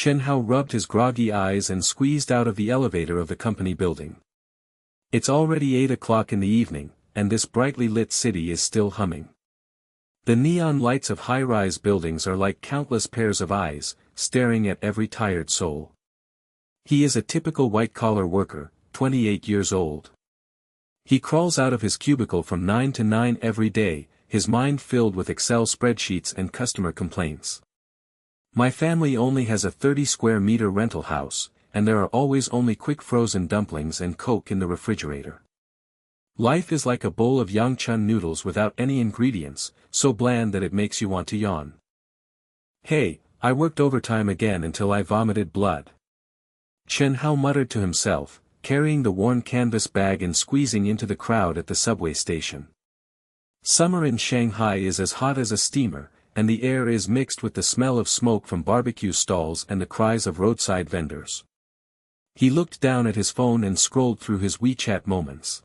Chen Hao rubbed his groggy eyes and squeezed out of the elevator of the company building. It's already 8 o'clock in the evening, and this brightly lit city is still humming. The neon lights of high-rise buildings are like countless pairs of eyes, staring at every tired soul. He is a typical white-collar worker, 28 years old. He crawls out of his cubicle from 9 to 9 every day, his mind filled with Excel spreadsheets and customer complaints. My family only has a 30-square-meter rental house, and there are always only quick frozen dumplings and Coke in the refrigerator. Life is like a bowl of Yangchun noodles without any ingredients, so bland that it makes you want to yawn. Hey, I worked overtime again until I vomited blood. Chen Hao muttered to himself, carrying the worn canvas bag and squeezing into the crowd at the subway station. Summer in Shanghai is as hot as a steamer, and the air is mixed with the smell of smoke from barbecue stalls and the cries of roadside vendors. He looked down at his phone and scrolled through his WeChat moments.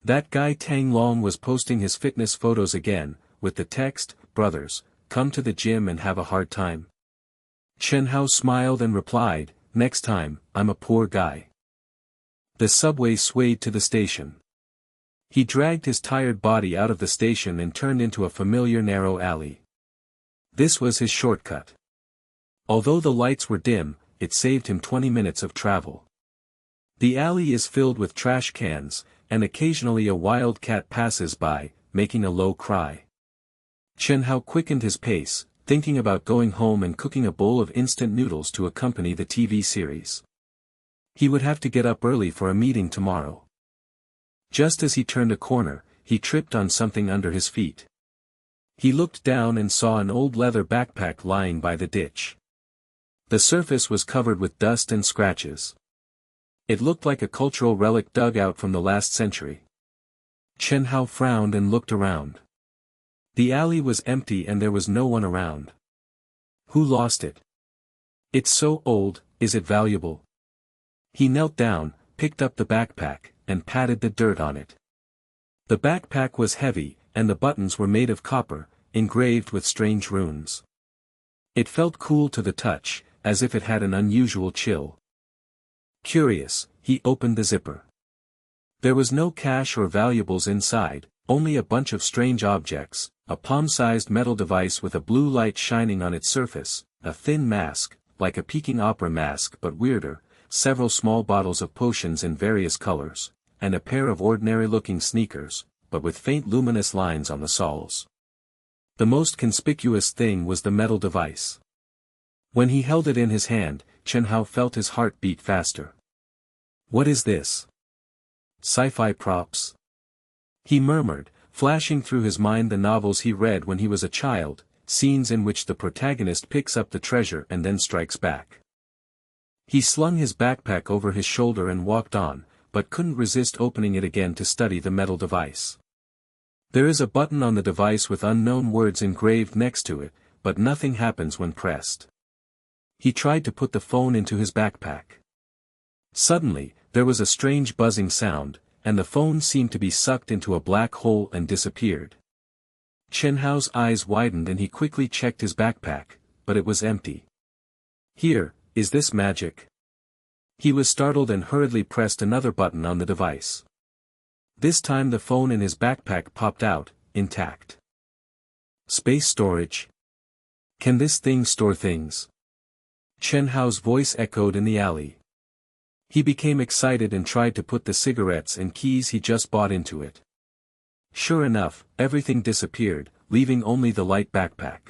That guy Tang Long was posting his fitness photos again, with the text, "Brothers, come to the gym and have a hard time." Chen Hao smiled and replied, "Next time, I'm a poor guy." The subway swayed to the station. He dragged his tired body out of the station and turned into a familiar narrow alley. This was his shortcut. Although the lights were dim, it saved him 20 minutes of travel. The alley is filled with trash cans, and occasionally a wild cat passes by, making a low cry. Chen Hao quickened his pace, thinking about going home and cooking a bowl of instant noodles to accompany the TV series. He would have to get up early for a meeting tomorrow. Just as he turned a corner, he tripped on something under his feet. He looked down and saw an old leather backpack lying by the ditch. The surface was covered with dust and scratches. It looked like a cultural relic dug out from the last century. Chen Hao frowned and looked around. The alley was empty and there was no one around. Who lost it? It's so old, is it valuable? He knelt down, picked up the backpack, and patted the dirt on it. The backpack was heavy, and the buttons were made of copper, engraved with strange runes. It felt cool to the touch, as if it had an unusual chill. Curious, he opened the zipper. There was no cash or valuables inside, only a bunch of strange objects, a palm-sized metal device with a blue light shining on its surface, a thin mask, like a Peking opera mask but weirder, several small bottles of potions in various colors, and a pair of ordinary-looking sneakers, but with faint luminous lines on the soles. The most conspicuous thing was the metal device. When he held it in his hand, Chen Hao felt his heart beat faster. What is this? Sci-fi props? He murmured, flashing through his mind the novels he read when he was a child, scenes in which the protagonist picks up the treasure and then strikes back. He slung his backpack over his shoulder and walked on, but couldn't resist opening it again to study the metal device. There is a button on the device with unknown words engraved next to it, but nothing happens when pressed. He tried to put the phone into his backpack. Suddenly, there was a strange buzzing sound, and the phone seemed to be sucked into a black hole and disappeared. Chen Hao's eyes widened and he quickly checked his backpack, but it was empty. Here, is this magic? He was startled and hurriedly pressed another button on the device. This time the phone in his backpack popped out, intact. Space storage? Can this thing store things? Chen Hao's voice echoed in the alley. He became excited and tried to put the cigarettes and keys he just bought into it. Sure enough, everything disappeared, leaving only the light backpack.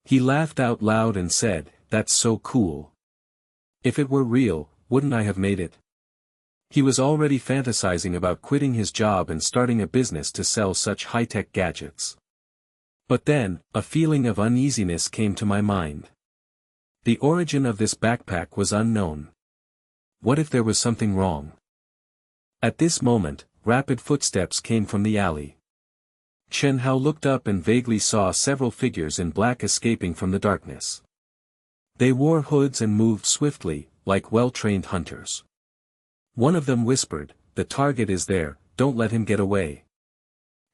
He laughed out loud and said, "That's so cool. If it were real, wouldn't I have made it?" He was already fantasizing about quitting his job and starting a business to sell such high-tech gadgets. But then, a feeling of uneasiness came to my mind. The origin of this backpack was unknown. What if there was something wrong? At this moment, rapid footsteps came from the alley. Chen Hao looked up and vaguely saw several figures in black escaping from the darkness. They wore hoods and moved swiftly, like well-trained hunters. One of them whispered, "The target is there, don't let him get away."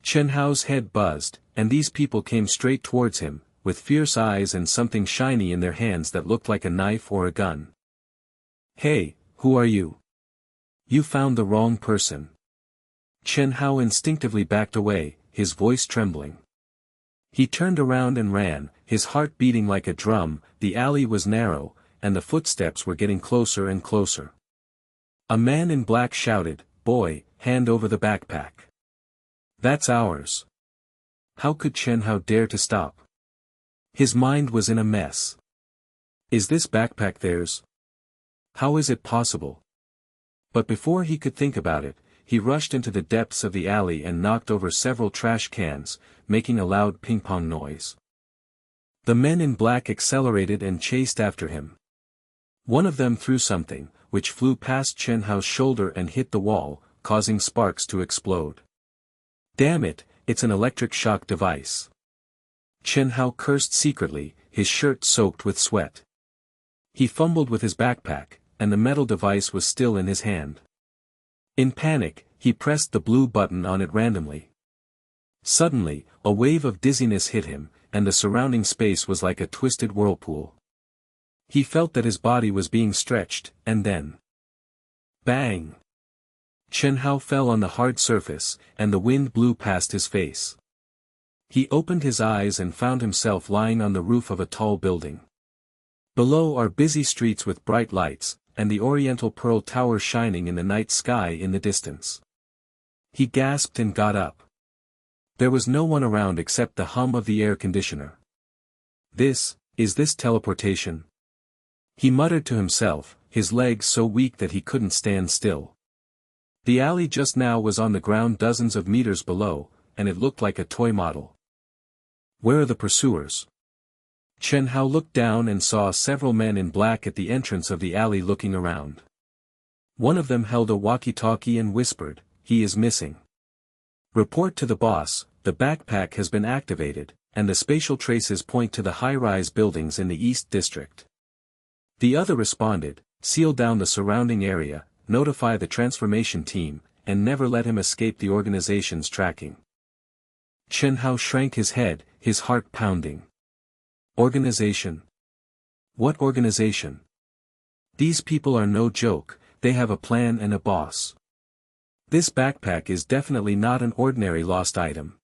Chen Hao's head buzzed, and these people came straight towards him, with fierce eyes and something shiny in their hands that looked like a knife or a gun. "Hey, who are you? You found the wrong person." Chen Hao instinctively backed away, his voice trembling. He turned around and ran, his heart beating like a drum. The alley was narrow, and the footsteps were getting closer and closer. A man in black shouted, "Boy, hand over the backpack. That's ours." How could Chen Hao dare to stop? His mind was in a mess. Is this backpack theirs? How is it possible? But before he could think about it, he rushed into the depths of the alley and knocked over several trash cans, making a loud ping-pong noise. The men in black accelerated and chased after him. One of them threw something, which flew past Chen Hao's shoulder and hit the wall, causing sparks to explode. "Damn it, it's an electric shock device." Chen Hao cursed secretly, his shirt soaked with sweat. He fumbled with his backpack, and the metal device was still in his hand. In panic, he pressed the blue button on it randomly. Suddenly, a wave of dizziness hit him, and the surrounding space was like a twisted whirlpool. He felt that his body was being stretched, and then... bang! Chen Hao fell on the hard surface, and the wind blew past his face. He opened his eyes and found himself lying on the roof of a tall building. Below are busy streets with bright lights, and the Oriental Pearl Tower shining in the night sky in the distance. He gasped and got up. There was no one around except the hum of the air conditioner. Is this teleportation? He muttered to himself, his legs so weak that he couldn't stand still. The alley just now was on the ground dozens of meters below, and it looked like a toy model. Where are the pursuers? Chen Hao looked down and saw several men in black at the entrance of the alley looking around. One of them held a walkie-talkie and whispered, "He is missing. Report to the boss, the backpack has been activated, and the spatial traces point to the high-rise buildings in the East District." The other responded, "Seal down the surrounding area, notify the transformation team, and never let him escape the organization's tracking." Chen Hao shrank his head, his heart pounding. Organization? What organization? These people are no joke, they have a plan and a boss. This backpack is definitely not an ordinary lost item.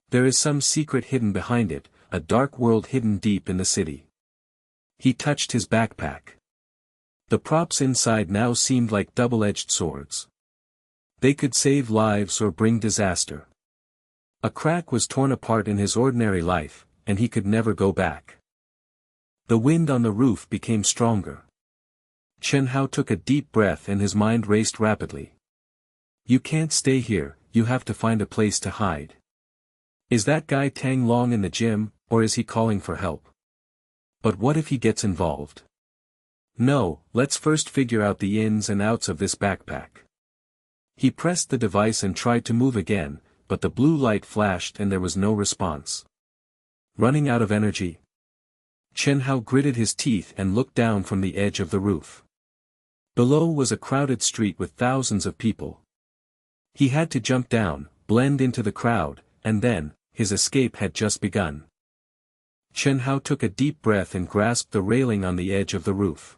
There is some secret hidden behind it, a dark world hidden deep in the city. He touched his backpack. The props inside now seemed like double-edged swords. They could save lives or bring disaster. A crack was torn apart in his ordinary life, and he could never go back. The wind on the roof became stronger. Chen Hao took a deep breath and his mind raced rapidly. You can't stay here, you have to find a place to hide. Is that guy Tang Long in the gym, or is he calling for help? But what if he gets involved? No, let's first figure out the ins and outs of this backpack. He pressed the device and tried to move again, but the blue light flashed and there was no response. Running out of energy? Chen Hao gritted his teeth and looked down from the edge of the roof. Below was a crowded street with thousands of people. He had to jump down, blend into the crowd, and then, his escape had just begun. Chen Hao took a deep breath and grasped the railing on the edge of the roof.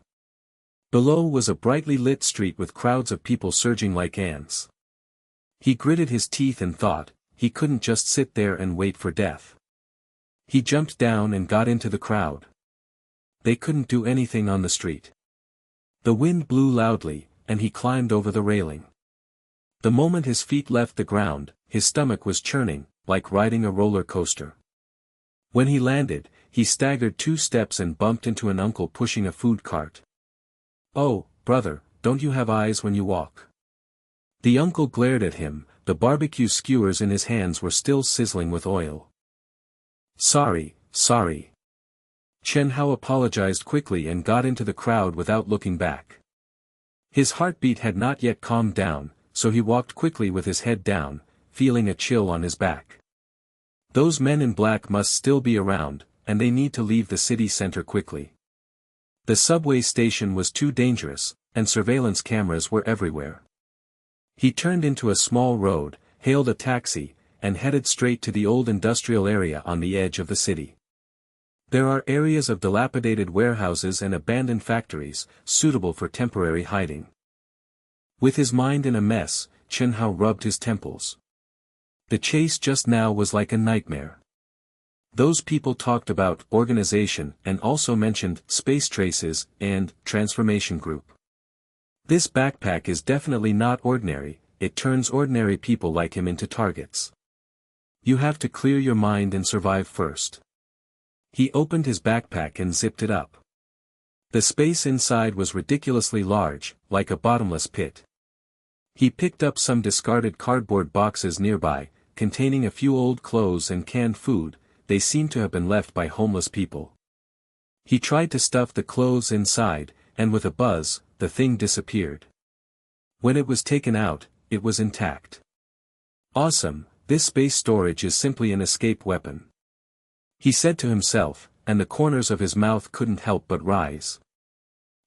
Below was a brightly lit street with crowds of people surging like ants. He gritted his teeth and thought, he couldn't just sit there and wait for death. He jumped down and got into the crowd. They couldn't do anything on the street. The wind blew loudly, and he climbed over the railing. The moment his feet left the ground, his stomach was churning, like riding a roller coaster. When he landed, he staggered 2 steps and bumped into an uncle pushing a food cart. "Oh, brother, don't you have eyes when you walk?" The uncle glared at him, the barbecue skewers in his hands were still sizzling with oil. Sorry. Chen Hao apologized quickly and got into the crowd without looking back. His heartbeat had not yet calmed down, so he walked quickly with his head down, feeling a chill on his back. Those men in black must still be around, and they need to leave the city center quickly. The subway station was too dangerous, and surveillance cameras were everywhere. He turned into a small road, hailed a taxi, and headed straight to the old industrial area on the edge of the city. There are areas of dilapidated warehouses and abandoned factories, suitable for temporary hiding. With his mind in a mess, Chen Hao rubbed his temples. The chase just now was like a nightmare. Those people talked about organization and also mentioned space traces and transformation group. This backpack is definitely not ordinary, it turns ordinary people like him into targets. You have to clear your mind and survive first. He opened his backpack and zipped it up. The space inside was ridiculously large, like a bottomless pit. He picked up some discarded cardboard boxes nearby, containing a few old clothes and canned food. They seemed to have been left by homeless people. He tried to stuff the clothes inside, and with a buzz, the thing disappeared. When it was taken out, it was intact. Awesome, this space storage is simply an escape weapon. He said to himself, and the corners of his mouth couldn't help but rise.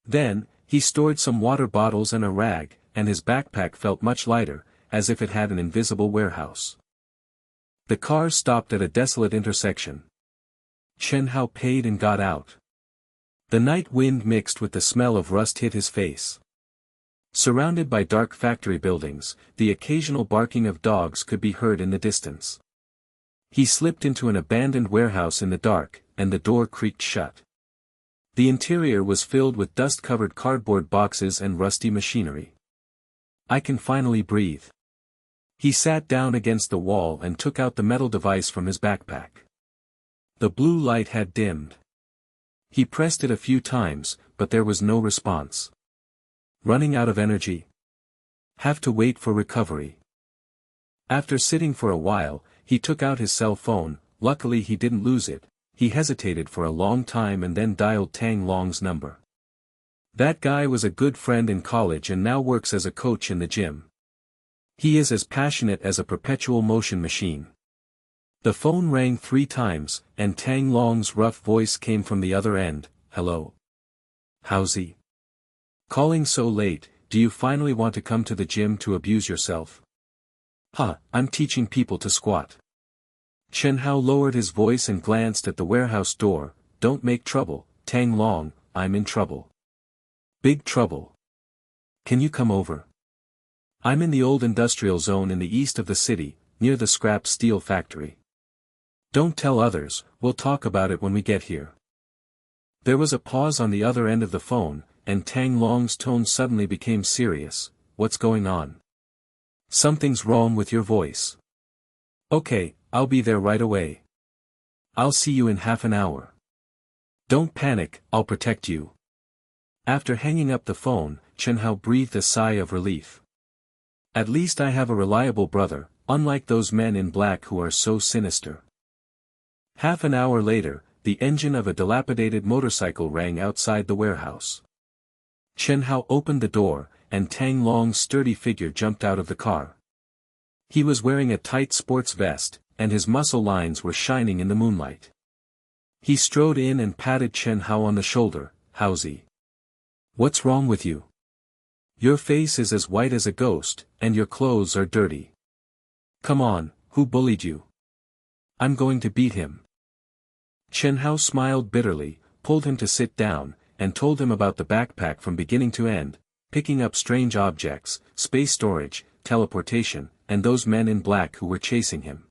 Then, he stored some water bottles and a rag, and his backpack felt much lighter, as if it had an invisible warehouse. The car stopped at a desolate intersection. Chen Hao paid and got out. The night wind mixed with the smell of rust hit his face. Surrounded by dark factory buildings, the occasional barking of dogs could be heard in the distance. He slipped into an abandoned warehouse in the dark, and the door creaked shut. The interior was filled with dust-covered cardboard boxes and rusty machinery. I can finally breathe. He sat down against the wall and took out the metal device from his backpack. The blue light had dimmed. He pressed it a few times, but there was no response. Running out of energy? Have to wait for recovery. After sitting for a while, he took out his cell phone. Luckily he didn't lose it. He hesitated for a long time and then dialed Tang Long's number. That guy was a good friend in college and now works as a coach in the gym. He is as passionate as a perpetual motion machine. The phone rang 3 times, and Tang Long's rough voice came from the other end. Hello. How's he? Calling so late, do you finally want to come to the gym to abuse yourself? I'm teaching people to squat. Chen Hao lowered his voice and glanced at the warehouse door. Don't make trouble, Tang Long, I'm in trouble. Big trouble. Can you come over? I'm in the old industrial zone in the east of the city, near the scrap steel factory. Don't tell others, we'll talk about it when we get here. There was a pause on the other end of the phone, and Tang Long's tone suddenly became serious. What's going on? Something's wrong with your voice. Okay, I'll be there right away. I'll see you in half an hour. Don't panic, I'll protect you. After hanging up the phone, Chen Hao breathed a sigh of relief. At least I have a reliable brother, unlike those men in black who are so sinister. Half an hour later, the engine of a dilapidated motorcycle rang outside the warehouse. Chen Hao opened the door, and Tang Long's sturdy figure jumped out of the car. He was wearing a tight sports vest, and his muscle lines were shining in the moonlight. He strode in and patted Chen Hao on the shoulder. How's he? What's wrong with you? Your face is as white as a ghost, and your clothes are dirty. Come on, who bullied you? I'm going to beat him. Chen Hao smiled bitterly, pulled him to sit down, and told him about the backpack from beginning to end, picking up strange objects, space storage, teleportation, and those men in black who were chasing him.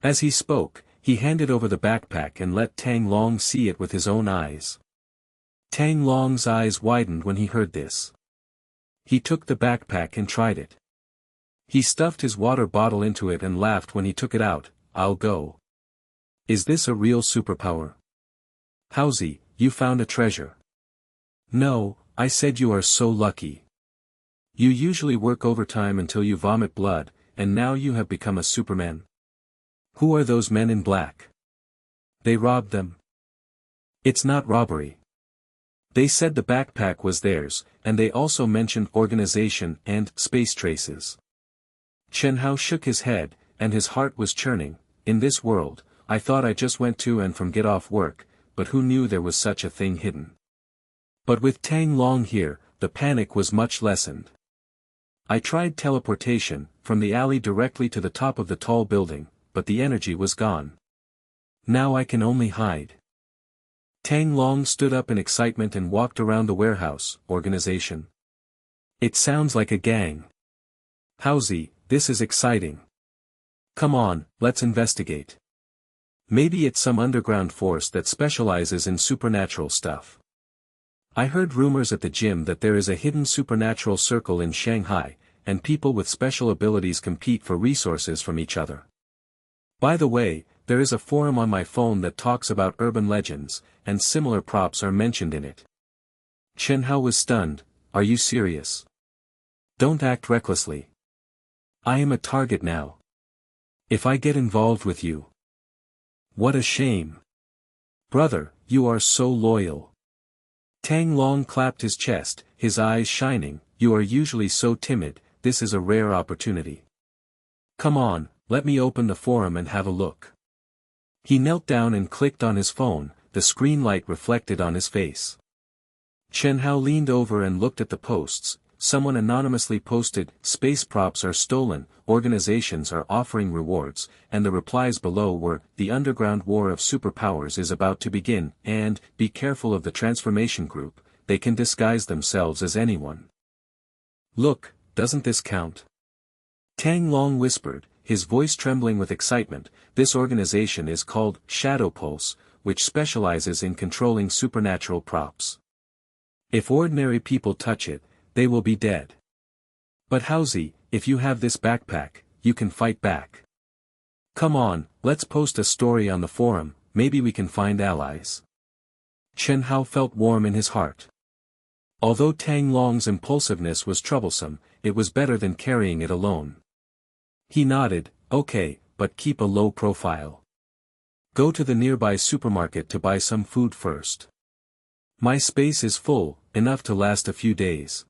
As he spoke, he handed over the backpack and let Tang Long see it with his own eyes. Tang Long's eyes widened when he heard this. He took the backpack and tried it. He stuffed his water bottle into it and laughed when he took it out. I'll go. Is this a real superpower? How's he, you found a treasure? No, I said you are so lucky. You usually work overtime until you vomit blood, and now you have become a Superman. Who are those men in black? They robbed them. It's not robbery. They said the backpack was theirs, and they also mentioned organization and space traces. Chen Hao shook his head, and his heart was churning. In this world, I thought I just went to and from get off work, but who knew there was such a thing hidden? But with Tang Long here, the panic was much lessened. I tried teleportation, from the alley directly to the top of the tall building, but the energy was gone. Now I can only hide. Tang Long stood up in excitement and walked around the warehouse organization. It sounds like a gang. Howzy, this is exciting. Come on, let's investigate. Maybe it's some underground force that specializes in supernatural stuff. I heard rumors at the gym that there is a hidden supernatural circle in Shanghai, and people with special abilities compete for resources from each other. By the way, there is a forum on my phone that talks about urban legends, and similar props are mentioned in it. Chen Hao was stunned. Are you serious? Don't act recklessly. I am a target now. If I get involved with you. What a shame. Brother, you are so loyal. Tang Long clapped his chest, his eyes shining. You are usually so timid, this is a rare opportunity. Come on, let me open the forum and have a look. He knelt down and clicked on his phone, the screen light reflected on his face. Chen Hao leaned over and looked at the posts. Someone anonymously posted, space props are stolen, organizations are offering rewards, and the replies below were, the underground war of superpowers is about to begin, and, be careful of the transformation group, they can disguise themselves as anyone. Look, doesn't this count? Tang Long whispered, his voice trembling with excitement, this organization is called Shadow Pulse, which specializes in controlling supernatural props. If ordinary people touch it, they will be dead. But Howzy, if you have this backpack, you can fight back. Come on, let's post a story on the forum, maybe we can find allies. Chen Hao felt warm in his heart. Although Tang Long's impulsiveness was troublesome, it was better than carrying it alone. He nodded, okay, but keep a low profile. Go to the nearby supermarket to buy some food first. My space is full, enough to last a few days.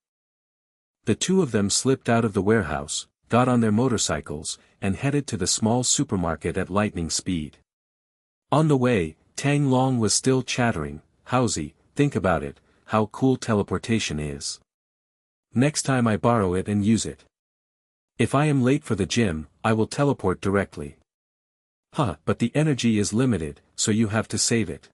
The two of them slipped out of the warehouse, got on their motorcycles, and headed to the small supermarket at lightning speed. On the way, Tang Long was still chattering, Howzy, think about it, how cool teleportation is. Next time I borrow it and use it. If I am late for the gym, I will teleport directly. But the energy is limited, so you have to save it.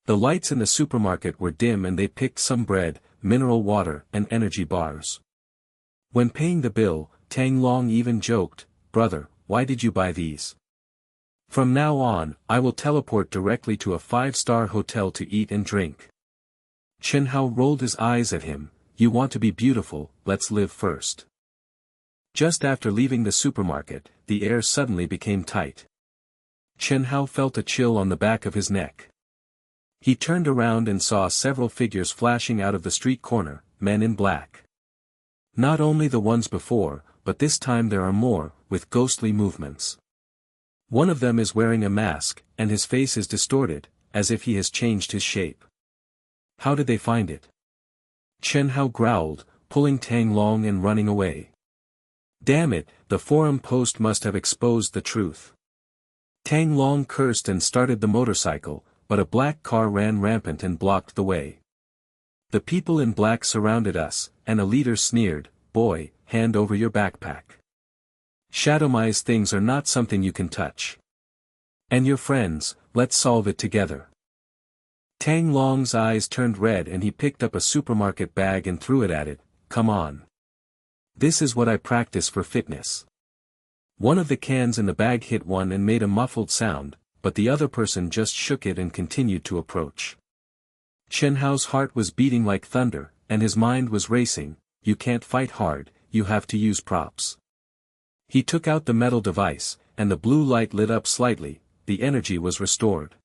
The lights in the supermarket were dim and they picked some bread, mineral water, and energy bars. When paying the bill, Tang Long even joked, brother, why did you buy these? From now on, I will teleport directly to a 5-star hotel to eat and drink. Chen Hao rolled his eyes at him, you want to be beautiful, let's live first. Just after leaving the supermarket, the air suddenly became tight. Chen Hao felt a chill on the back of his neck. He turned around and saw several figures flashing out of the street corner, men in black. Not only the ones before, but this time there are more, with ghostly movements. One of them is wearing a mask, and his face is distorted, as if he has changed his shape. How did they find it? Chen Hao growled, pulling Tang Long and running away. Damn it, the forum post must have exposed the truth. Tang Long cursed and started the motorcycle, but a black car ran rampant and blocked the way. The people in black surrounded us, and a leader sneered, boy, hand over your backpack. Shadowmize things are not something you can touch. And your friends, let's solve it together. Tang Long's eyes turned red and he picked up a supermarket bag and threw it at it, come on. This is what I practice for fitness. One of the cans in the bag hit one and made a muffled sound, but the other person just shook it and continued to approach. Chen Hao's heart was beating like thunder, and his mind was racing, you can't fight hard, you have to use props. He took out the metal device, and the blue light lit up slightly, the energy was restored.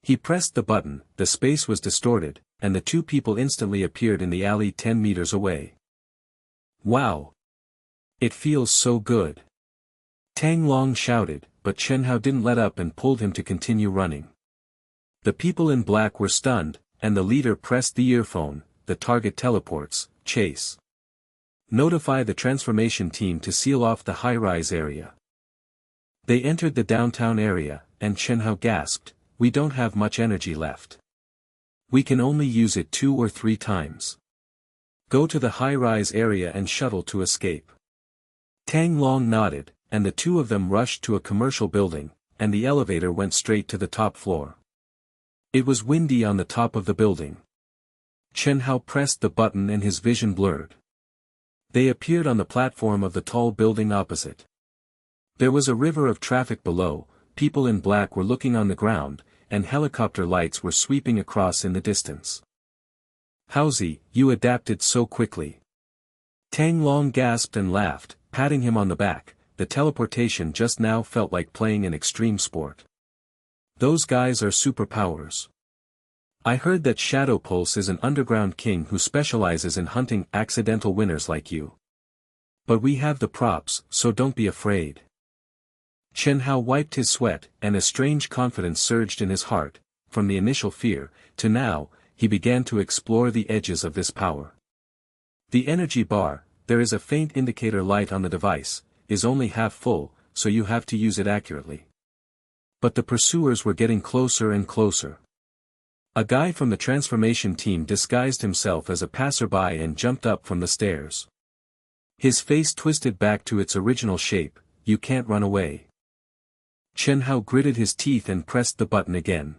He pressed the button, the space was distorted, and the two people instantly appeared in the alley 10 meters away. Wow! It feels so good. Tang Long shouted, but Chen Hao didn't let up and pulled him to continue running. The people in black were stunned, and the leader pressed the earphone, the target teleports, chase. Notify the transformation team to seal off the high-rise area. They entered the downtown area, and Chen Hao gasped, we don't have much energy left. We can only use it 2 or 3 times. Go to the high-rise area and shuttle to escape. Tang Long nodded, and the two of them rushed to a commercial building, and the elevator went straight to the top floor. It was windy on the top of the building. Chen Hao pressed the button and his vision blurred. They appeared on the platform of the tall building opposite. There was a river of traffic below, people in black were looking on the ground, and helicopter lights were sweeping across in the distance. "Haozi, you adapted so quickly." Tang Long gasped and laughed, patting him on the back. The teleportation just now felt like playing an extreme sport. "Those guys are superpowers. I heard that Shadow Pulse is an underground king who specializes in hunting accidental winners like you. But we have the props, so don't be afraid." Chen Hao wiped his sweat, and a strange confidence surged in his heart. From the initial fear, to now, he began to explore the edges of this power. The energy bar, there is a faint indicator light on the device, is only half full, so you have to use it accurately. But the pursuers were getting closer and closer. A guy from the transformation team disguised himself as a passerby and jumped up from the stairs. His face twisted back to its original shape. "You can't run away." Chen Hao gritted his teeth and pressed the button again.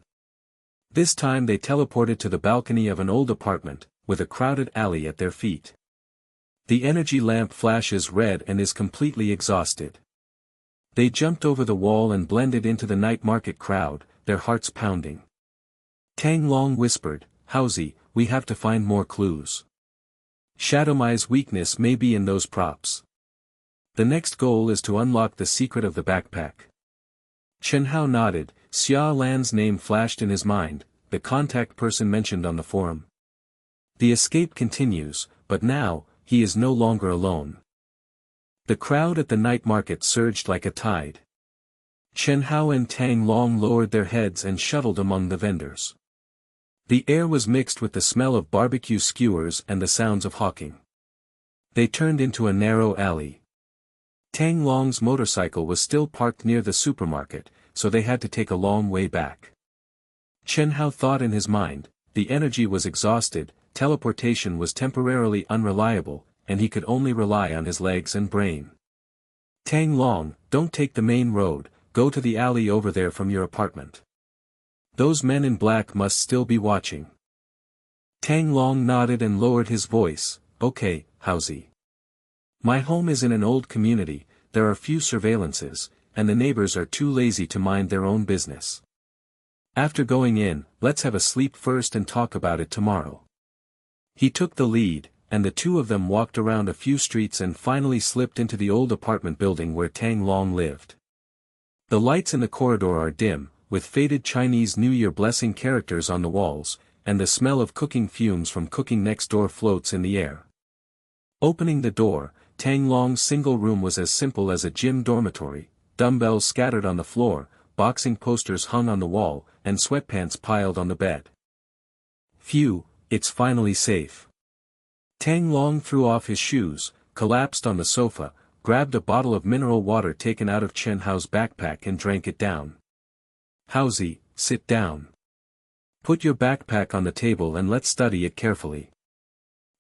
This time they teleported to the balcony of an old apartment, with a crowded alley at their feet. The energy lamp flashes red and is completely exhausted. They jumped over the wall and blended into the night market crowd, their hearts pounding. Tang Long whispered, "Haozi, we have to find more clues. Shadow Mai's weakness may be in those props. The next goal is to unlock the secret of the backpack." Chen Hao nodded. Xia Lan's name flashed in his mind, the contact person mentioned on the forum. The escape continues, but now, he is no longer alone. The crowd at the night market surged like a tide. Chen Hao and Tang Long lowered their heads and shuttled among the vendors. The air was mixed with the smell of barbecue skewers and the sounds of hawking. They turned into a narrow alley. Tang Long's motorcycle was still parked near the supermarket, so they had to take a long way back. Chen Hao thought in his mind, the energy was exhausted, teleportation was temporarily unreliable, and he could only rely on his legs and brain. "Tang Long, don't take the main road, go to the alley over there from your apartment. Those men in black must still be watching." Tang Long nodded and lowered his voice, "Okay, Haozi. My home is in an old community, there are few surveillances, and the neighbors are too lazy to mind their own business. After going in, let's have a sleep first and talk about it tomorrow." He took the lead, and the two of them walked around a few streets and finally slipped into the old apartment building where Tang Long lived. The lights in the corridor are dim, with faded Chinese New Year blessing characters on the walls, and the smell of cooking fumes from cooking next door floats in the air. Opening the door, Tang Long's single room was as simple as a gym dormitory, dumbbells scattered on the floor, boxing posters hung on the wall, and sweatpants piled on the bed. "Phew, it's finally safe." Tang Long threw off his shoes, collapsed on the sofa, grabbed a bottle of mineral water taken out of Chen Hao's backpack and drank it down. "Haozi, sit down. Put your backpack on the table and let's study it carefully.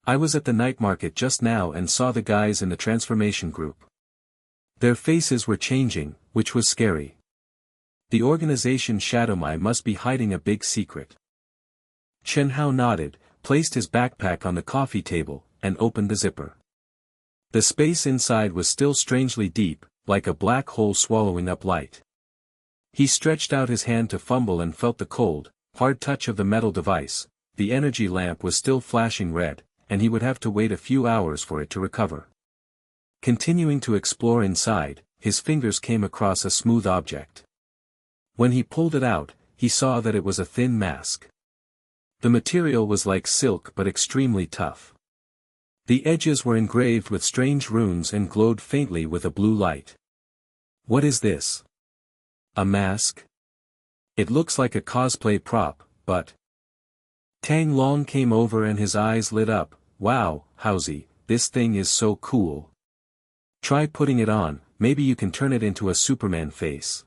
I was at the night market just now and saw the guys in the transformation group. Their faces were changing, which was scary. The organization Shadow Mai must be hiding a big secret." Chen Hao nodded, placed his backpack on the coffee table, and opened the zipper. The space inside was still strangely deep, like a black hole swallowing up light. He stretched out his hand to fumble and felt the cold, hard touch of the metal device. The energy lamp was still flashing red, and he would have to wait a few hours for it to recover. Continuing to explore inside, his fingers came across a smooth object. When he pulled it out, he saw that it was a thin mask. The material was like silk but extremely tough. The edges were engraved with strange runes and glowed faintly with a blue light. "What is this? A mask? It looks like a cosplay prop, but..." Tang Long came over and his eyes lit up. "Wow, Haozi, this thing is so cool. Try putting it on, maybe you can turn it into a Superman face."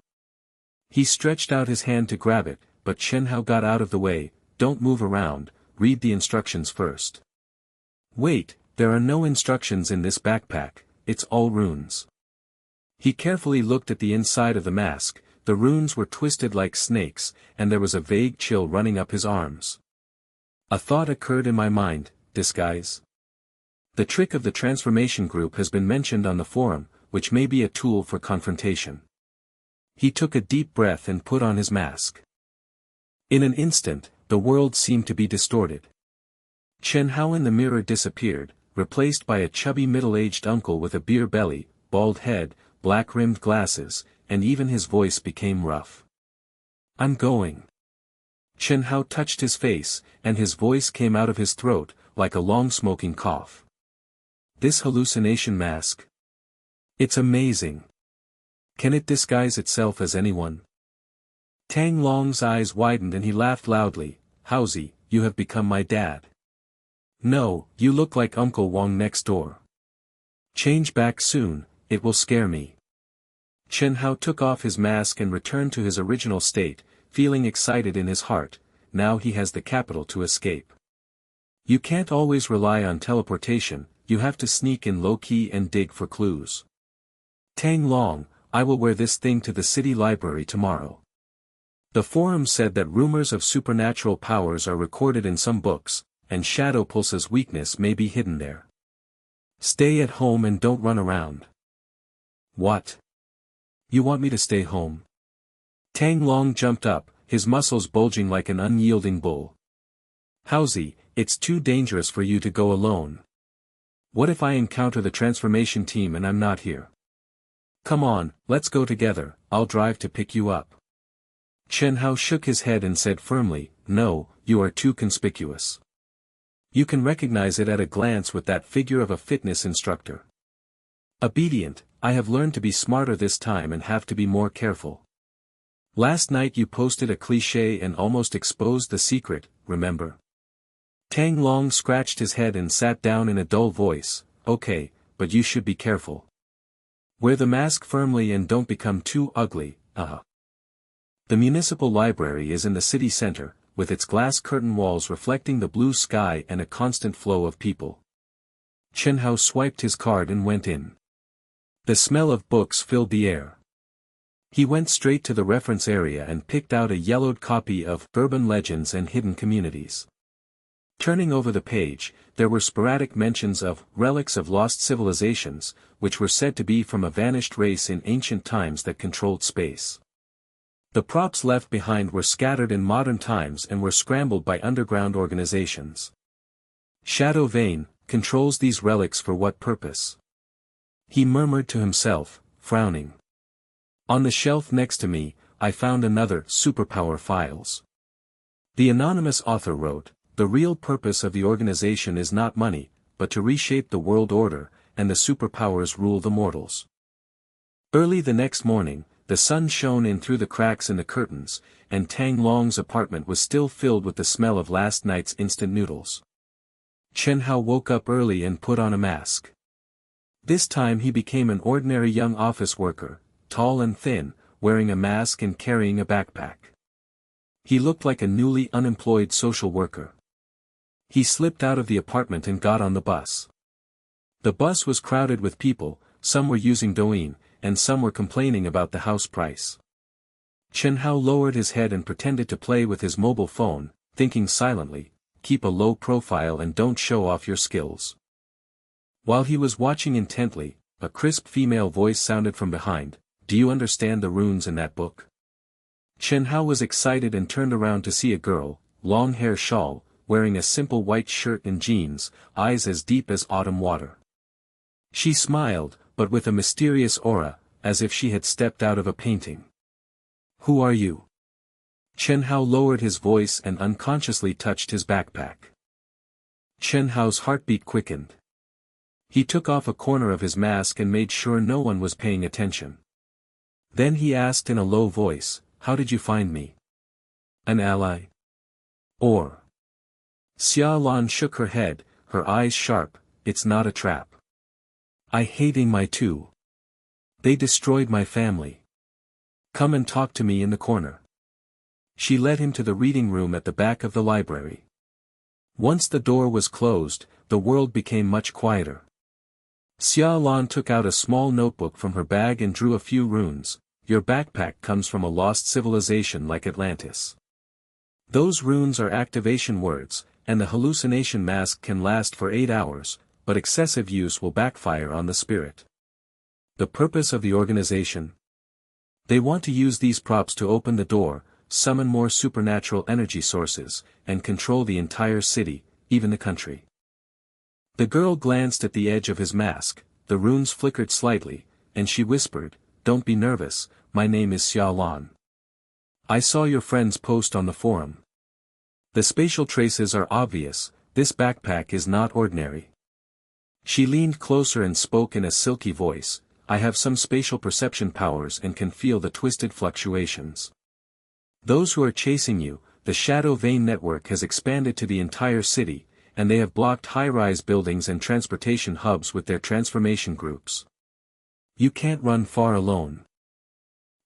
He stretched out his hand to grab it, but Chen Hao got out of the way. "Don't move around, read the instructions first." "Wait, there are no instructions in this backpack, it's all runes." He carefully looked at the inside of the mask. the runes were twisted like snakes, and there was a vague chill running up his arms. A thought occurred in my mind: disguise. The trick of the transformation group has been mentioned on the forum, which may be a tool for confrontation. He took a deep breath and put on his mask. In an instant, the world seemed to be distorted. Chen Hao in the mirror disappeared, replaced by a chubby middle-aged uncle with a beer belly, bald head, black-rimmed glasses, and even his voice became rough. "I'm going." Chen Hao touched his face, and his voice came out of his throat, like a long-smoking cough. "This hallucination mask. It's amazing. Can it disguise itself as anyone?" Tang Long's eyes widened and he laughed loudly. "Haozi, you have become my dad." "No, you look like Uncle Wang next door." "Change back soon, it will scare me." Chen Hao took off his mask and returned to his original state, feeling excited in his heart. Now he has the capital to escape. You can't always rely on teleportation, you have to sneak in low-key and dig for clues. "Tang Long, I will wear this thing to the city library tomorrow." The forum said that rumors of supernatural powers are recorded in some books, and Shadow Pulse's weakness may be hidden there. "Stay at home and don't run around." "What? You want me to stay home?" Tang Long jumped up, his muscles bulging like an unyielding bull. "Haozi, it's too dangerous for you to go alone. What if I encounter the transformation team and I'm not here?" "Come on, let's go together, I'll drive to pick you up." Chen Hao shook his head and said firmly, "No, you are too conspicuous. You can recognize it at a glance with that figure of a fitness instructor." "Obedient, I have learned to be smarter this time and have to be more careful. Last night you posted a cliché and almost exposed the secret, remember?" Tang Long scratched his head and sat down in a dull voice. "Okay, but you should be careful. Wear the mask firmly and don't become too ugly, The municipal library is in the city center, with its glass curtain walls reflecting the blue sky and a constant flow of people. Chen Hao swiped his card and went in. The smell of books filled the air. He went straight to the reference area and picked out a yellowed copy of Urban Legends and Hidden Communities. Turning over the page, there were sporadic mentions of relics of lost civilizations, which were said to be from a vanished race in ancient times that controlled space. The props left behind were scattered in modern times and were scrambled by underground organizations. Shadow Vane controls these relics for what purpose? He murmured to himself, frowning. On the shelf next to me, I found another superpower files. The anonymous author wrote, "The real purpose of the organization is not money, but to reshape the world order, and the superpowers rule the mortals." Early the next morning, the sun shone in through the cracks in the curtains, and Tang Long's apartment was still filled with the smell of last night's instant noodles. Chen Hao woke up early and put on a mask. This time he became an ordinary young office worker, tall and thin, wearing a mask and carrying a backpack. He looked like a newly unemployed social worker. He slipped out of the apartment and got on the bus. The bus was crowded with people, some were using Douyin, and some were complaining about the house price. Chen Hao lowered his head and pretended to play with his mobile phone, thinking silently, "Keep a low profile and don't show off your skills." While he was watching intently, a crisp female voice sounded from behind, "Do you understand the runes in that book?" Chen Hao was excited and turned around to see a girl, long hair shawl, wearing a simple white shirt and jeans, eyes as deep as autumn water. She smiled, but with a mysterious aura, as if she had stepped out of a painting. "Who are you?" Chen Hao lowered his voice and unconsciously touched his backpack. Chen Hao's heartbeat quickened. He took off a corner of his mask and made sure no one was paying attention. Then he asked in a low voice, "How did you find me? An ally? Or?" Xia Lan shook her head, her eyes sharp, "It's not a trap. I hating my two. They destroyed my family. Come and talk to me in the corner." She led him to the reading room at the back of the library. Once the door was closed, the world became much quieter. Xia Lan took out a small notebook from her bag and drew a few runes. your backpack comes from a lost civilization like Atlantis. Those runes are activation words, and the hallucination mask can last for 8 hours, but excessive use will backfire on the spirit. The purpose of the organization? They want to use these props to open the door, summon more supernatural energy sources, and control the entire city, even the country. The girl glanced at the edge of his mask, the runes flickered slightly, and she whispered, "Don't be nervous, my name is Xiaolan. I saw your friend's post on the forum. The spatial traces are obvious, this backpack is not ordinary." She leaned closer and spoke in a silky voice, "I have some spatial perception powers and can feel the twisted fluctuations. Those who are chasing you, the shadow vein network has expanded to the entire city, and they have blocked high-rise buildings and transportation hubs with their transformation groups. You can't run far alone."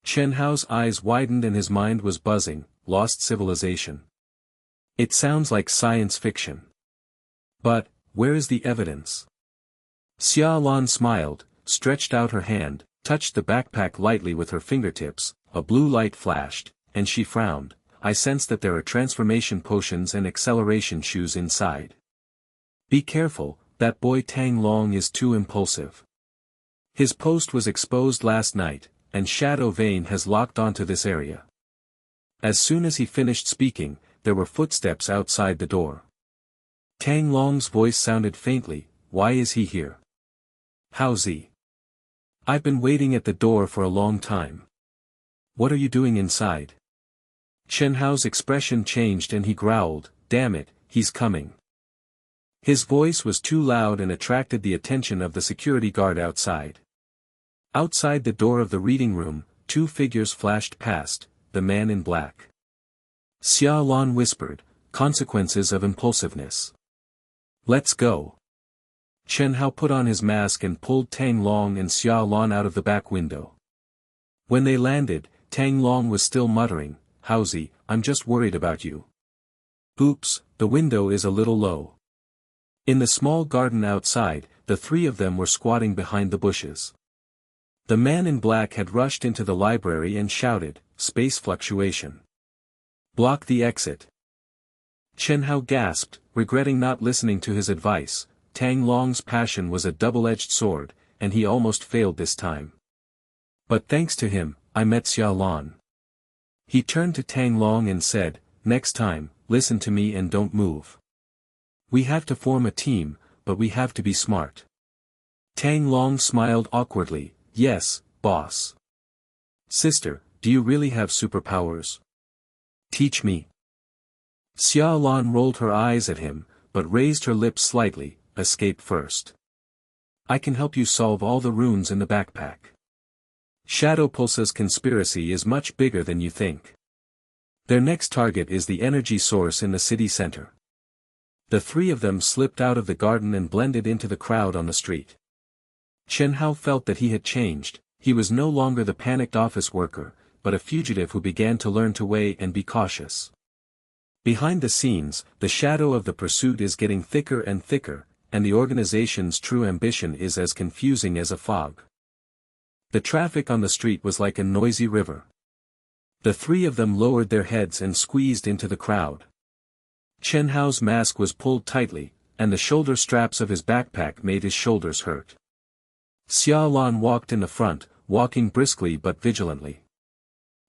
Chen Hao's eyes widened and his mind was buzzing. Lost civilization. It sounds like science fiction. But, where is the evidence? Xiaolan smiled, stretched out her hand, touched the backpack lightly with her fingertips, a blue light flashed, and she frowned. "I sense that there are transformation potions and acceleration shoes inside. Be careful, that boy Tang Long is too impulsive. His post was exposed last night, and Shadow Vein has locked onto this area." As soon as he finished speaking, there were footsteps outside the door. Tang Long's voice sounded faintly, "Why is he here? How's he? I've been waiting at the door for a long time. What are you doing inside?" Chen Hao's expression changed and he growled, "Damn it, he's coming." His voice was too loud and attracted the attention of the security guard outside. Outside the door of the reading room, 2 figures flashed past, the man in black. Xiaolan whispered, "Consequences of impulsiveness. Let's go." Chen Hao put on his mask and pulled Tang Long and Xiaolan out of the back window. When they landed, Tang Long was still muttering, "Howsy, I'm just worried about you." Oops, the window is a little low. In the small garden outside, the 3 of them were squatting behind the bushes. The man in black had rushed into the library and shouted, "Space fluctuation. Block the exit." Chen Hao gasped, regretting not listening to his advice. Tang Long's passion was a double-edged sword, and he almost failed this time. But thanks to him, I met Xiaolan. He turned to Tang Long and said, "Next time, listen to me and don't move. We have to form a team, but we have to be smart." Tang Long smiled awkwardly, "Yes, boss. Sister, do you really have superpowers? Teach me." Xiaolan rolled her eyes at him, but raised her lips slightly, "Escape first. I can help you solve all the runes in the backpack. Shadow Pulse's conspiracy is much bigger than you think. Their next target is the energy source in the city center." The 3 of them slipped out of the garden and blended into the crowd on the street. Chen Hao felt that he had changed. He was no longer the panicked office worker, but a fugitive who began to learn to weigh and be cautious. Behind the scenes, the shadow of the pursuit is getting thicker and thicker, and the organization's true ambition is as confusing as a fog. The traffic on the street was like a noisy river. The 3 of them lowered their heads and squeezed into the crowd. Chen Hao's mask was pulled tightly, and the shoulder straps of his backpack made his shoulders hurt. Xiaolan walked in the front, walking briskly but vigilantly.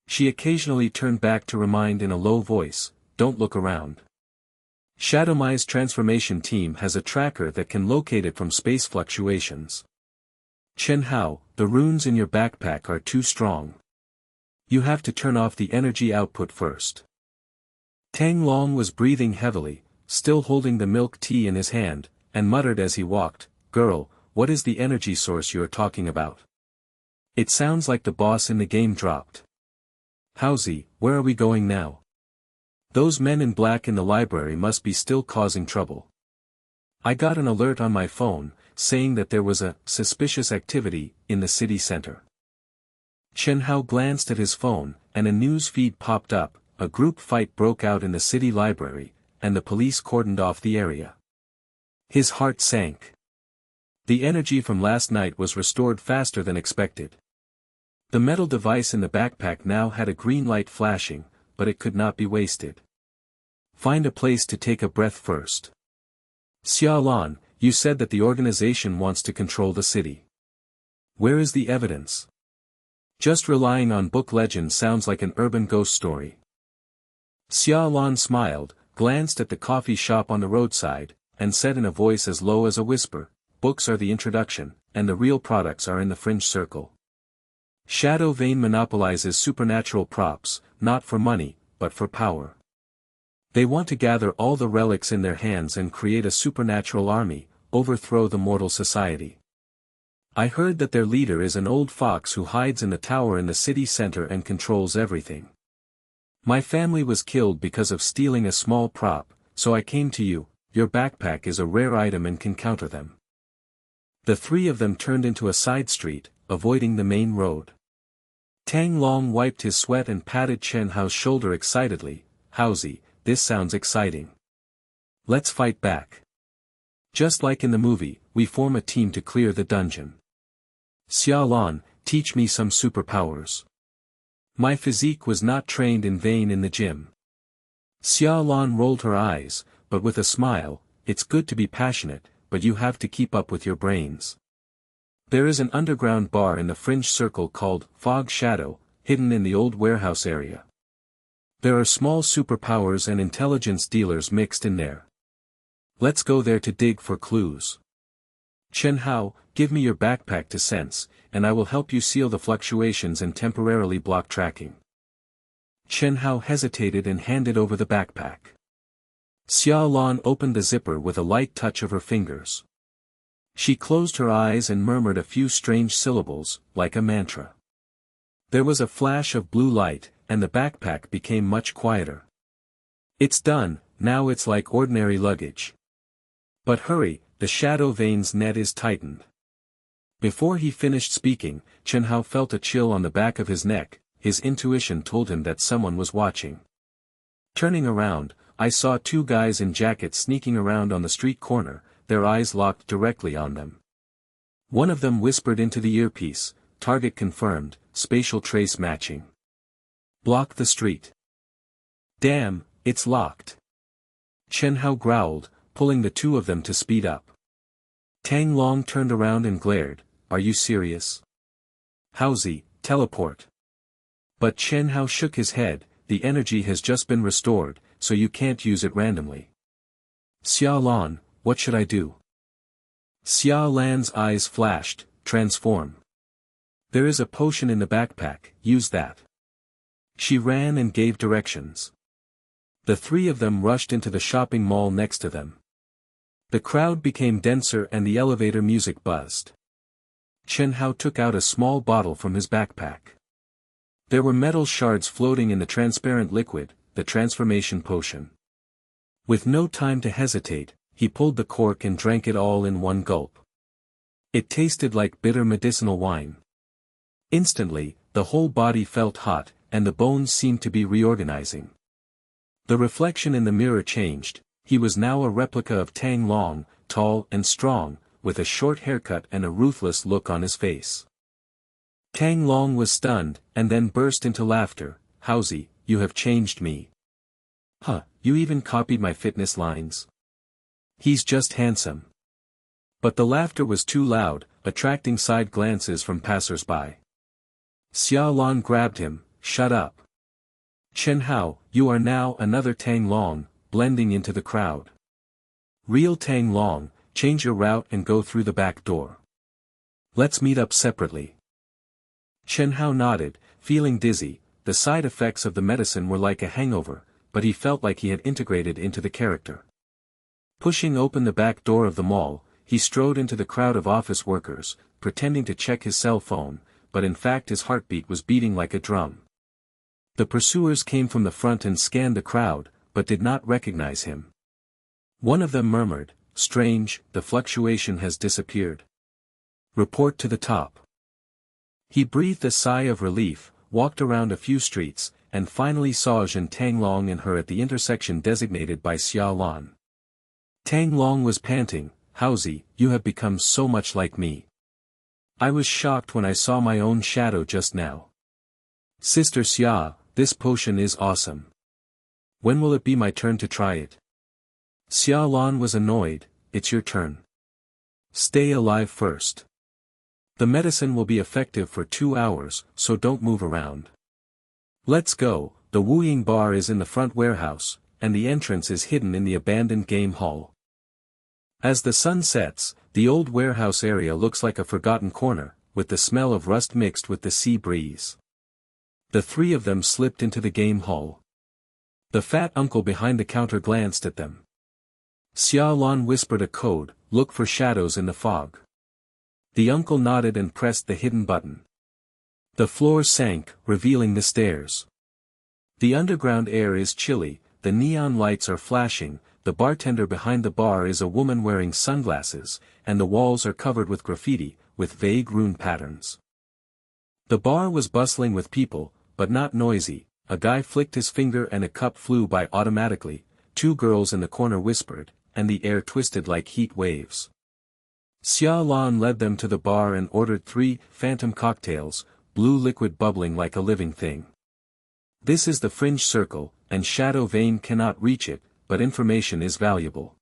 She occasionally turned back to remind in a low voice, "Don't look around. Shadowmai's transformation team has a tracker that can locate it from space fluctuations. Chen Hao, the runes in your backpack are too strong. You have to turn off the energy output first." Tang Long was breathing heavily, still holding the milk tea in his hand, and muttered as he walked, "Girl, what is the energy source you are talking about? It sounds like the boss in the game dropped. Howsy, where are we going now? Those men in black in the library must be still causing trouble. I got an alert on my phone, saying that there was a suspicious activity in the city center." Chen Hao glanced at his phone, and a news feed popped up. A group fight broke out in the city library, and the police cordoned off the area. His heart sank. The energy from last night was restored faster than expected. The metal device in the backpack now had a green light flashing, but it could not be wasted. Find a place to take a breath first. Xiaolan, you said that the organization wants to control the city. Where is the evidence? Just relying on book legend sounds like an urban ghost story. Xiaolan smiled, glanced at the coffee shop on the roadside, and said in a voice as low as a whisper, books are the introduction, and the real products are in the fringe circle. Shadow Vane monopolizes supernatural props, not for money, but for power. They want to gather all the relics in their hands and create a supernatural army, overthrow the mortal society. I heard that their leader is an old fox who hides in the tower in the city center and controls everything. My family was killed because of stealing a small prop, so I came to you. Your backpack is a rare item and can counter them. The three of them turned into a side street, avoiding the main road. Tang Long wiped his sweat and patted Chen Hao's shoulder excitedly. Haozi, this sounds exciting. Let's fight back. Just like in the movie, we form a team to clear the dungeon. Xiaolan, teach me some superpowers. My physique was not trained in vain in the gym. Xiaolan rolled her eyes, but with a smile, it's good to be passionate, but you have to keep up with your brains. There is an underground bar in the fringe circle called Fog Shadow, hidden in the old warehouse area. There are small superpowers and intelligence dealers mixed in there. Let's go there to dig for clues. Chen Hao, give me your backpack to sense, and I will help you seal the fluctuations and temporarily block tracking. Chen Hao hesitated and handed over the backpack. Xiaolan opened the zipper with a light touch of her fingers. She closed her eyes and murmured a few strange syllables, like a mantra. There was a flash of blue light, and the backpack became much quieter. It's done, now it's like ordinary luggage. But hurry, the Shadow Vane's net is tightened. Before he finished speaking, Chen Hao felt a chill on the back of his neck. His intuition told him that someone was watching. Turning around, I saw two guys in jackets sneaking around on the street corner, their eyes locked directly on them. One of them whispered into the earpiece, target confirmed, spatial trace matching. Block the street. Damn, it's locked. Chen Hao growled, pulling the two of them to speed up. Tang Long turned around and glared, are you serious? Haozi, teleport. But Chen Hao shook his head, the energy has just been restored, so you can't use it randomly. Xiaolan, what should I do? Xiaolan's eyes flashed, transform. There is a potion in the backpack, use that. She ran and gave directions. The three of them rushed into the shopping mall next to them. The crowd became denser and the elevator music buzzed. Chen Hao took out a small bottle from his backpack. There were metal shards floating in the transparent liquid, the transformation potion. With no time to hesitate, he pulled the cork and drank it all in one gulp. It tasted like bitter medicinal wine. Instantly, the whole body felt hot, and the bones seemed to be reorganizing. The reflection in the mirror changed, he was now a replica of Tang Long, tall and strong, with a short haircut and a ruthless look on his face. Tang Long was stunned, and then burst into laughter. Haozi, you have changed me. Huh, you even copied my fitness lines. He's just handsome. But the laughter was too loud, attracting side glances from passers-by. Xiaolan grabbed him, shut up. Chen Hao, you are now another Tang Long, blending into the crowd. Real Tang Long, change your route and go through the back door. Let's meet up separately. Chen Hao nodded, feeling dizzy. The side effects of the medicine were like a hangover, but he felt like he had integrated into the character. Pushing open the back door of the mall, he strode into the crowd of office workers, pretending to check his cell phone, but in fact his heartbeat was beating like a drum. The pursuers came from the front and scanned the crowd, but did not recognize him. One of them murmured, strange, the fluctuation has disappeared. Report to the top. He breathed a sigh of relief, walked around a few streets, and finally saw Zhen Tanglong and her at the intersection designated by Xiaolan. Tanglong was panting, Haozi, you have become so much like me. I was shocked when I saw my own shadow just now. Sister Xia, this potion is awesome. When will it be my turn to try it? Xia Lan was annoyed. It's your turn. Stay alive first. The medicine will be effective for 2 hours, so don't move around. Let's go. The Wuying bar is in the front warehouse, and the entrance is hidden in the abandoned game hall. As the sun sets, the old warehouse area looks like a forgotten corner, with the smell of rust mixed with the sea breeze. The three of them slipped into the game hall. The fat uncle behind the counter glanced at them. Xia Lan whispered a code, look for shadows in the fog. The uncle nodded and pressed the hidden button. The floor sank, revealing the stairs. The underground air is chilly, the neon lights are flashing, the bartender behind the bar is a woman wearing sunglasses, and the walls are covered with graffiti, with vague rune patterns. The bar was bustling with people, but not noisy. A guy flicked his finger and a cup flew by automatically, 2 girls in the corner whispered, and the air twisted like heat waves. Xia Lan led them to the bar and ordered 3 phantom cocktails, blue liquid bubbling like a living thing. This is the fringe circle, and Shadow Vane cannot reach it, but information is valuable.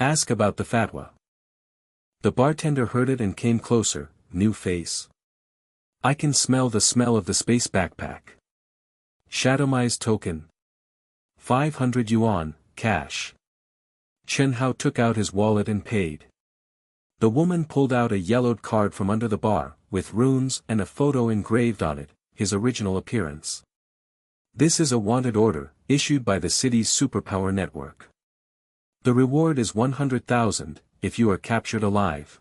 Ask about the fatwa. The bartender heard it and came closer, new face. I can smell the smell of the space backpack. Shadowmize token. 500 yuan, cash. Chen Hao took out his wallet and paid. The woman pulled out a yellowed card from under the bar, with runes and a photo engraved on it, his original appearance. This is a wanted order, issued by the city's superpower network. The reward is 100,000, if you are captured alive.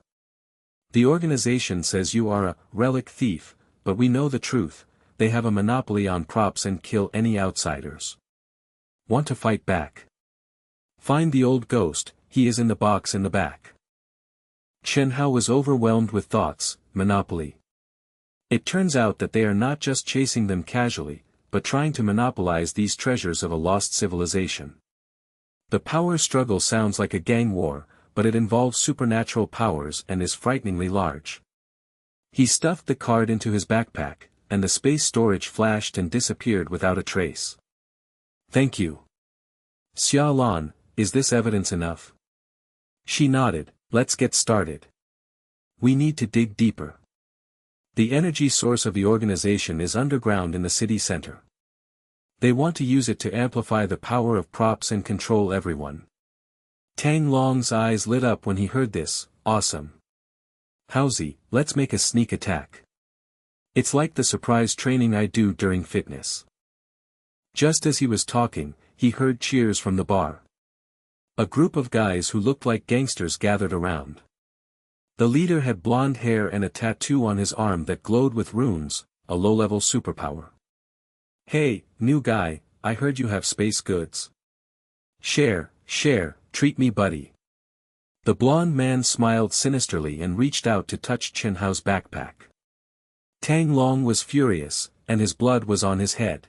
The organization says you are a relic thief, but we know the truth, they have a monopoly on props and kill any outsiders. Want to fight back? Find the old ghost, he is in the box in the back. Chen Hao was overwhelmed with thoughts, monopoly. It turns out that they are not just chasing them casually, but trying to monopolize these treasures of a lost civilization. The power struggle sounds like a gang war, but it involves supernatural powers and is frighteningly large. He stuffed the card into his backpack, and the space storage flashed and disappeared without a trace. Thank you. Xia Lan, is this evidence enough? She nodded, let's get started. We need to dig deeper. The energy source of the organization is underground in the city center. They want to use it to amplify the power of props and control everyone. Tang Long's eyes lit up when he heard this, awesome. Haozi, let's make a sneak attack. It's like the surprise training I do during fitness. Just as he was talking, he heard cheers from the bar. A group of guys who looked like gangsters gathered around. The leader had blonde hair and a tattoo on his arm that glowed with runes, a low-level superpower. Hey, new guy, I heard you have space goods. Share, treat me buddy. The blonde man smiled sinisterly and reached out to touch Chen Hao's backpack. Tang Long was furious, and his blood was on his head.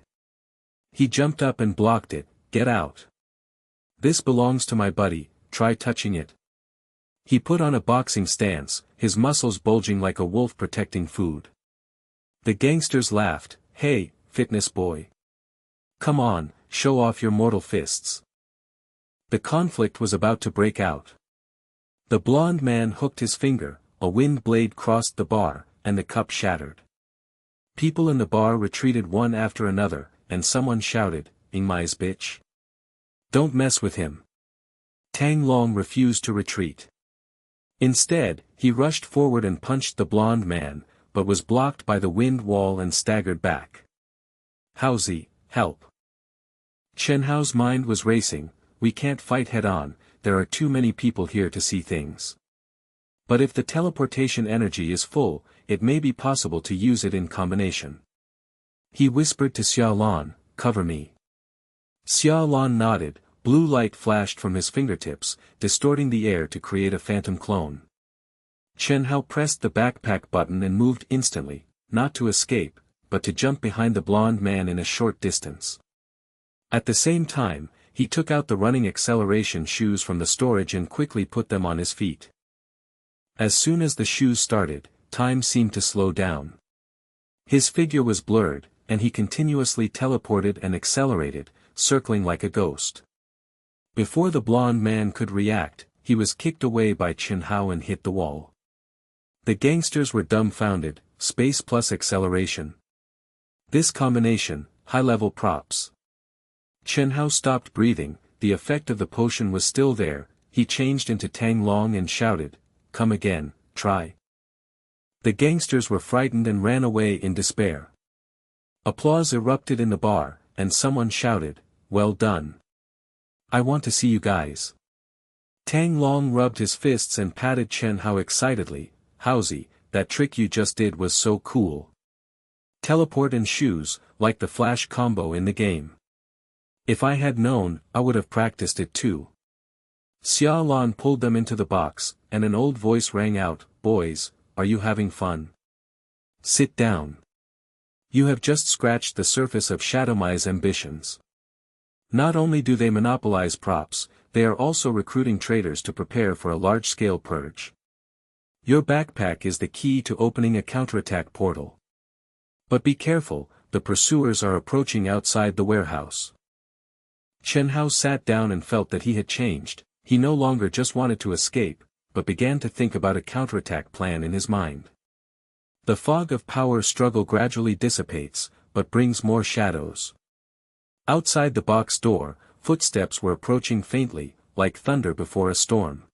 He jumped up and blocked it, get out. This belongs to my buddy, try touching it. He put on a boxing stance, his muscles bulging like a wolf protecting food. The gangsters laughed, hey, fitness boy. Come on, show off your mortal fists. The conflict was about to break out. The blonde man hooked his finger, a wind blade crossed the bar, and the cup shattered. People in the bar retreated one after another, and someone shouted, Ingmai's bitch. Don't mess with him. Tang Long refused to retreat. Instead, he rushed forward and punched the blonde man, but was blocked by the wind wall and staggered back. Haozi, help. Chen Hao's mind was racing, we can't fight head-on, there are too many people here to see things. But if the teleportation energy is full, it may be possible to use it in combination. He whispered to Xia Lan, cover me. Xia Lan nodded, blue light flashed from his fingertips, distorting the air to create a phantom clone. Chen Hao pressed the backpack button and moved instantly, not to escape, but to jump behind the blonde man in a short distance. At the same time, he took out the running acceleration shoes from the storage and quickly put them on his feet. As soon as the shoes started, time seemed to slow down. His figure was blurred, and he continuously teleported and accelerated, circling like a ghost. Before the blonde man could react, he was kicked away by Chen Hao and hit the wall. The gangsters were dumbfounded, space plus acceleration. This combination, high-level props. Chen Hao stopped breathing, the effect of the potion was still there, he changed into Tang Long and shouted, "Come again, try." The gangsters were frightened and ran away in despair. Applause erupted in the bar, and someone shouted, "Well done. I want to see you guys." Tang Long rubbed his fists and patted Chen Hao excitedly, "Haozi, that trick you just did was so cool. Teleport and shoes, like the flash combo in the game. If I had known, I would have practiced it too." Xia Lan pulled them into the box, and an old voice rang out, "Boys, are you having fun? Sit down. You have just scratched the surface of Shadowmai's ambitions. Not only do they monopolize props, they are also recruiting traders to prepare for a large-scale purge. Your backpack is the key to opening a counterattack portal. But be careful, the pursuers are approaching outside the warehouse." Chen Hao sat down and felt that he had changed, he no longer just wanted to escape, but began to think about a counterattack plan in his mind. The fog of power struggle gradually dissipates, but brings more shadows. Outside the box door, footsteps were approaching faintly, like thunder before a storm.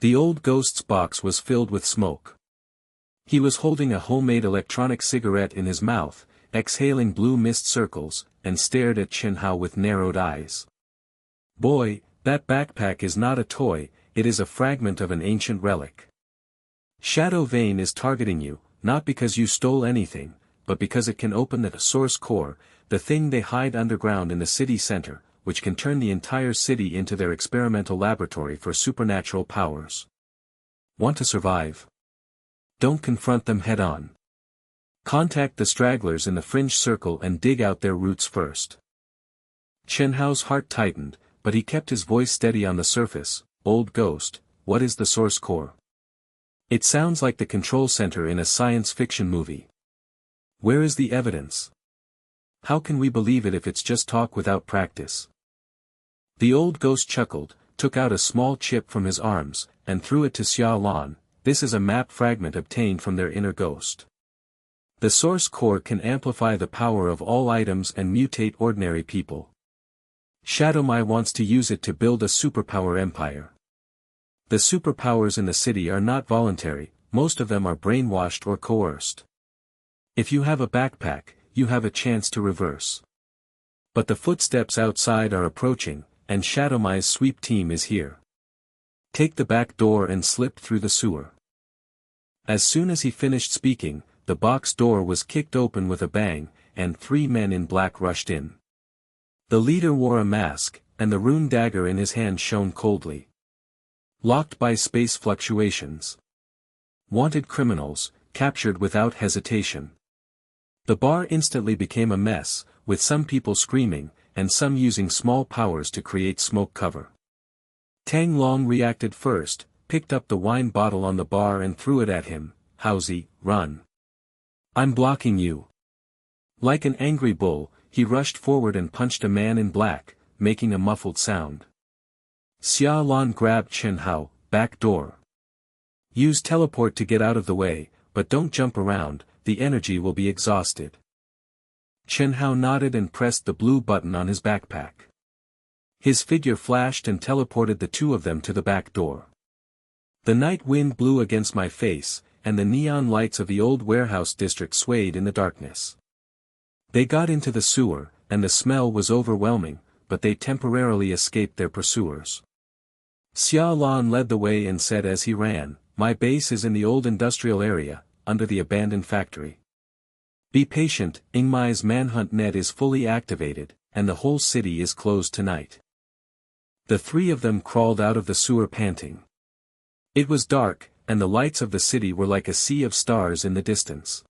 The old ghost's box was filled with smoke. He was holding a homemade electronic cigarette in his mouth, exhaling blue mist circles, and stared at Chen Hao with narrowed eyes. "Boy, that backpack is not a toy, it is a fragment of an ancient relic. Shadow Vein is targeting you, not because you stole anything, but because it can open the source core, the thing they hide underground in the city center, which can turn the entire city into their experimental laboratory for supernatural powers. Want to survive? Don't confront them head-on. Contact the stragglers in the fringe circle and dig out their roots first." Chen Hao's heart tightened, but he kept his voice steady on the surface. "Old ghost, what is the source core? It sounds like the control center in a science fiction movie. Where is the evidence? How can we believe it if it's just talk without practice?" The old ghost chuckled, took out a small chip from his arms, and threw it to Xia Lan. "This is a map fragment obtained from their inner ghost. The source core can amplify the power of all items and mutate ordinary people. Shadowmai wants to use it to build a superpower empire. The superpowers in the city are not voluntary, most of them are brainwashed or coerced. If you have a backpack, you have a chance to reverse. But the footsteps outside are approaching, and Shadowmai's sweep team is here. Take the back door and slip through the sewer." As soon as he finished speaking, the box door was kicked open with a bang, and 3 men in black rushed in. The leader wore a mask, and the rune dagger in his hand shone coldly. Locked by space fluctuations. Wanted criminals, captured without hesitation. The bar instantly became a mess, with some people screaming, and some using small powers to create smoke cover. Tang Long reacted first, picked up the wine bottle on the bar and threw it at him. "Haozi, run. I'm blocking you." Like an angry bull, he rushed forward and punched a man in black, making a muffled sound. Xia Lan grabbed Chen Hao. "Back door. Use teleport to get out of the way, but don't jump around, the energy will be exhausted." Chen Hao nodded and pressed the blue button on his backpack. His figure flashed and teleported the 2 of them to the back door. The night wind blew against my face, and the neon lights of the old warehouse district swayed in the darkness. They got into the sewer, and the smell was overwhelming, but they temporarily escaped their pursuers. Xia Lan led the way and said as he ran, "My base is in the old industrial area, under the abandoned factory. Be patient, Ingmai's manhunt net is fully activated, and the whole city is closed tonight." The 3 of them crawled out of the sewer panting. It was dark, and the lights of the city were like a sea of stars in the distance.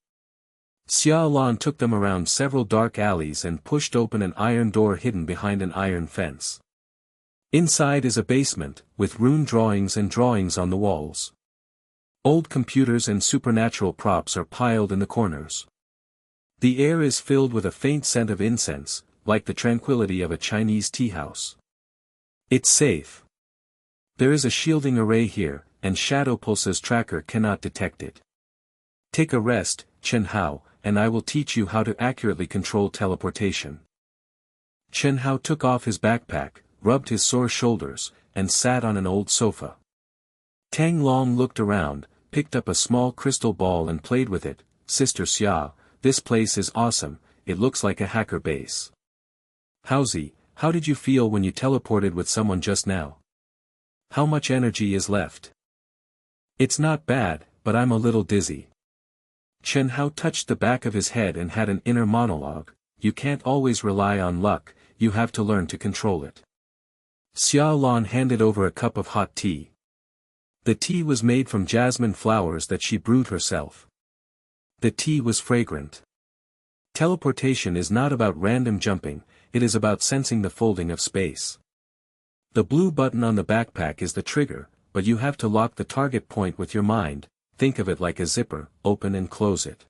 Xia Lan took them around several dark alleys and pushed open an iron door hidden behind an iron fence. Inside is a basement, with rune drawings and drawings on the walls. Old computers and supernatural props are piled in the corners. The air is filled with a faint scent of incense, like the tranquility of a Chinese tea house. It's safe. There is a shielding array here, and Shadow Pulse's tracker cannot detect it. Take a rest, Chen Hao, and I will teach you how to accurately control teleportation. Chen Hao took off his backpack, rubbed his sore shoulders, and sat on an old sofa. Tang Long looked around, picked up a small crystal ball and played with it. Sister Xia, this place is awesome, it looks like a hacker base. Haozi, how did you feel when you teleported with someone just now? How much energy is left? It's not bad, but I'm a little dizzy. Chen Hao touched the back of his head and had an inner monologue. You can't always rely on luck, you have to learn to control it. Xia Lan handed over a cup of hot tea. The tea was made from jasmine flowers that she brewed herself. The tea was fragrant. Teleportation is not about random jumping, it is about sensing the folding of space. The blue button on the backpack is the trigger, but you have to lock the target point with your mind. Think of it like a zipper, open and close it.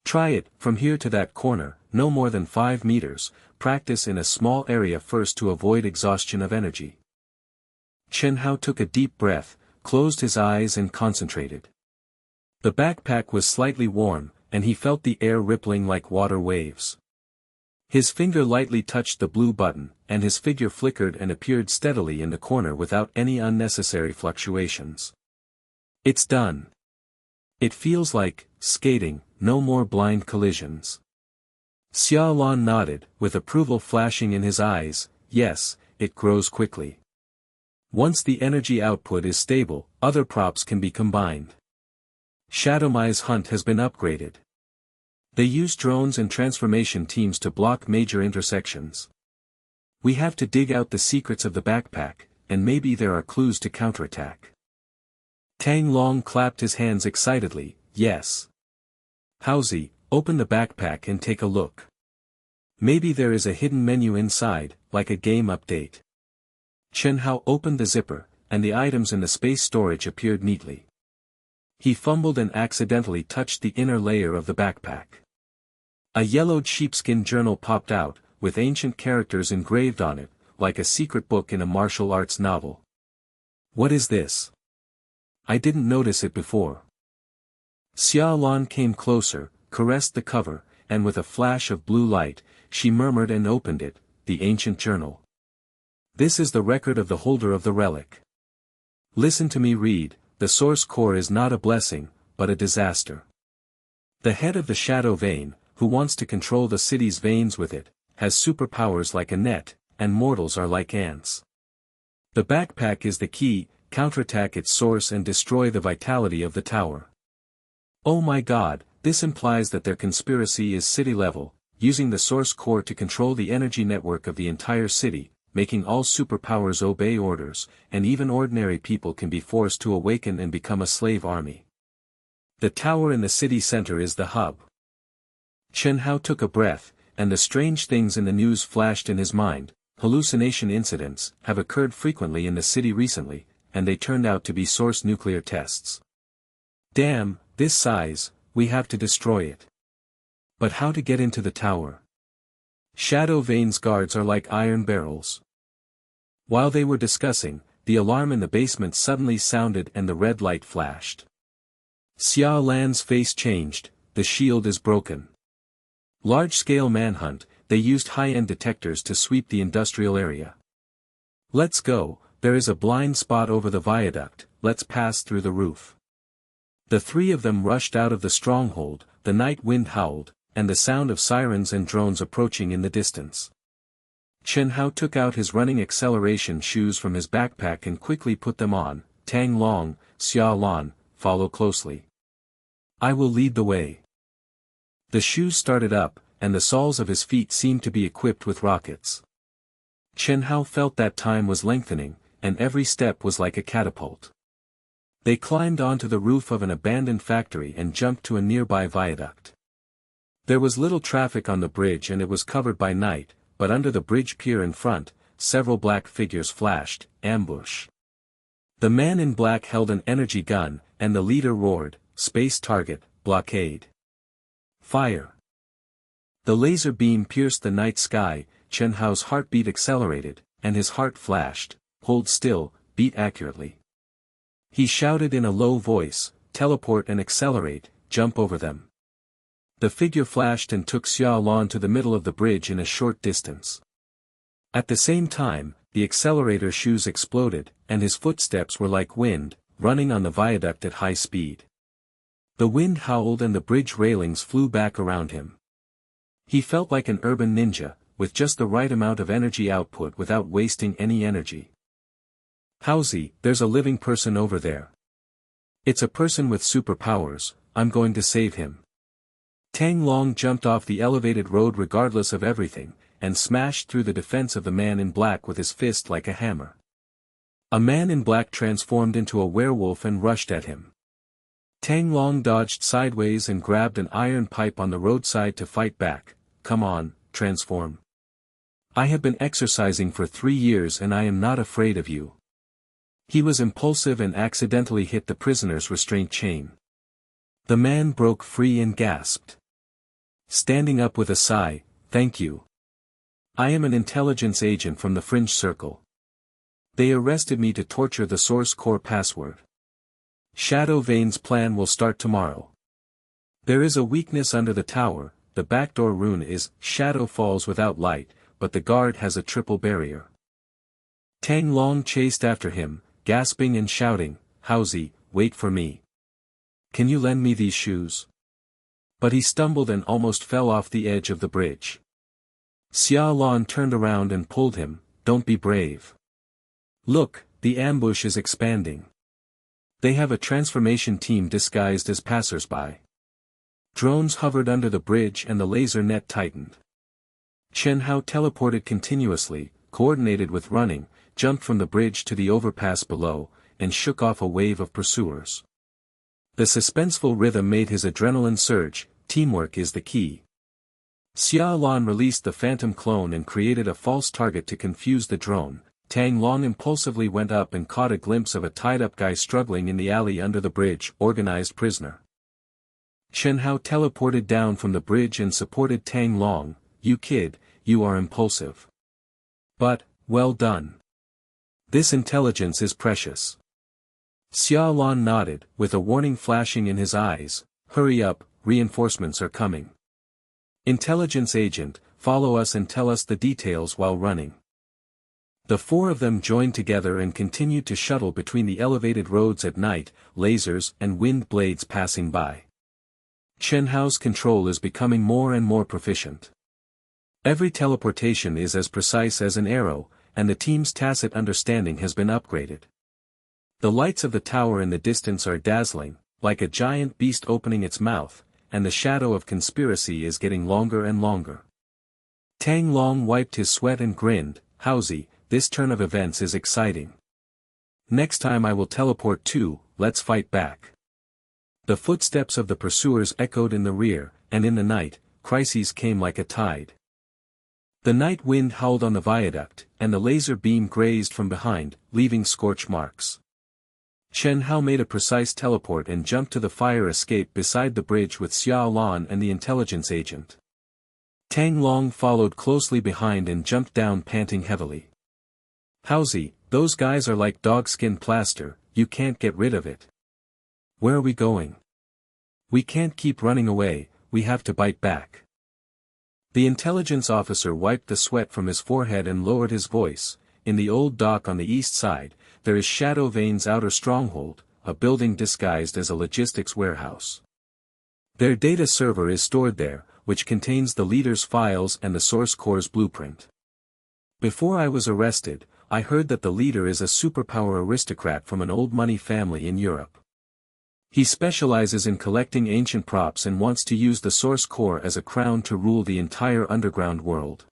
Try it, from here to that corner, no more than 5 meters, practice in a small area first to avoid exhaustion of energy. Chen Hao took a deep breath, closed his eyes and concentrated. The backpack was slightly warm, and he felt the air rippling like water waves. His finger lightly touched the blue button, and his figure flickered and appeared steadily in the corner without any unnecessary fluctuations. It's done. It feels like skating, no more blind collisions. Xia Lan nodded, with approval flashing in his eyes. Yes, it grows quickly. Once the energy output is stable, other props can be combined. Shadowmai's hunt has been upgraded. They use drones and transformation teams to block major intersections. We have to dig out the secrets of the backpack, and maybe there are clues to counterattack. Tang Long clapped his hands excitedly. Yes. Haozi, open the backpack and take a look. Maybe there is a hidden menu inside, like a game update. Chen Hao opened the zipper, and the items in the space storage appeared neatly. He fumbled and accidentally touched the inner layer of the backpack. A yellowed sheepskin journal popped out, with ancient characters engraved on it, like a secret book in a martial arts novel. What is this? I didn't notice it before. Xia Lan came closer, caressed the cover, and with a flash of blue light, she murmured and opened it, the ancient journal. This is the record of the holder of the relic. Listen to me read, the source core is not a blessing, but a disaster. The head of the shadow vein, who wants to control the city's veins with it, has superpowers like a net, and mortals are like ants. The backpack is the key, counterattack its source and destroy the vitality of the tower. Oh my god, this implies that their conspiracy is city level, using the source core to control the energy network of the entire city, making all superpowers obey orders, and even ordinary people can be forced to awaken and become a slave army. The tower in the city center is the hub. Chen Hao took a breath, and the strange things in the news flashed in his mind. Hallucination incidents have occurred frequently in the city recently, and they turned out to be source nuclear tests. Damn, this size, we have to destroy it. But how to get into the tower? Shadow Vein's guards are like iron barrels. While they were discussing, the alarm in the basement suddenly sounded and the red light flashed. Xia Lan's face changed, the shield is broken. Large-scale manhunt, they used high-end detectors to sweep the industrial area. Let's go, there is a blind spot over the viaduct, let's pass through the roof. The three of them rushed out of the stronghold, the night wind howled, and the sound of sirens and drones approaching in the distance. Chen Hao took out his running acceleration shoes from his backpack and quickly put them on. Tang Long, Xia Lan, follow closely. I will lead the way. The shoes started up, and the soles of his feet seemed to be equipped with rockets. Chen Hao felt that time was lengthening, and every step was like a catapult. They climbed onto the roof of an abandoned factory and jumped to a nearby viaduct. There was little traffic on the bridge and it was covered by night, but under the bridge pier in front, several black figures flashed. Ambush. The man in black held an energy gun, and the leader roared, "Space target, blockade. Fire!" The laser beam pierced the night sky. Chen Hao's heartbeat accelerated, and his heart flashed, "Hold still, beat accurately." He shouted in a low voice, "Teleport and accelerate, jump over them." The figure flashed and took Xia Lan to the middle of the bridge in a short distance. At the same time, the accelerator shoes exploded, and his footsteps were like wind, running on the viaduct at high speed. The wind howled and the bridge railings flew back around him. He felt like an urban ninja, with just the right amount of energy output without wasting any energy. "Haozi, there's a living person over there. It's a person with superpowers, I'm going to save him." Tang Long jumped off the elevated road regardless of everything, and smashed through the defense of the man in black with his fist like a hammer. A man in black transformed into a werewolf and rushed at him. Tang Long dodged sideways and grabbed an iron pipe on the roadside to fight back. "Come on, transform. I have been exercising for 3 years and I am not afraid of you." He was impulsive and accidentally hit the prisoner's restraint chain. The man broke free and gasped. Standing up with a sigh, "Thank you. I am an intelligence agent from the Fringe Circle. They arrested me to torture the source core password. Shadow Vane's plan will start tomorrow. There is a weakness under the tower, the backdoor rune is, shadow falls without light, but the guard has a triple barrier." Tang Long chased after him, gasping and shouting, "Haozi, wait for me. Can you lend me these shoes?" But he stumbled and almost fell off the edge of the bridge. Xia Lan turned around and pulled him, "Don't be brave. Look, the ambush is expanding. They have a transformation team disguised as passers-by." Drones hovered under the bridge and the laser net tightened. Chen Hao teleported continuously, coordinated with running, jumped from the bridge to the overpass below, and shook off a wave of pursuers. The suspenseful rhythm made his adrenaline surge. Teamwork is the key. Xia Lan released the phantom clone and created a false target to confuse the drone. Tang Long impulsively went up and caught a glimpse of a tied-up guy struggling in the alley under the bridge, organized prisoner. Chen Hao teleported down from the bridge and supported Tang Long. "You kid, you are impulsive. But, well done. This intelligence is precious." Xia Lan nodded, with a warning flashing in his eyes. "Hurry up, reinforcements are coming. Intelligence agent, follow us and tell us the details while running." The 4 of them joined together and continued to shuttle between the elevated roads at night, lasers and wind blades passing by. Chen Hao's control is becoming more and more proficient. Every teleportation is as precise as an arrow, and the team's tacit understanding has been upgraded. The lights of the tower in the distance are dazzling, like a giant beast opening its mouth, and the shadow of conspiracy is getting longer and longer. Tang Long wiped his sweat and grinned, "Haozi, this turn of events is exciting. Next time I will teleport too, let's fight back." The footsteps of the pursuers echoed in the rear, and in the night, crises came like a tide. The night wind howled on the viaduct, and the laser beam grazed from behind, leaving scorch marks. Chen Hao made a precise teleport and jumped to the fire escape beside the bridge with Xia Lan and the intelligence agent. Tang Long followed closely behind and jumped down panting heavily. "Haozi, those guys are like dogskin plaster, you can't get rid of it. Where are we going? We can't keep running away, we have to bite back." The intelligence officer wiped the sweat from his forehead and lowered his voice. "In the old dock on the east side, there is Shadow Vane's outer stronghold, a building disguised as a logistics warehouse. Their data server is stored there, which contains the leader's files and the source core's blueprint. Before I was arrested, I heard that the leader is a superpower aristocrat from an old money family in Europe. He specializes in collecting ancient props and wants to use the source core as a crown to rule the entire underground world.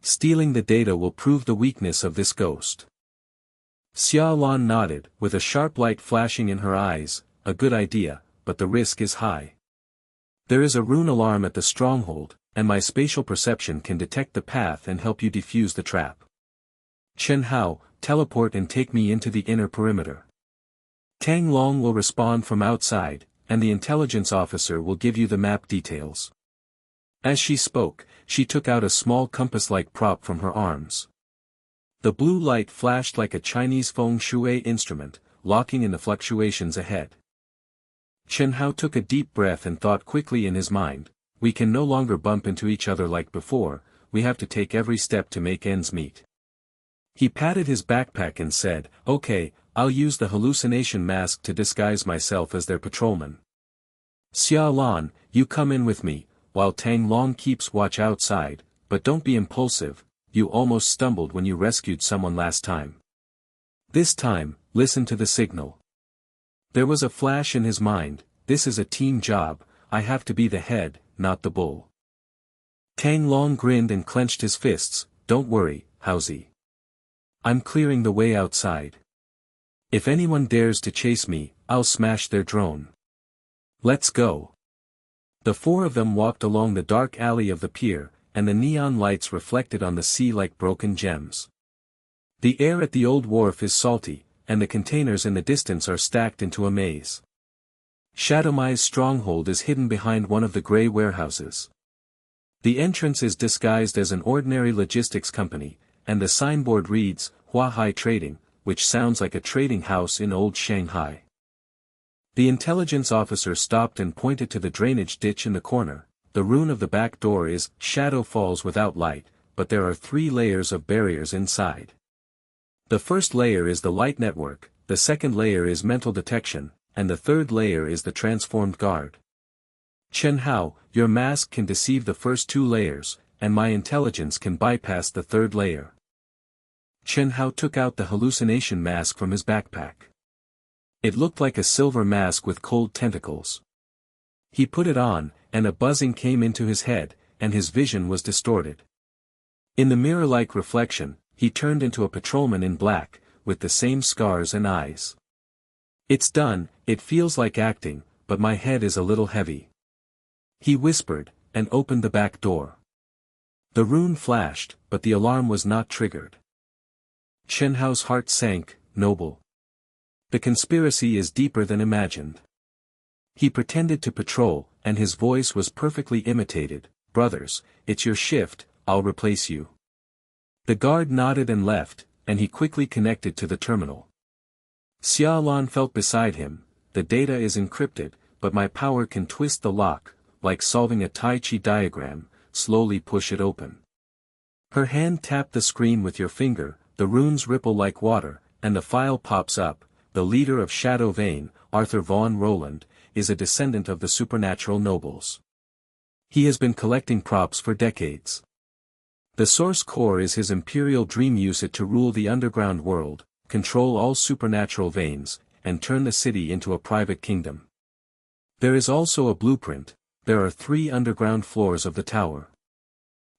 Stealing the data will prove the weakness of this ghost." Xia Lan nodded, with a sharp light flashing in her eyes. "A good idea, but the risk is high. There is a rune alarm at the stronghold, and my spatial perception can detect the path and help you defuse the trap. Chen Hao, teleport and take me into the inner perimeter." Tang Long will respond from outside, and the intelligence officer will give you the map details. As she spoke, she took out a small compass-like prop from her arms. The blue light flashed like a Chinese feng shui instrument, locking in the fluctuations ahead. Chen Hao took a deep breath and thought quickly in his mind, we can no longer bump into each other like before, we have to take every step to make ends meet. He patted his backpack and said, okay, I'll use the hallucination mask to disguise myself as their patrolman. Xia Lan, you come in with me, while Tang Long keeps watch outside, but don't be impulsive, you almost stumbled when you rescued someone last time. This time, listen to the signal. There was a flash in his mind, this is a team job, I have to be the head, not the bull. Tang Long grinned and clenched his fists, don't worry, Haozi. I'm clearing the way outside. If anyone dares to chase me, I'll smash their drone. Let's go. The four of them walked along the dark alley of the pier, and the neon lights reflected on the sea like broken gems. The air at the old wharf is salty, and the containers in the distance are stacked into a maze. Shadowmai's stronghold is hidden behind one of the gray warehouses. The entrance is disguised as an ordinary logistics company, and the signboard reads, Huahai Trading, which sounds like a trading house in old Shanghai. The intelligence officer stopped and pointed to the drainage ditch in the corner. The rune of the back door is, Shadow falls without light, but there are 3 layers of barriers inside. The first layer is the light network, the second layer is mental detection, and the third layer is the transformed guard. Chen Hao, your mask can deceive the first 2 layers, and my intelligence can bypass the third layer. Chen Hao took out the hallucination mask from his backpack. It looked like a silver mask with cold tentacles. He put it on, and a buzzing came into his head, and his vision was distorted. In the mirror-like reflection, he turned into a patrolman in black, with the same scars and eyes. It's done, it feels like acting, but my head is a little heavy. He whispered, and opened the back door. The rune flashed, but the alarm was not triggered. Chen Hao's heart sank, noble. The conspiracy is deeper than imagined. He pretended to patrol, and his voice was perfectly imitated, brothers, it's your shift, I'll replace you. The guard nodded and left, and he quickly connected to the terminal. Xia Lan felt beside him, the data is encrypted, but my power can twist the lock, like solving a Tai Chi diagram, slowly push it open. Her hand tapped the screen with your finger, the runes ripple like water, and the file pops up. The leader of Shadow Vein, Arthur von Roland, is a descendant of the supernatural nobles. He has been collecting props for decades. The source core is his imperial dream, use it to rule the underground world, control all supernatural veins, and turn the city into a private kingdom. There is also a blueprint, there are 3 underground floors of the tower.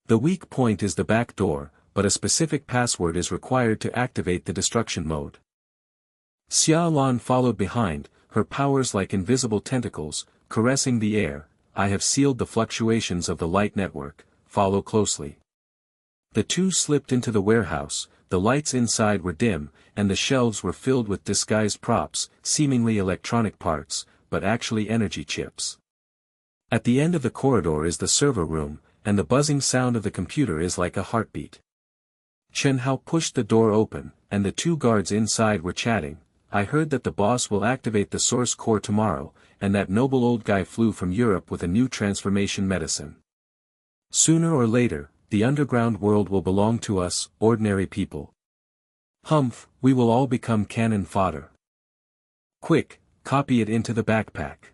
The weak point is the back door, but a specific password is required to activate the destruction mode. Xia Lan followed behind, her powers like invisible tentacles, caressing the air. I have sealed the fluctuations of the light network, follow closely. The 2 slipped into the warehouse, the lights inside were dim, and the shelves were filled with disguised props, seemingly electronic parts, but actually energy chips. At the end of the corridor is the server room, and the buzzing sound of the computer is like a heartbeat. Chen Hao pushed the door open, and the 2 guards inside were chatting. I heard that the boss will activate the source core tomorrow, and that noble old guy flew from Europe with a new transformation medicine. Sooner or later, the underground world will belong to us, ordinary people. Humph, we will all become cannon fodder. Quick, copy it into the backpack.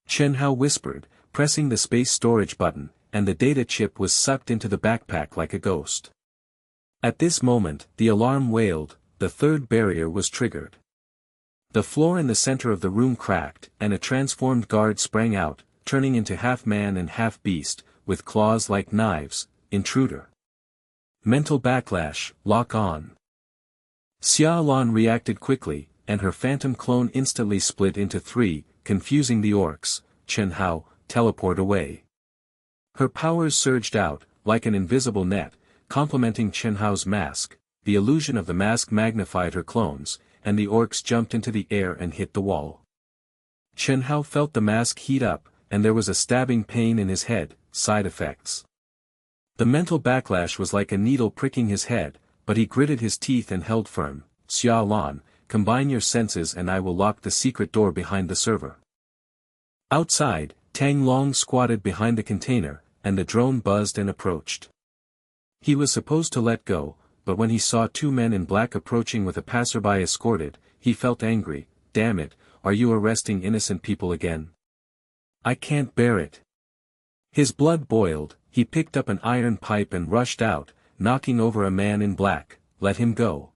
Chen Hao whispered, pressing the space storage button, and the data chip was sucked into the backpack like a ghost. At this moment, the alarm wailed, the 3rd barrier was triggered. The floor in the center of the room cracked, and a transformed guard sprang out, turning into half man and half beast, with claws like knives. Intruder. Mental backlash, lock on. Xia Lan reacted quickly, and her phantom clone instantly split into 3, confusing the orcs. Chen Hao, teleport away. Her powers surged out, like an invisible net, complementing Chen Hao's mask. The illusion of the mask magnified her clones, and the orcs jumped into the air and hit the wall. Chen Hao felt the mask heat up, and there was a stabbing pain in his head. Side effects. The mental backlash was like a needle pricking his head, but he gritted his teeth and held firm. Xia Lan, combine your senses and I will lock the secret door behind the server. Outside, Tang Long squatted behind the container, and the drone buzzed and approached. He was supposed to let go, but when he saw two men in black approaching with a passerby escorted, he felt angry. Damn it, are you arresting innocent people again? I can't bear it. His blood boiled, he picked up an iron pipe and rushed out, knocking over a man in black. Let him go.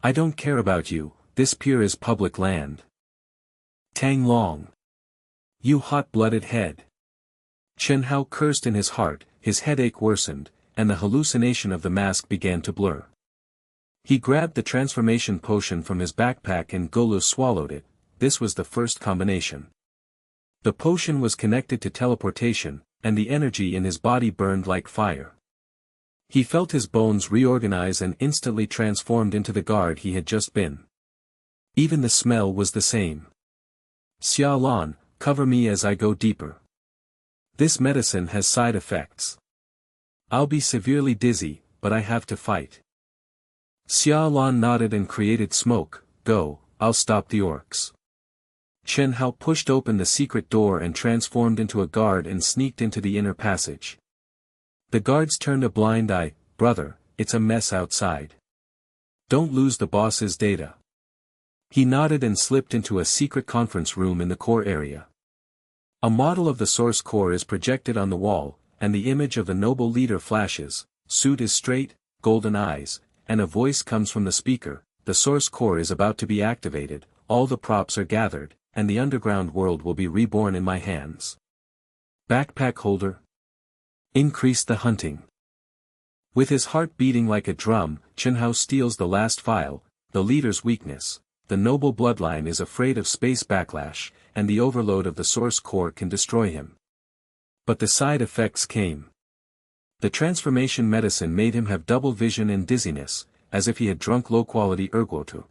I don't care about you, this pier is public land. Tang Long. You hot-blooded head. Chen Hao cursed in his heart, his headache worsened, and the hallucination of the mask began to blur. He grabbed the transformation potion from his backpack and Golu swallowed it. This was the first combination. The potion was connected to teleportation, and the energy in his body burned like fire. He felt his bones reorganize and instantly transformed into the guard he had just been. Even the smell was the same. Xia Lan, cover me as I go deeper. This medicine has side effects. I'll be severely dizzy, but I have to fight. Xia Lan nodded and created smoke. Go, I'll stop the orcs. Chen Hao pushed open the secret door and transformed into a guard and sneaked into the inner passage. The guards turned a blind eye. Brother, it's a mess outside. Don't lose the boss's data. He nodded and slipped into a secret conference room in the core area. A model of the source core is projected on the wall, and the image of the noble leader flashes. Suit is straight, golden eyes, and a voice comes from the speaker. The source core is about to be activated, all the props are gathered, and the underground world will be reborn in my hands. Backpack holder. Increase the hunting. With his heart beating like a drum, Chen Hao steals the last file. The leader's weakness. The noble bloodline is afraid of space backlash, and the overload of the source core can destroy him. But the side effects came. The transformation medicine made him have double vision and dizziness, as if he had drunk low-quality ergotu.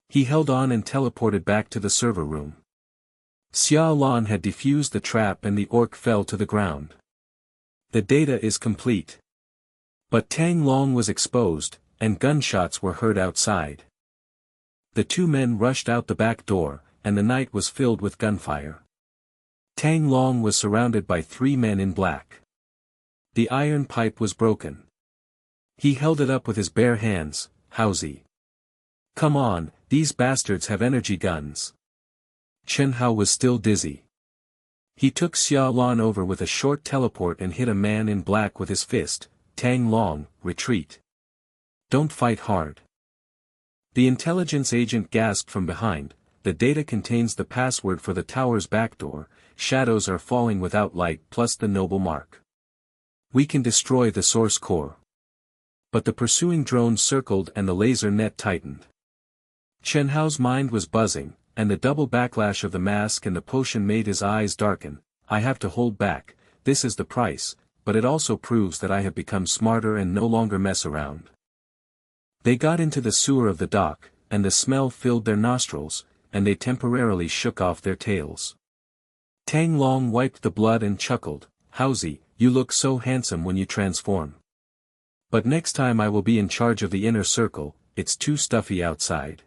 He held on and teleported back to the server room. Xia Lan had defused the trap and the orc fell to the ground. The data is complete. But Tang Long was exposed, and gunshots were heard outside. The two men rushed out the back door, and the night was filled with gunfire. Tang Long was surrounded by three men in black. The iron pipe was broken. He held it up with his bare hands. Howzy. Come on, these bastards have energy guns. Chen Hao was still dizzy. He took Xia Lan over with a short teleport and hit a man in black with his fist. Tang Long, retreat. Don't fight hard. The intelligence agent gasped from behind. The data contains the password for the tower's backdoor. Shadows are falling without light plus the noble mark. We can destroy the source core. But the pursuing drone circled and the laser net tightened. Chen Hao's mind was buzzing, and the double backlash of the mask and the potion made his eyes darken. I have to hold back, this is the price, but it also proves that I have become smarter and no longer mess around. They got into the sewer of the dock, and the smell filled their nostrils, and they temporarily shook off their tails. Tang Long wiped the blood and chuckled. Howzy, you look so handsome when you transform. But next time I will be in charge of the inner circle, it's too stuffy outside.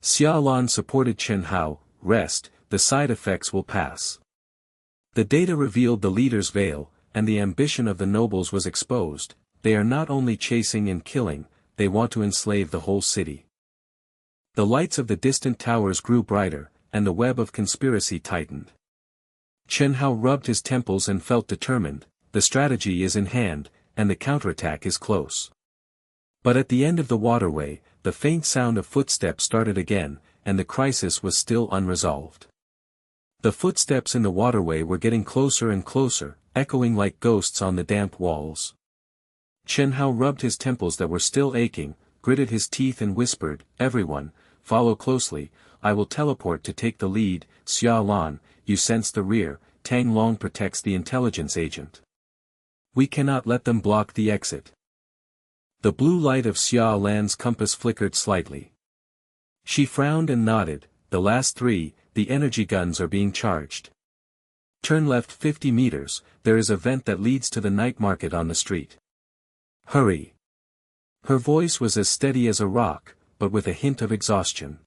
Xia Lan supported Chen Hao. Rest, the side effects will pass. The data revealed the leader's veil, and the ambition of the nobles was exposed. They are not only chasing and killing, they want to enslave the whole city. The lights of the distant towers grew brighter, and the web of conspiracy tightened. Chen Hao rubbed his temples and felt determined. The strategy is in hand, and the counterattack is close. But at the end of the waterway, the faint sound of footsteps started again, and the crisis was still unresolved. The footsteps in the waterway were getting closer and closer, echoing like ghosts on the damp walls. Chen Hao rubbed his temples that were still aching, gritted his teeth and whispered, everyone, follow closely, I will teleport to take the lead. Xia Lan, you sense the rear, Tang Long protects the intelligence agent. We cannot let them block the exit. The blue light of Xia Lan's compass flickered slightly. She frowned and nodded. The last 3, the energy guns are being charged. Turn left 50 meters, there is a vent that leads to the night market on the street. Hurry. Her voice was as steady as a rock, but with a hint of exhaustion.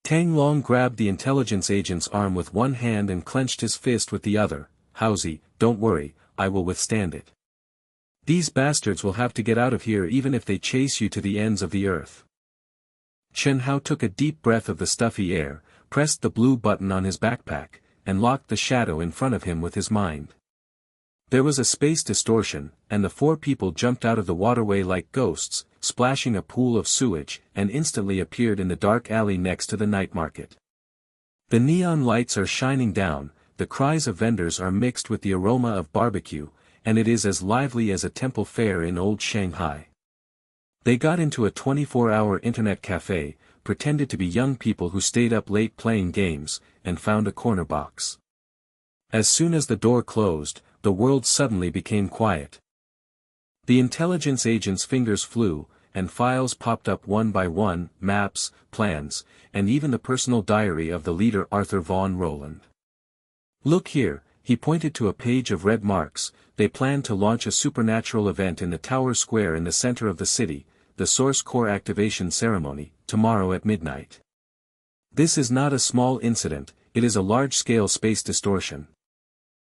Tang Long grabbed the intelligence agent's arm with one hand and clenched his fist with the other. Haozi, don't worry, I will withstand it. These bastards will have to get out of here even if they chase you to the ends of the earth. Chen Hao took a deep breath of the stuffy air, pressed the blue button on his backpack, and locked the shadow in front of him with his mind. There was a space distortion, and the 4 people jumped out of the waterway like ghosts, splashing a pool of sewage, and instantly appeared in the dark alley next to the night market. The neon lights are shining down, the cries of vendors are mixed with the aroma of barbecue, and it is as lively as a temple fair in old Shanghai. They got into a 24-hour internet cafe, pretended to be young people who stayed up late playing games, and found a corner box. As soon as the door closed, the world suddenly became quiet. The intelligence agent's fingers flew, and files popped up one by one, maps, plans, and even the personal diary of the leader Arthur von Roland. Look here, he pointed to a page of red marks. They planned to launch a supernatural event in the Tower Square in the center of the city, the Source Core activation ceremony, tomorrow at midnight. This is not a small incident, it is a large-scale space distortion.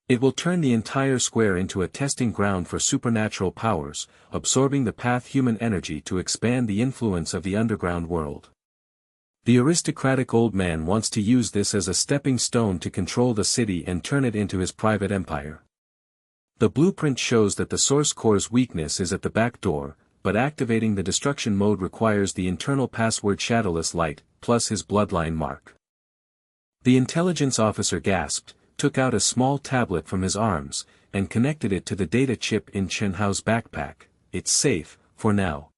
It will turn the entire square into a testing ground for supernatural powers, absorbing the path human energy to expand the influence of the underground world. The aristocratic old man wants to use this as a stepping stone to control the city and turn it into his private empire. The blueprint shows that the source core's weakness is at the back door, but activating the destruction mode requires the internal password shadowless light, plus his bloodline mark. The intelligence officer gasped, took out a small tablet from his arms, and connected it to the data chip in Chen Hao's backpack. It's safe, for now.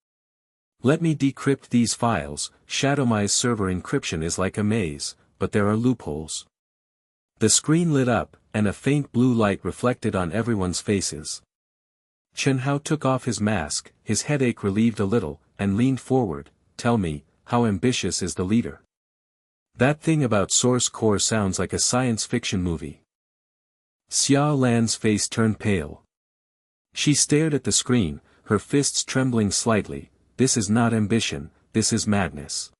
Let me decrypt these files. Shadowmy's server encryption is like a maze, but there are loopholes. The screen lit up, and a faint blue light reflected on everyone's faces. Chen Hao took off his mask, his headache relieved a little, and leaned forward. Tell me, how ambitious is the leader? That thing about Source Core sounds like a science fiction movie. Xia Lan's face turned pale. She stared at the screen, her fists trembling slightly. This is not ambition, this is madness.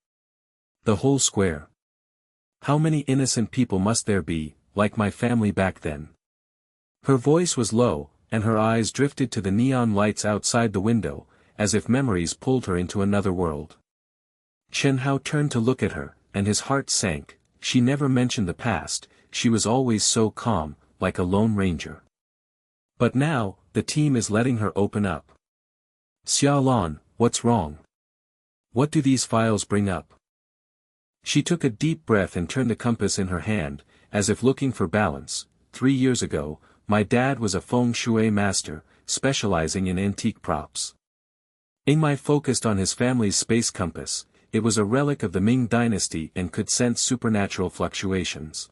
The whole square. How many innocent people must there be, like my family back then? Her voice was low, and her eyes drifted to the neon lights outside the window, as if memories pulled her into another world. Chen Hao turned to look at her, and his heart sank. She never mentioned the past, she was always so calm, like a lone ranger. But now, the team is letting her open up. Xia Lan, what's wrong? What do these files bring up? She took a deep breath and turned the compass in her hand, as if looking for balance. 3 years ago, my dad was a feng shui master, specializing in antique props. Ingmai focused on his family's space compass. It was a relic of the Ming dynasty and could sense supernatural fluctuations.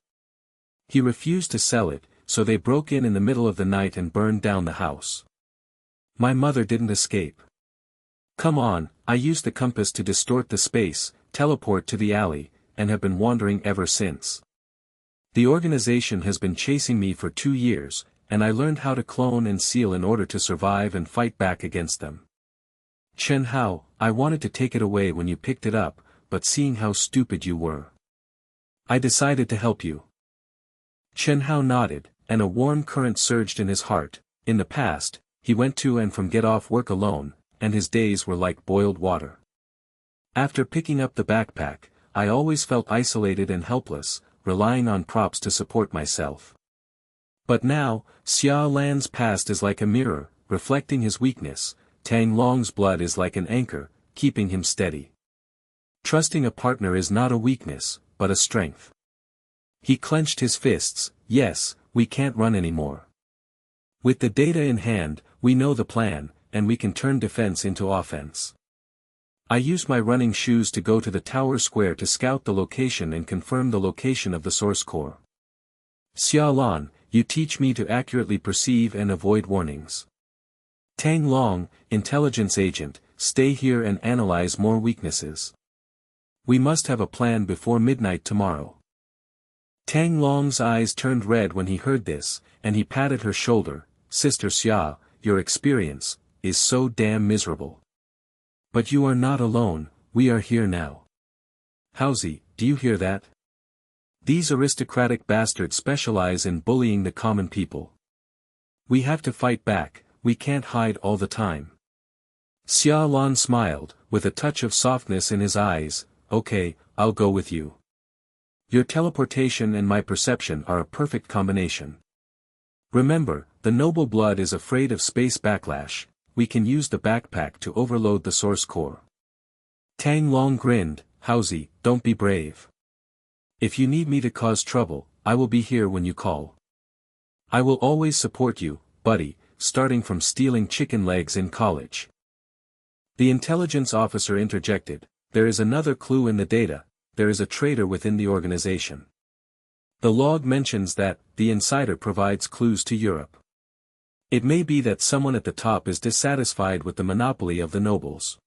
He refused to sell it, so they broke in the middle of the night and burned down the house. My mother didn't escape. Come on, I used the compass to distort the space, teleport to the alley, and have been wandering ever since. The organization has been chasing me for 2 years, and I learned how to clone and seal in order to survive and fight back against them. Chen Hao, I wanted to take it away when you picked it up, but seeing how stupid you were, I decided to help you. Chen Hao nodded, and a warm current surged in his heart. In the past, he went to and from get off work alone, and his days were like boiled water. After picking up the backpack, I always felt isolated and helpless, relying on props to support myself. But now, Xia Lan's past is like a mirror, reflecting his weakness. Tang Long's blood is like an anchor, keeping him steady. Trusting a partner is not a weakness, but a strength. He clenched his fists. Yes, we can't run anymore. With the data in hand, we know the plan, and we can turn defense into offense. I used my running shoes to go to the Tower Square to scout the location and confirm the location of the source core. Xia Lan, you teach me to accurately perceive and avoid warnings. Tang Long, intelligence agent, stay here and analyze more weaknesses. We must have a plan before midnight tomorrow. Tang Long's eyes turned red when he heard this, and he patted her shoulder. Sister Xia, your experience is so damn miserable. But you are not alone, we are here now. Haozi, do you hear that? These aristocratic bastards specialize in bullying the common people. We have to fight back, we can't hide all the time. Xia Lan smiled, with a touch of softness in his eyes. Okay, I'll go with you. Your teleportation and my perception are a perfect combination. Remember, the noble blood is afraid of space backlash. We can use the backpack to overload the source core. Tang Long grinned. Haozi, don't be brave. If you need me to cause trouble, I will be here when you call. I will always support you, buddy, starting from stealing chicken legs in college. The intelligence officer interjected. There is another clue in the data, there is a traitor within the organization. The log mentions that, the insider provides clues to Europe. It may be that someone at the top is dissatisfied with the monopoly of the nobles.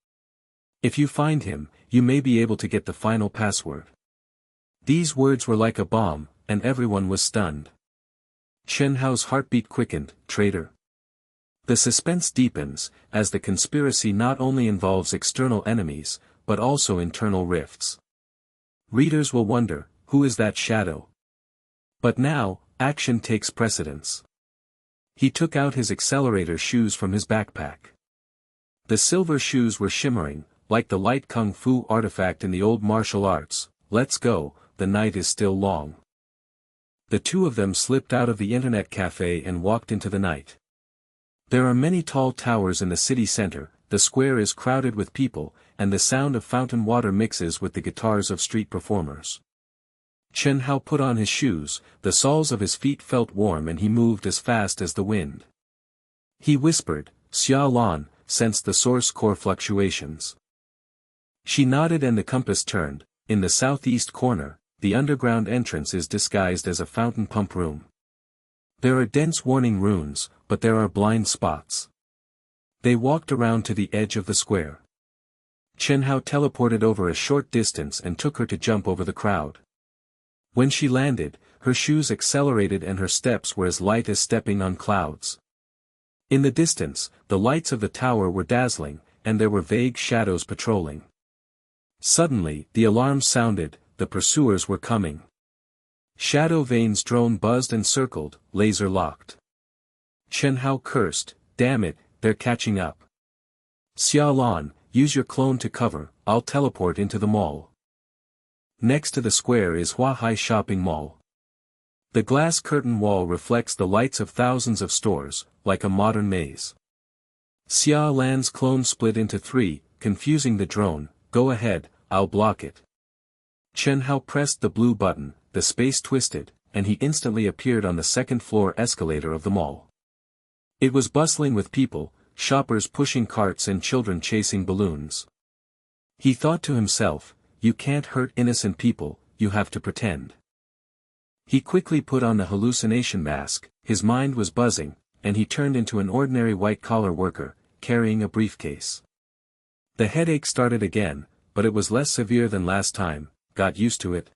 If you find him, you may be able to get the final password. These words were like a bomb, and everyone was stunned. Chen Hao's heartbeat quickened. Traitor. The suspense deepens, as the conspiracy not only involves external enemies, but also internal rifts. Readers will wonder, who is that shadow? But now, action takes precedence. He took out his accelerator shoes from his backpack. The silver shoes were shimmering, like the light kung fu artifact in the old martial arts. Let's go, the night is still long. The two of them slipped out of the internet cafe and walked into the night. There are many tall towers in the city center, the square is crowded with people, and the sound of fountain water mixes with the guitars of street performers. Chen Hao put on his shoes, the soles of his feet felt warm and he moved as fast as the wind. He whispered. Xia Lan, sensed the source core fluctuations. She nodded and the compass turned. In the southeast corner, the underground entrance is disguised as a fountain pump room. There are dense warning runes, but there are blind spots. They walked around to the edge of the square. Chen Hao teleported over a short distance and took her to jump over the crowd. When she landed, her shoes accelerated and her steps were as light as stepping on clouds. In the distance, the lights of the tower were dazzling, and there were vague shadows patrolling. Suddenly, the alarm sounded, the pursuers were coming. Shadow Vane's drone buzzed and circled, laser locked. Chen Hao cursed, damn it, they're catching up. Xia Lan, use your clone to cover, I'll teleport into the mall. Next to the square is Huahai Shopping Mall. The glass curtain wall reflects the lights of thousands of stores, like a modern maze. Xia Lan's clone split into three, confusing the drone. Go ahead, I'll block it. Chen Hao pressed the blue button, the space twisted, and he instantly appeared on the second-floor escalator of the mall. It was bustling with people, shoppers pushing carts and children chasing balloons. He thought to himself, you can't hurt innocent people, you have to pretend. He quickly put on the hallucination mask, his mind was buzzing, and he turned into an ordinary white-collar worker, carrying a briefcase. The headache started again, but it was less severe than last time. Got used to it.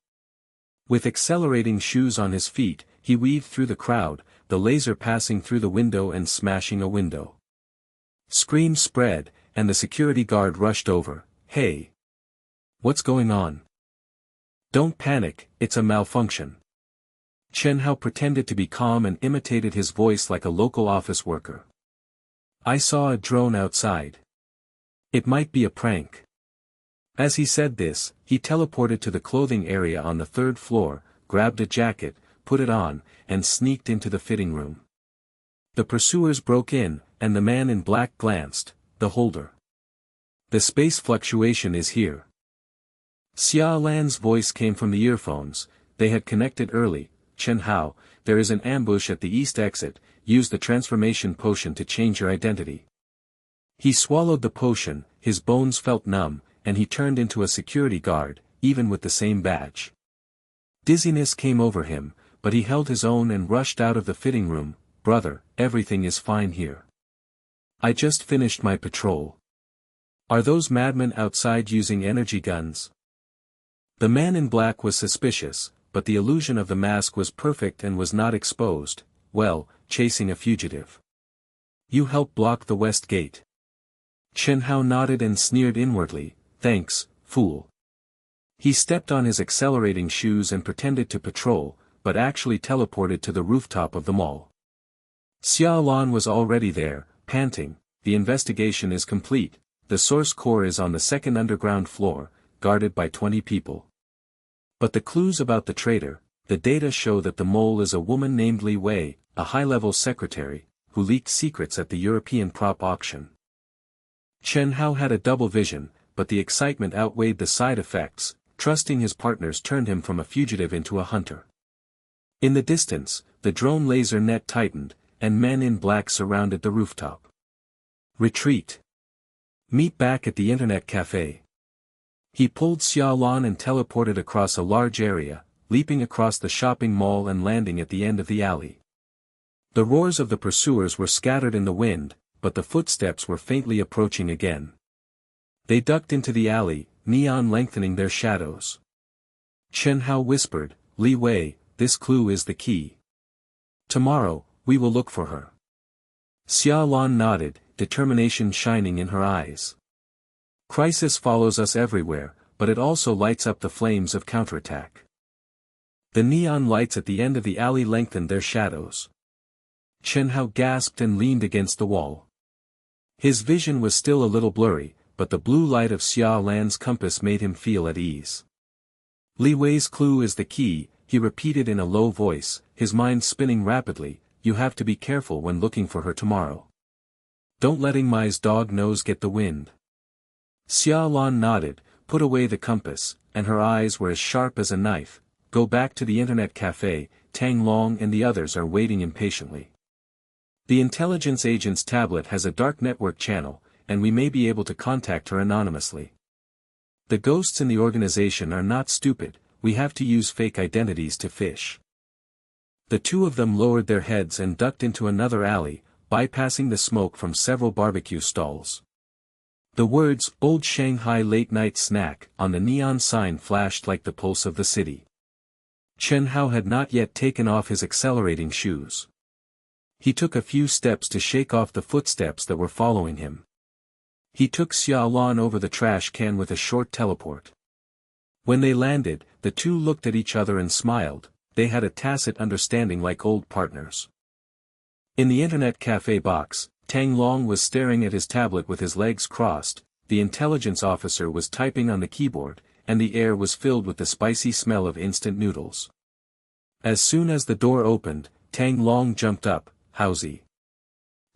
With accelerating shoes on his feet, he weaved through the crowd, the laser passing through the window and smashing a window. Screams spread, and the security guard rushed over. Hey! What's going on? Don't panic, it's a malfunction. Chen Hao pretended to be calm and imitated his voice like a local office worker. I saw a drone outside. It might be a prank. As he said this, he teleported to the clothing area on the third floor, grabbed a jacket, put it on, and sneaked into the fitting room. The pursuers broke in, and the man in black glanced. The holder. The space fluctuation is here. Xia Lan's voice came from the earphones. They had connected early. Chen Hao, there is an ambush at the east exit, use the transformation potion to change your identity. He swallowed the potion, his bones felt numb, and he turned into a security guard, even with the same badge. Dizziness came over him, but he held his own and rushed out of the fitting room. Brother, everything is fine here. I just finished my patrol. Are those madmen outside using energy guns? The man in black was suspicious, but the illusion of the mask was perfect and was not exposed, well, chasing a fugitive. You help block the west gate. Chen Hao nodded and sneered inwardly, thanks, fool. He stepped on his accelerating shoes and pretended to patrol, but actually teleported to the rooftop of the mall. Xia Lan was already there, panting, the investigation is complete, the source core is on the second underground floor, guarded by 20 people. But the clues about the traitor, the data show that the mole is a woman named Li Wei, a high-level secretary, who leaked secrets at the European prop auction. Chen Hao had a double vision, but the excitement outweighed the side effects, trusting his partners turned him from a fugitive into a hunter. In the distance, the drone laser net tightened, and men in black surrounded the rooftop. Retreat. Meet back at the internet cafe. He pulled Xia Lan and teleported across a large area, leaping across the shopping mall and landing at the end of the alley. The roars of the pursuers were scattered in the wind, but the footsteps were faintly approaching again. They ducked into the alley, neon lengthening their shadows. Chen Hao whispered, Li Wei, this clue is the key. Tomorrow, we will look for her. Xia Lan nodded, determination shining in her eyes. Crisis follows us everywhere, but it also lights up the flames of counterattack. The neon lights at the end of the alley lengthened their shadows. Chen Hao gasped and leaned against the wall. His vision was still a little blurry, but the blue light of Xia Lan's compass made him feel at ease. Li Wei's clue is the key, he repeated in a low voice, his mind spinning rapidly, you have to be careful when looking for her tomorrow. Don't letting Mai's dog nose get the wind. Xia Lan nodded, put away the compass, and her eyes were as sharp as a knife. Go back to the internet cafe, Tang Long and the others are waiting impatiently. The intelligence agent's tablet has a dark network channel, and we may be able to contact her anonymously. The ghosts in the organization are not stupid, we have to use fake identities to fish. The two of them lowered their heads and ducked into another alley, bypassing the smoke from several barbecue stalls. The words, Old Shanghai Late Night Snack, on the neon sign flashed like the pulse of the city. Chen Hao had not yet taken off his accelerating shoes. He took a few steps to shake off the footsteps that were following him. He took Xia Lan over the trash can with a short teleport. When they landed, the two looked at each other and smiled, they had a tacit understanding like old partners. In the internet cafe box, Tang Long was staring at his tablet with his legs crossed, the intelligence officer was typing on the keyboard, and the air was filled with the spicy smell of instant noodles. As soon as the door opened, Tang Long jumped up, Howsy.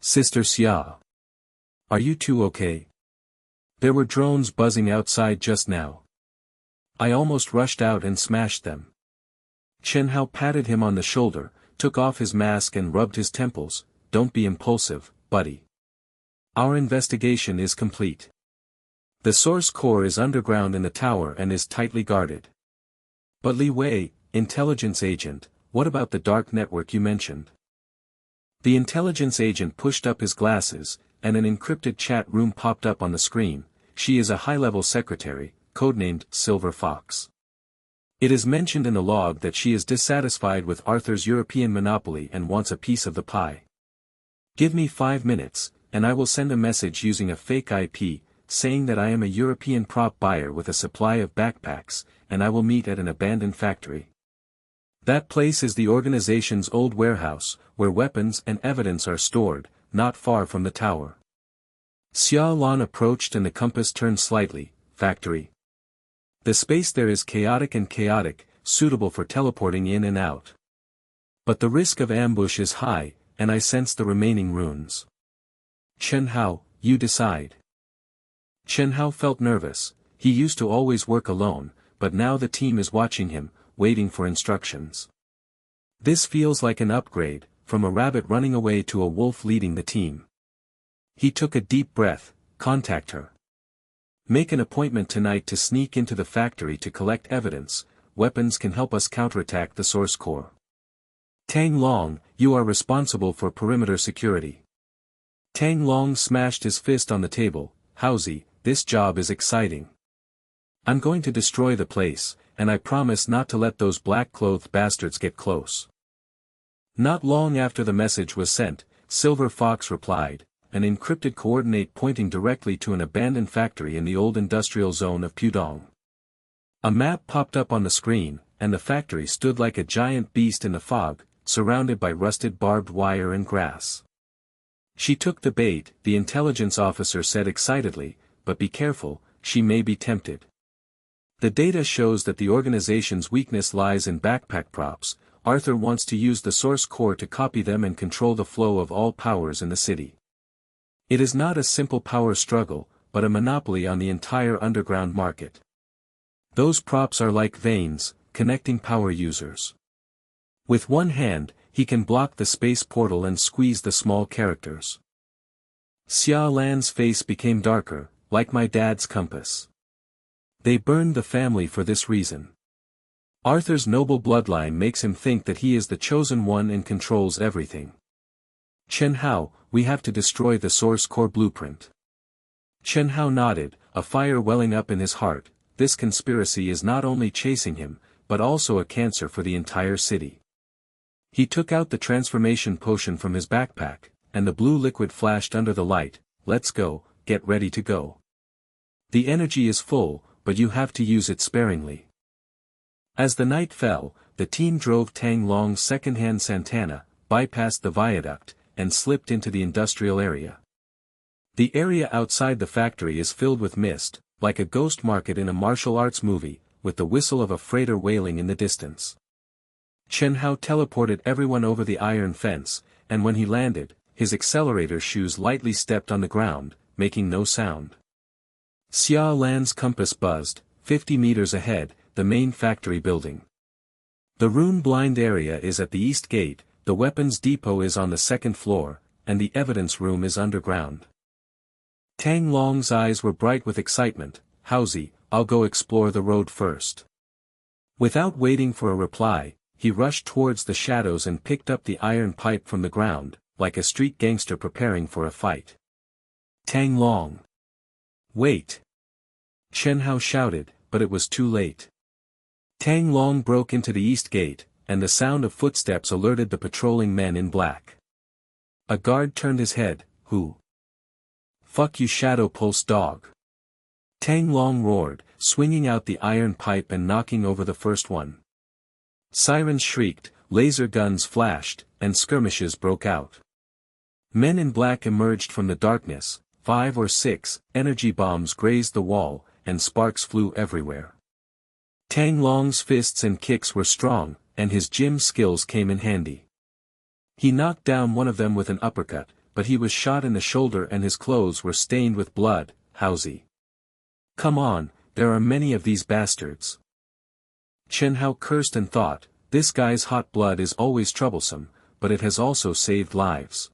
Sister Xia. Are you two okay? There were drones buzzing outside just now. I almost rushed out and smashed them. Chen Hao patted him on the shoulder, took off his mask and rubbed his temples, don't be impulsive, buddy. Our investigation is complete. The source core is underground in the tower and is tightly guarded. But Li Wei, intelligence agent, what about the dark network you mentioned? The intelligence agent pushed up his glasses, and an encrypted chat room popped up on the screen. She is a high-level secretary, codenamed Silver Fox. It is mentioned in the log that she is dissatisfied with Arthur's European monopoly and wants a piece of the pie. Give me 5 minutes, and I will send a message using a fake IP, saying that I am a European prop buyer with a supply of backpacks, and I will meet at an abandoned factory. That place is the organization's old warehouse, where weapons and evidence are stored, not far from the tower. Xia Lan approached and the compass turned slightly, factory. The space there is chaotic, suitable for teleporting in and out. But the risk of ambush is high, and I sense the remaining runes. Chen Hao, you decide. Chen Hao felt nervous, he used to always work alone, but now the team is watching him, waiting for instructions. This feels like an upgrade, from a rabbit running away to a wolf leading the team. He took a deep breath, contact her. Make an appointment tonight to sneak into the factory to collect evidence, weapons can help us counterattack the source core. Tang Long, you are responsible for perimeter security. Tang Long smashed his fist on the table, Howsy, this job is exciting. I'm going to destroy the place, and I promise not to let those black-clothed bastards get close. Not long after the message was sent, Silver Fox replied, an encrypted coordinate pointing directly to an abandoned factory in the old industrial zone of Pudong. A map popped up on the screen, and the factory stood like a giant beast in the fog, surrounded by rusted barbed wire and grass. She took the bait, the intelligence officer said excitedly, but be careful, she may be tempted. The data shows that the organization's weakness lies in backpack props. Arthur wants to use the source core to copy them and control the flow of all powers in the city. It is not a simple power struggle, but a monopoly on the entire underground market. Those props are like veins, connecting power users. With one hand, he can block the space portal and squeeze the small characters. Xia Lan's face became darker, like my dad's compass. They burned the family for this reason. Arthur's noble bloodline makes him think that he is the chosen one and controls everything. Chen Hao, we have to destroy the source core blueprint. Chen Hao nodded, a fire welling up in his heart. This conspiracy is not only chasing him, but also a cancer for the entire city. He took out the transformation potion from his backpack, and the blue liquid flashed under the light. Let's go, get ready to go. The energy is full, but you have to use it sparingly. As the night fell, the team drove Tang Long's second-hand Santana, bypassed the viaduct, and slipped into the industrial area. The area outside the factory is filled with mist, like a ghost market in a martial arts movie, with the whistle of a freighter wailing in the distance. Chen Hao teleported everyone over the iron fence, and when he landed, his accelerator shoes lightly stepped on the ground, making no sound. Xia Lan's compass buzzed, 50 meters ahead, the main factory building. The rune-blind area is at the east gate, the weapons depot is on the second floor, and the evidence room is underground. Tang Long's eyes were bright with excitement. Haozi, I'll go explore the road first. Without waiting for a reply, he rushed towards the shadows and picked up the iron pipe from the ground, like a street gangster preparing for a fight. Tang Long. Wait! Chen Hao shouted, but it was too late. Tang Long broke into the east gate, and the sound of footsteps alerted the patrolling men in black. A guard turned his head. Who? Fuck you, Shadow Pulse dog! Tang Long roared, swinging out the iron pipe and knocking over the first one. Sirens shrieked, laser guns flashed, and skirmishes broke out. Men in black emerged from the darkness, 5 or 6, energy bombs grazed the wall, and sparks flew everywhere. Tang Long's fists and kicks were strong, and his gym skills came in handy. He knocked down one of them with an uppercut, but he was shot in the shoulder and his clothes were stained with blood. Haozi. Come on, there are many of these bastards. Chen Hao cursed and thought, this guy's hot blood is always troublesome, but it has also saved lives.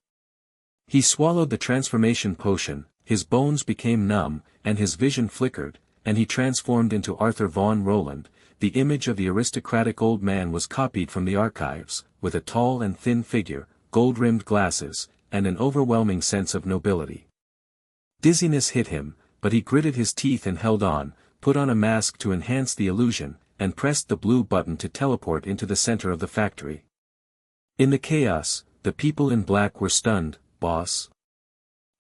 He swallowed the transformation potion, his bones became numb, and his vision flickered, and he transformed into Arthur von Roland. The image of the aristocratic old man was copied from the archives, with a tall and thin figure, gold-rimmed glasses, and an overwhelming sense of nobility. Dizziness hit him, but he gritted his teeth and held on, put on a mask to enhance the illusion, and pressed the blue button to teleport into the center of the factory. In the chaos, the people in black were stunned. Boss?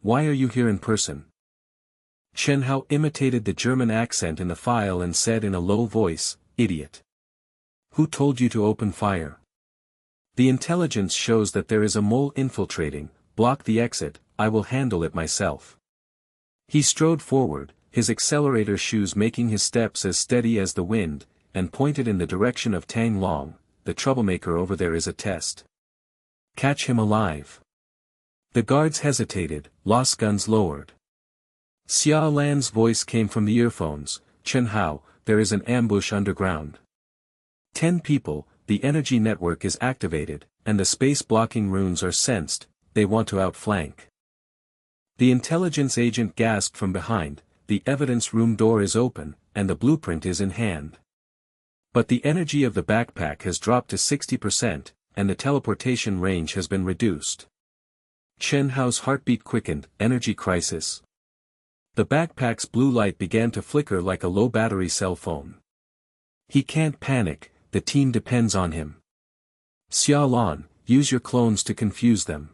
Why are you here in person? Chen Hao imitated the German accent in the file and said in a low voice, Idiot. Who told you to open fire? The intelligence shows that there is a mole infiltrating. Block the exit, I will handle it myself. He strode forward, his accelerator shoes making his steps as steady as the wind, and pointed in the direction of Tang Long. The troublemaker over there is a test. Catch him alive. The guards hesitated, Los guns lowered. Xia Lan's voice came from the earphones, Chen Hao, there is an ambush underground. 10 people, the energy network is activated, and the space-blocking runes are sensed, they want to outflank. The intelligence agent gasped from behind, the evidence room door is open, and the blueprint is in hand. But the energy of the backpack has dropped to 60%, and the teleportation range has been reduced. Chen Hao's heartbeat quickened, energy crisis. The backpack's blue light began to flicker like a low-battery cell phone. He can't panic, the team depends on him. Xiaolan, use your clones to confuse them.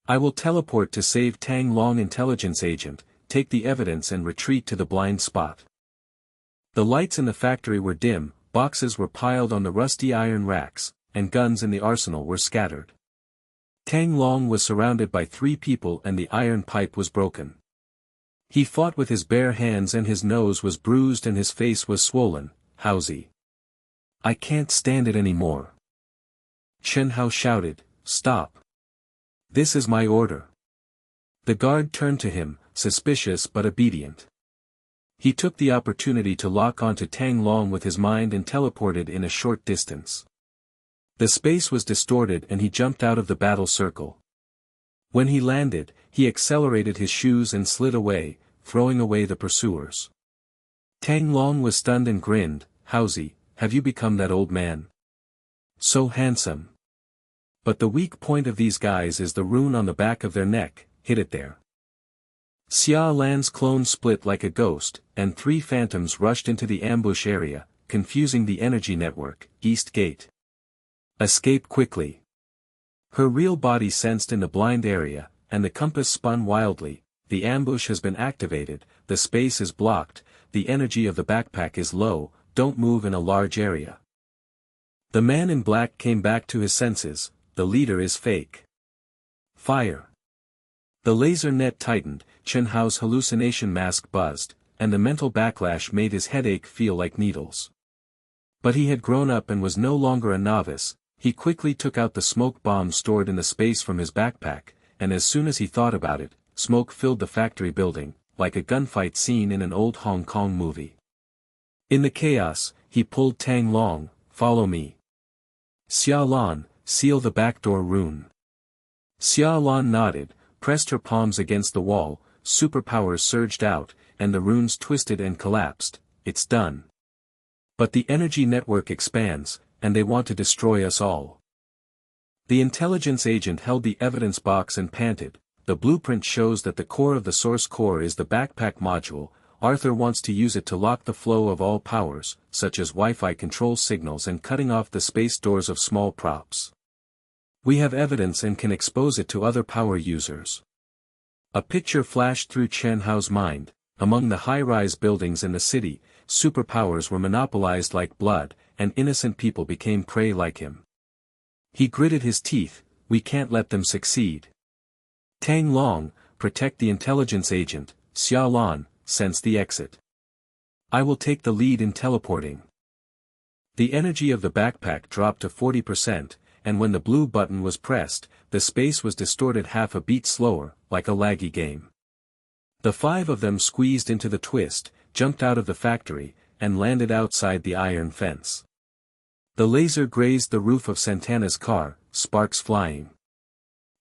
I will teleport to save Tang Long intelligence agent, take the evidence and retreat to the blind spot. The lights in the factory were dim, boxes were piled on the rusty iron racks, and guns in the arsenal were scattered. Tang Long was surrounded by 3 people and the iron pipe was broken. He fought with his bare hands and his nose was bruised and his face was swollen. Haozi. I can't stand it anymore. Chen Hao shouted, stop. This is my order. The guard turned to him, suspicious but obedient. He took the opportunity to lock onto Tang Long with his mind and teleported in a short distance. The space was distorted and he jumped out of the battle circle. When he landed, he accelerated his shoes and slid away, throwing away the pursuers. Tang Long was stunned and grinned, Haozi, have you become that old man? So handsome. But the weak point of these guys is the rune on the back of their neck, hit it there. Xia Lan's clone split like a ghost, and 3 phantoms rushed into the ambush area, confusing the energy network, East Gate. Escape quickly. Her real body sensed in the blind area, and the compass spun wildly. The ambush has been activated, the space is blocked, the energy of the backpack is low, don't move in a large area. The man in black came back to his senses, the leader is fake. Fire. The laser net tightened, Chen Hao's hallucination mask buzzed, and the mental backlash made his headache feel like needles. But he had grown up and was no longer a novice. He quickly took out the smoke bomb stored in the space from his backpack, and as soon as he thought about it, smoke filled the factory building, like a gunfight scene in an old Hong Kong movie. In the chaos, he pulled Tang Long, follow me. Xiaolan, seal the backdoor rune. Xiaolan nodded, pressed her palms against the wall, superpowers surged out, and the runes twisted and collapsed, it's done. But the energy network expands, and they want to destroy us all. The intelligence agent held the evidence box and panted, the blueprint shows that the core of the source core is the backpack module, Arthur wants to use it to lock the flow of all powers, such as Wi-Fi control signals and cutting off the space doors of small props. We have evidence and can expose it to other power users. A picture flashed through Chen Hao's mind, among the high-rise buildings in the city, superpowers were monopolized like blood, and innocent people became prey like him. He gritted his teeth, we can't let them succeed. Tang Long, protect the intelligence agent, Xiaolan, sense the exit. I will take the lead in teleporting. The energy of the backpack dropped to 40%, and when the blue button was pressed, the space was distorted half a beat slower, like a laggy game. The 5 of them squeezed into the twist, jumped out of the factory, and landed outside the iron fence. The laser grazed the roof of Santana's car, sparks flying.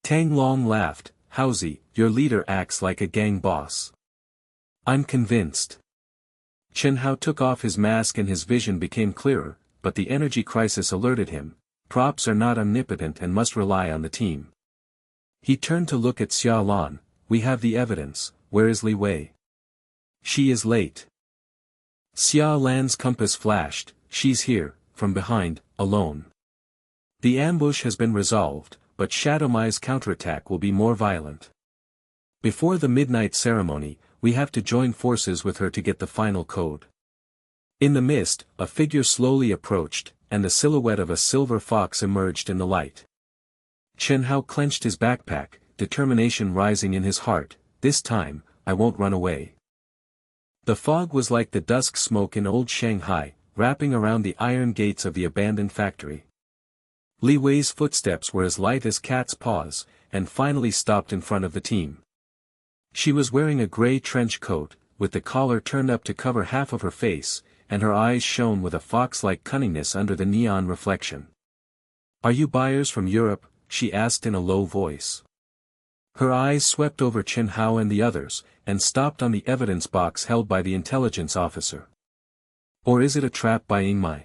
Tang Long laughed, Haozi, your leader acts like a gang boss. I'm convinced. Chen Hao took off his mask and his vision became clearer, but the energy crisis alerted him, props are not omnipotent and must rely on the team. He turned to look at Xiaolan, we have the evidence, where is Li Wei? She is late. Xiaolan's compass flashed, she's here, from behind, alone. The ambush has been resolved, but Shadow Mai's counterattack will be more violent. Before the midnight ceremony, we have to join forces with her to get the final code. In the mist, a figure slowly approached, and the silhouette of a silver fox emerged in the light. Chen Hao clenched his backpack, determination rising in his heart, this time, I won't run away. The fog was like the dusk smoke in old Shanghai, wrapping around the iron gates of the abandoned factory. Li Wei's footsteps were as light as cat's paws, and finally stopped in front of the team. She was wearing a gray trench coat, with the collar turned up to cover half of her face, and her eyes shone with a fox-like cunningness under the neon reflection. Are you buyers from Europe? She asked in a low voice. Her eyes swept over Chen Hao and the others, and stopped on the evidence box held by the intelligence officer. Or is it a trap by Ingmai?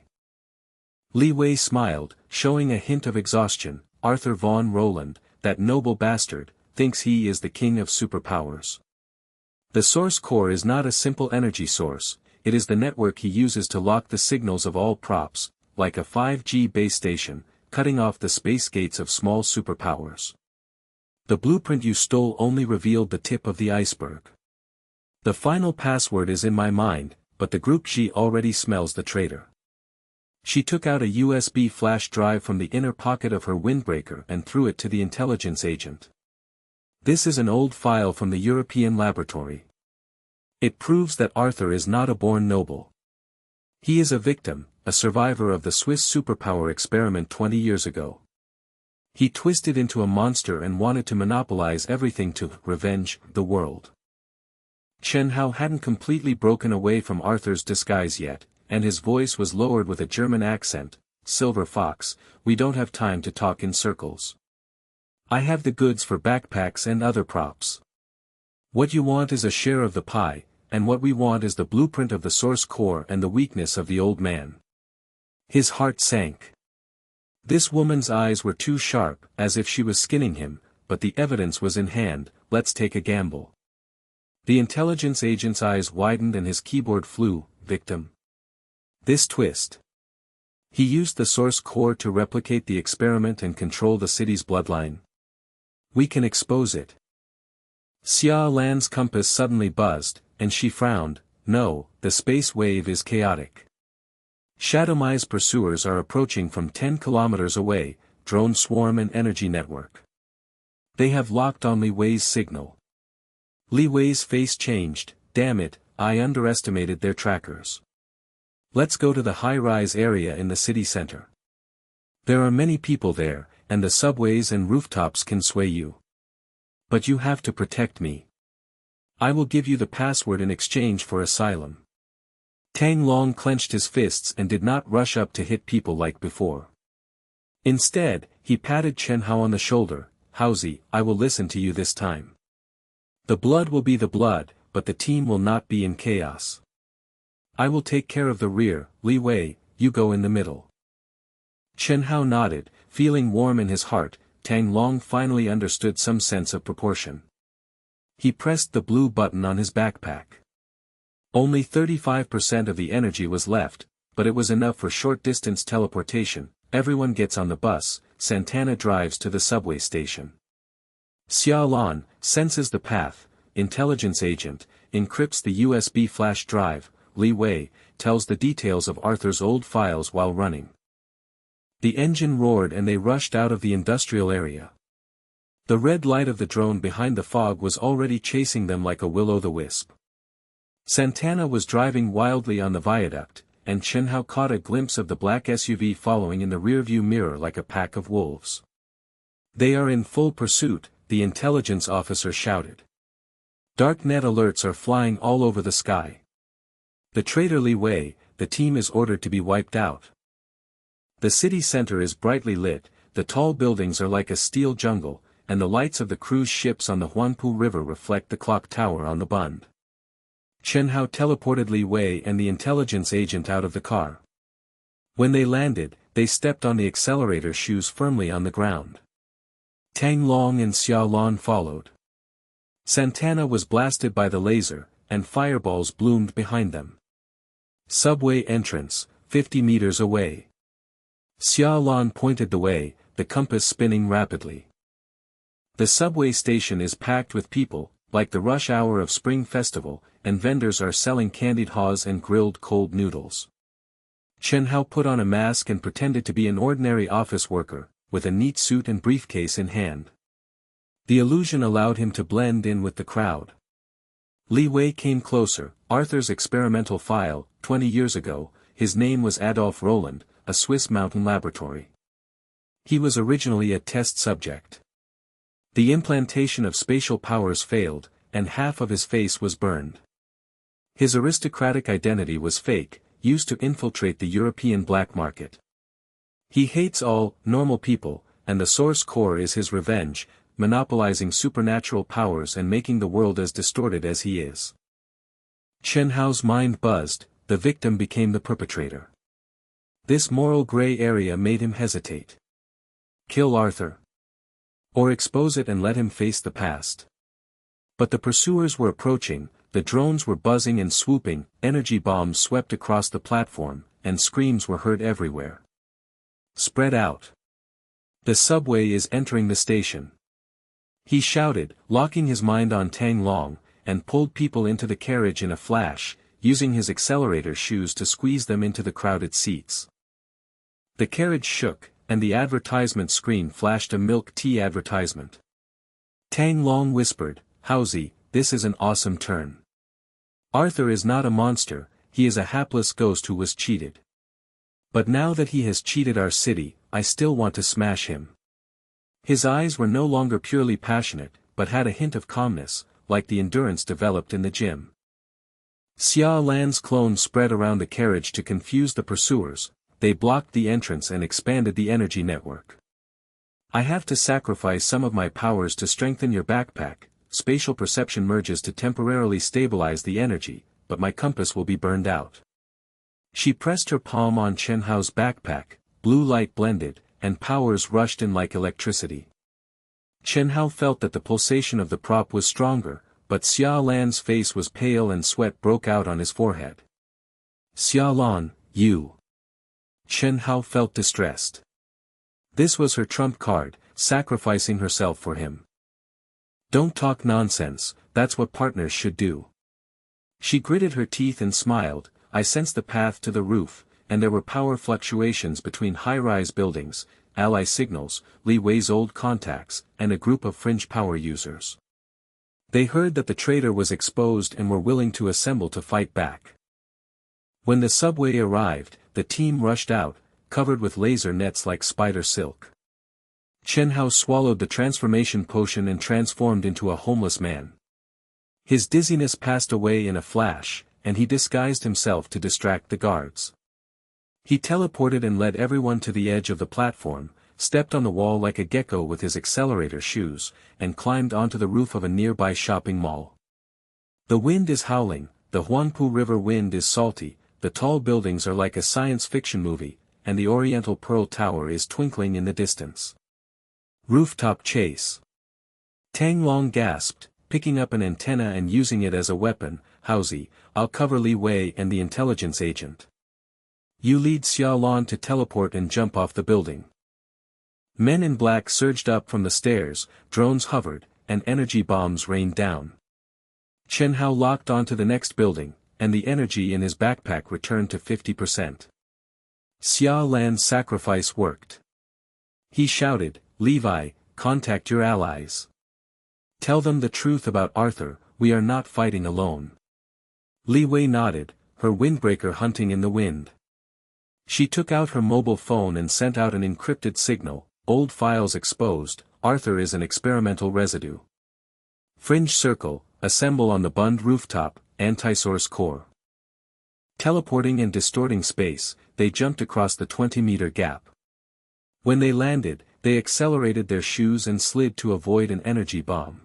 Li Wei smiled, showing a hint of exhaustion, Arthur von Roland, that noble bastard, thinks he is the king of superpowers. The source core is not a simple energy source, it is the network he uses to lock the signals of all props, like a 5G base station, cutting off the space gates of small superpowers. The blueprint you stole only revealed the tip of the iceberg. The final password is in my mind, but the Group G already smells the traitor. She took out a USB flash drive from the inner pocket of her windbreaker and threw it to the intelligence agent. This is an old file from the European laboratory. It proves that Arthur is not a born noble. He is a victim, a survivor of the Swiss superpower experiment 20 years ago. He twisted into a monster and wanted to monopolize everything to revenge the world. Chen Hao hadn't completely broken away from Arthur's disguise yet, and his voice was lowered with a German accent. Silver Fox, we don't have time to talk in circles. I have the goods for backpacks and other props. What you want is a share of the pie, and what we want is the blueprint of the source core and the weakness of the old man. His heart sank. This woman's eyes were too sharp, as if she was skinning him, but the evidence was in hand. Let's take a gamble. The intelligence agent's eyes widened and his keyboard flew. Victim. This twist. He used the source core to replicate the experiment and control the city's bloodline. We can expose it. Xia Lan's compass suddenly buzzed, and she frowned. No, the space wave is chaotic. Shadowmai's pursuers are approaching from 10 kilometers away, drone swarm and energy network. They have locked on Li Wei's signal. Li Wei's face changed. Damn it, I underestimated their trackers. Let's go to the high-rise area in the city center. There are many people there, and the subways and rooftops can sway you. But you have to protect me. I will give you the password in exchange for asylum. Tang Long clenched his fists and did not rush up to hit people like before. Instead, he patted Chen Hao on the shoulder. Haozi, I will listen to you this time. The blood will be the blood, but the team will not be in chaos. I will take care of the rear. Li Wei, you go in the middle. Chen Hao nodded, feeling warm in his heart. Tang Long finally understood some sense of proportion. He pressed the blue button on his backpack. Only 35% of the energy was left, but it was enough for short-distance teleportation. Everyone gets on the bus. Santana drives to the subway station. Xia Lan senses the path. Intelligence agent encrypts the USB flash drive. Li Wei tells the details of Arthur's old files while running. The engine roared and they rushed out of the industrial area. The red light of the drone behind the fog was already chasing them like a will-o'-the-wisp. Santana was driving wildly on the viaduct, and Chen Hao caught a glimpse of the black SUV following in the rearview mirror like a pack of wolves. They are in full pursuit, the intelligence officer shouted. Darknet alerts are flying all over the sky. The traitor Li Wei, the team is ordered to be wiped out. The city center is brightly lit, the tall buildings are like a steel jungle, and the lights of the cruise ships on the Huangpu River reflect the clock tower on the Bund. Chen Hao teleported Li Wei and the intelligence agent out of the car. When they landed, they stepped on the accelerator shoes firmly on the ground. Tang Long and Xia Lan followed. Santana was blasted by the laser, and fireballs bloomed behind them. Subway entrance, 50 meters away. Xia Lan pointed the way, the compass spinning rapidly. The subway station is packed with people, like the rush hour of Spring Festival, and vendors are selling candied haws and grilled cold noodles. Chen Hao put on a mask and pretended to be an ordinary office worker, with a neat suit and briefcase in hand. The illusion allowed him to blend in with the crowd. Li Wei came closer. Arthur's experimental file. 20 years ago, his name was Adolf Roland, a Swiss mountain laboratory. He was originally a test subject. The implantation of spatial powers failed, and half of his face was burned. His aristocratic identity was fake, used to infiltrate the European black market. He hates all normal people, and the source core is his revenge, monopolizing supernatural powers and making the world as distorted as he is. Chen Hao's mind buzzed. The victim became the perpetrator. This moral gray area made him hesitate. Kill Arthur. Or expose it and let him face the past. But the pursuers were approaching. the drones were buzzing and swooping, energy bombs swept across the platform, and screams were heard everywhere. Spread out. The subway is entering the station. He shouted, locking his mind on Tang Long, and pulled people into the carriage in a flash, using his accelerator shoes to squeeze them into the crowded seats. The carriage shook, and the advertisement screen flashed a milk tea advertisement. Tang Long whispered, "Haozi, this is an awesome turn. Arthur is not a monster, he is a hapless ghost who was cheated. But now that he has cheated our city, I still want to smash him." His eyes were no longer purely passionate, but had a hint of calmness, like the endurance developed in the gym. Xia Lan's clone spread around the carriage to confuse the pursuers. They blocked the entrance and expanded the energy network. "I have to sacrifice some of my powers to strengthen your backpack. Spatial perception merges to temporarily stabilize the energy, but my compass will be burned out." She pressed her palm on Chen Hao's backpack, blue light blended, and powers rushed in like electricity. Chen Hao felt that the pulsation of the prop was stronger, but Xia Lan's face was pale and sweat broke out on his forehead. "Xia Lan, you." Chen Hao felt distressed. This was her trump card, sacrificing herself for him. "Don't talk nonsense, that's what partners should do." She gritted her teeth and smiled. "I sensed the path to the roof, and there were power fluctuations between high-rise buildings, ally signals, Li Wei's old contacts, and a group of fringe power users. They heard that the traitor was exposed and were willing to assemble to fight back." When the subway arrived, the team rushed out, covered with laser nets like spider silk. Chen Hao swallowed the transformation potion and transformed into a homeless man. His dizziness passed away in a flash, and he disguised himself to distract the guards. He teleported and led everyone to the edge of the platform, stepped on the wall like a gecko with his accelerator shoes, and climbed onto the roof of a nearby shopping mall. The wind is howling, the Huangpu River wind is salty, the tall buildings are like a science fiction movie, and the Oriental Pearl Tower is twinkling in the distance. Rooftop chase. Tang Long gasped, picking up an antenna and using it as a weapon. "Haozi, I'll cover Li Wei and the intelligence agent. You lead Xia Lan to teleport and jump off the building." Men in black surged up from the stairs, drones hovered, and energy bombs rained down. Chen Hao locked onto the next building, and the energy in his backpack returned to 50%. Xia Lan's sacrifice worked. He shouted, "Levi, contact your allies. Tell them the truth about Arthur, we are not fighting alone." Li Wei nodded, her windbreaker hunting in the wind. She took out her mobile phone and sent out an encrypted signal, "Old files exposed, Arthur is an experimental residue. Fringe circle, assemble on the Bund rooftop, anti-source core." Teleporting and distorting space, they jumped across the 20-meter gap. When they landed, they accelerated their shoes and slid to avoid an energy bomb.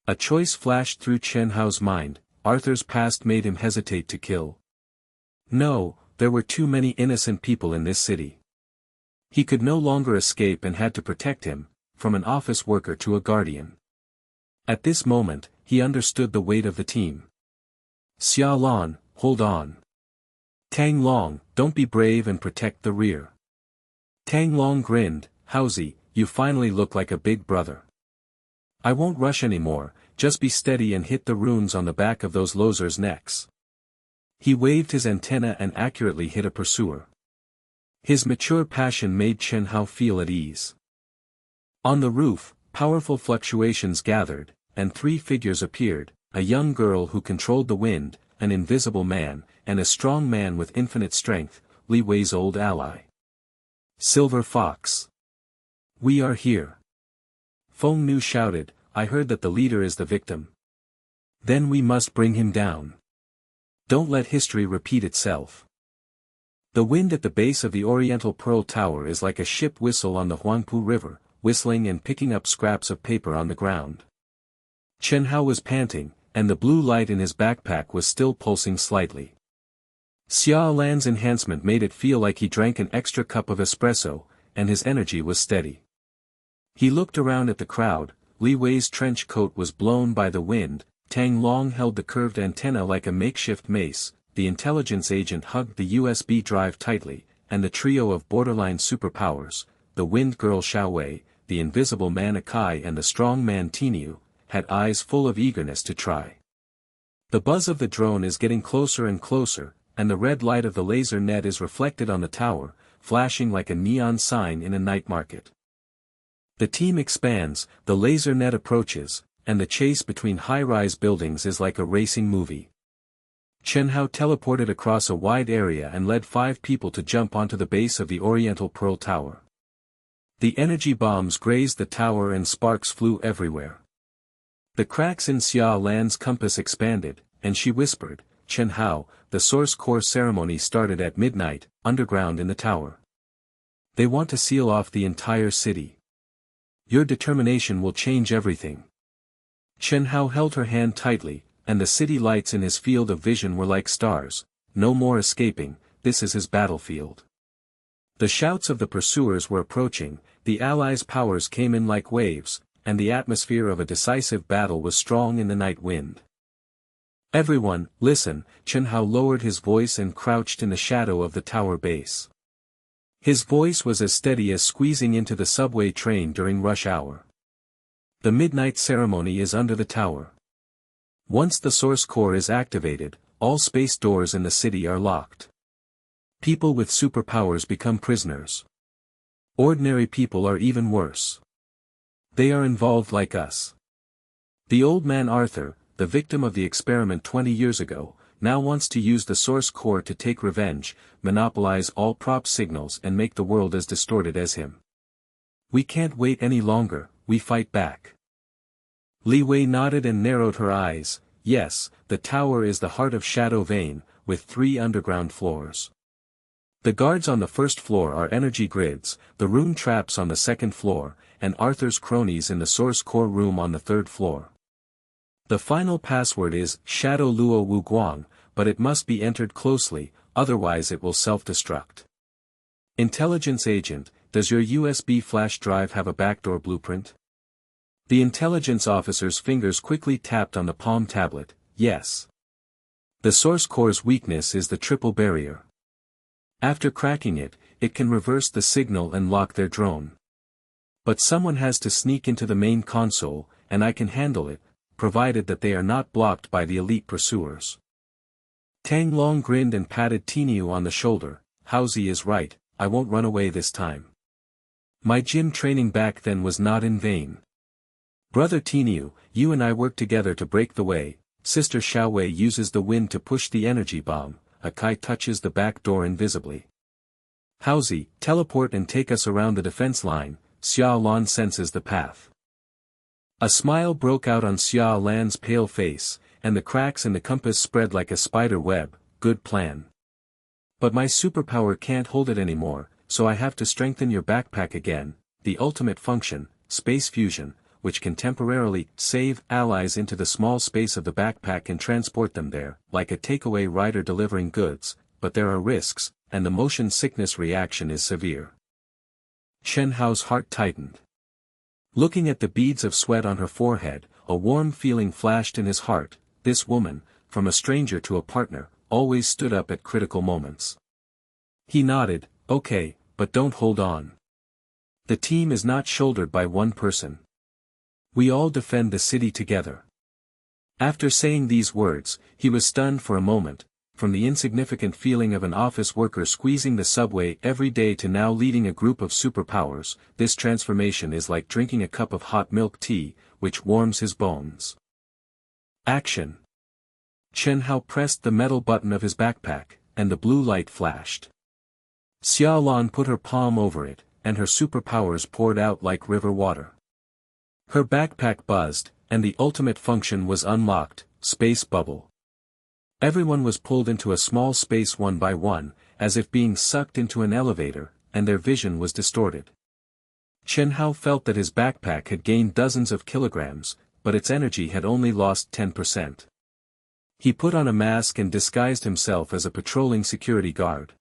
A choice flashed through Chen Hao's mind. Arthur's past made him hesitate to kill. No, there were too many innocent people in this city. He could no longer escape and had to protect him, from an office worker to a guardian. At this moment, he understood the weight of the team. "Xia Lan, hold on. Tang Long, don't be brave and protect the rear." Tang Long grinned, "Haozi, you finally look like a big brother. I won't rush anymore, just be steady and hit the runes on the back of those losers' necks." He waved his antenna and accurately hit a pursuer. His mature passion made Chen Hao feel at ease. On the roof, powerful fluctuations gathered, and three figures appeared, a young girl who controlled the wind, an invisible man, and a strong man with infinite strength, Li Wei's old ally. "Silver Fox. We are here." Feng Nu shouted, "I heard that the leader is the victim. Then we must bring him down. Don't let history repeat itself." The wind at the base of the Oriental Pearl Tower is like a ship whistle on the Huangpu River, whistling and picking up scraps of paper on the ground. Chen Hao was panting, and the blue light in his backpack was still pulsing slightly. Xia Lan's enhancement made it feel like he drank an extra cup of espresso, and his energy was steady. He looked around at the crowd. Li Wei's trench coat was blown by the wind, Tang Long held the curved antenna like a makeshift mace, the intelligence agent hugged the USB drive tightly, and the trio of borderline superpowers, the Wind Girl Xiao Wei, the Invisible Man Akai and the Strong Man Tiniu, had eyes full of eagerness to try. The buzz of the drone is getting closer and closer, and the red light of the laser net is reflected on the tower, flashing like a neon sign in a night market. The team expands, the laser net approaches, and the chase between high-rise buildings is like a racing movie. Chen Hao teleported across a wide area and led 5 people to jump onto the base of the Oriental Pearl Tower. The energy bombs grazed the tower and sparks flew everywhere. The cracks in Xia Lan's compass expanded, and she whispered, "Chen Hao, the source core ceremony started at midnight, underground in the tower. They want to seal off the entire city. Your determination will change everything." Chen Hao held her hand tightly, and the city lights in his field of vision were like stars. No more escaping, this is his battlefield. The shouts of the pursuers were approaching, the Allies' powers came in like waves, and the atmosphere of a decisive battle was strong in the night wind. "Everyone, listen," Chen Hao lowered his voice and crouched in the shadow of the tower base. His voice was as steady as squeezing into the subway train during rush hour. "The midnight ceremony is under the tower. Once the source core is activated, all space doors in the city are locked. People with superpowers become prisoners. Ordinary people are even worse. They are involved like us. The old man Arthur, the victim of the experiment 20 years ago, now wants to use the source core to take revenge, monopolize all prop signals and make the world as distorted as him. We can't wait any longer, we fight back." Li Wei nodded and narrowed her eyes. Yes, the tower is the heart of Shadow Vane, with 3 underground floors. The guards on the first floor are energy grids, the rune traps on the second floor, and Arthur's cronies in the source core room on the third floor. The final password is Shadow Luo Wu Guang, but it must be entered closely, otherwise it will self-destruct. Intelligence agent, does your USB flash drive have a backdoor blueprint? The intelligence officer's fingers quickly tapped on the palm tablet. Yes. The source core's weakness is the triple barrier. After cracking it, it can reverse the signal and lock their drone. But someone has to sneak into the main console, and I can handle it, provided that they are not blocked by the elite pursuers. Tang Long grinned and patted Tiniu on the shoulder. "Haozi is right, I won't run away this time. My gym training back then was not in vain. Brother Tiniu, you and I work together to break the way." Sister Xiao Wei uses the wind to push the energy bomb. Akai touches the back door invisibly. "Haozi, teleport and take us around the defense line." Xia Lan senses the path. A smile broke out on Xia Lan's pale face, and the cracks in the compass spread like a spider web. "Good plan. But my superpower can't hold it anymore, so I have to strengthen your backpack again, the ultimate function, space fusion, which can temporarily save allies into the small space of the backpack and transport them there, like a takeaway rider delivering goods, but there are risks, and the motion sickness reaction is severe." Chen Hao's heart tightened. Looking at the beads of sweat on her forehead, a warm feeling flashed in his heart. This woman, from a stranger to a partner, always stood up at critical moments. He nodded, "Okay, but don't hold on. The team is not shouldered by one person. We all defend the city together." After saying these words, he was stunned for a moment, from the insignificant feeling of an office worker squeezing the subway every day to now leading a group of superpowers. This transformation is like drinking a cup of hot milk tea, which warms his bones. Action. Chen Hao pressed the metal button of his backpack, and the blue light flashed. Xia Lan put her palm over it, and her superpowers poured out like river water. Her backpack buzzed, and the ultimate function was unlocked, space bubble. Everyone was pulled into a small space one by one, as if being sucked into an elevator, and their vision was distorted. Chen Hao felt that his backpack had gained dozens of kilograms, but its energy had only lost 10%. He put on a mask and disguised himself as a patrolling security guard.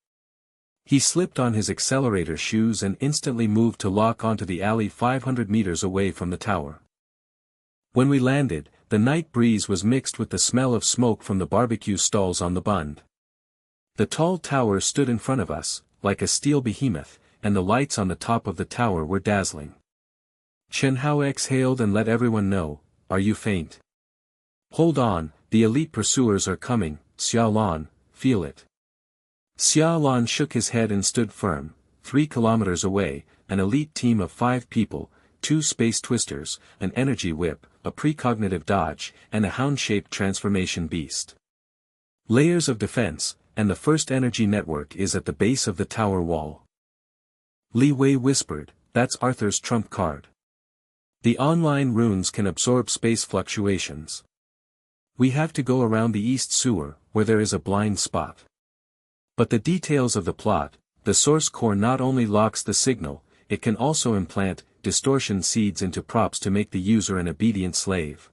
He slipped on his accelerator shoes and instantly moved to lock onto the alley 500 meters away from the tower. When we landed, the night breeze was mixed with the smell of smoke from the barbecue stalls on the Bund. The tall tower stood in front of us, like a steel behemoth, and the lights on the top of the tower were dazzling. Chen Hao exhaled and let everyone know, "Are you faint? Hold on, the elite pursuers are coming, Xiaolan, feel it." Xiaolan shook his head and stood firm. 3 kilometers away, an elite team of 5 people, 2 space twisters, an energy whip, a precognitive dodge, and a hound-shaped transformation beast. Layers of defense, and the first energy network is at the base of the tower wall. Li Wei whispered, "That's Arthur's trump card. The online runes can absorb space fluctuations. We have to go around the east sewer, where there is a blind spot. But the details of the plot, the source core not only locks the signal, it can also implant distortion seeds into props to make the user an obedient slave.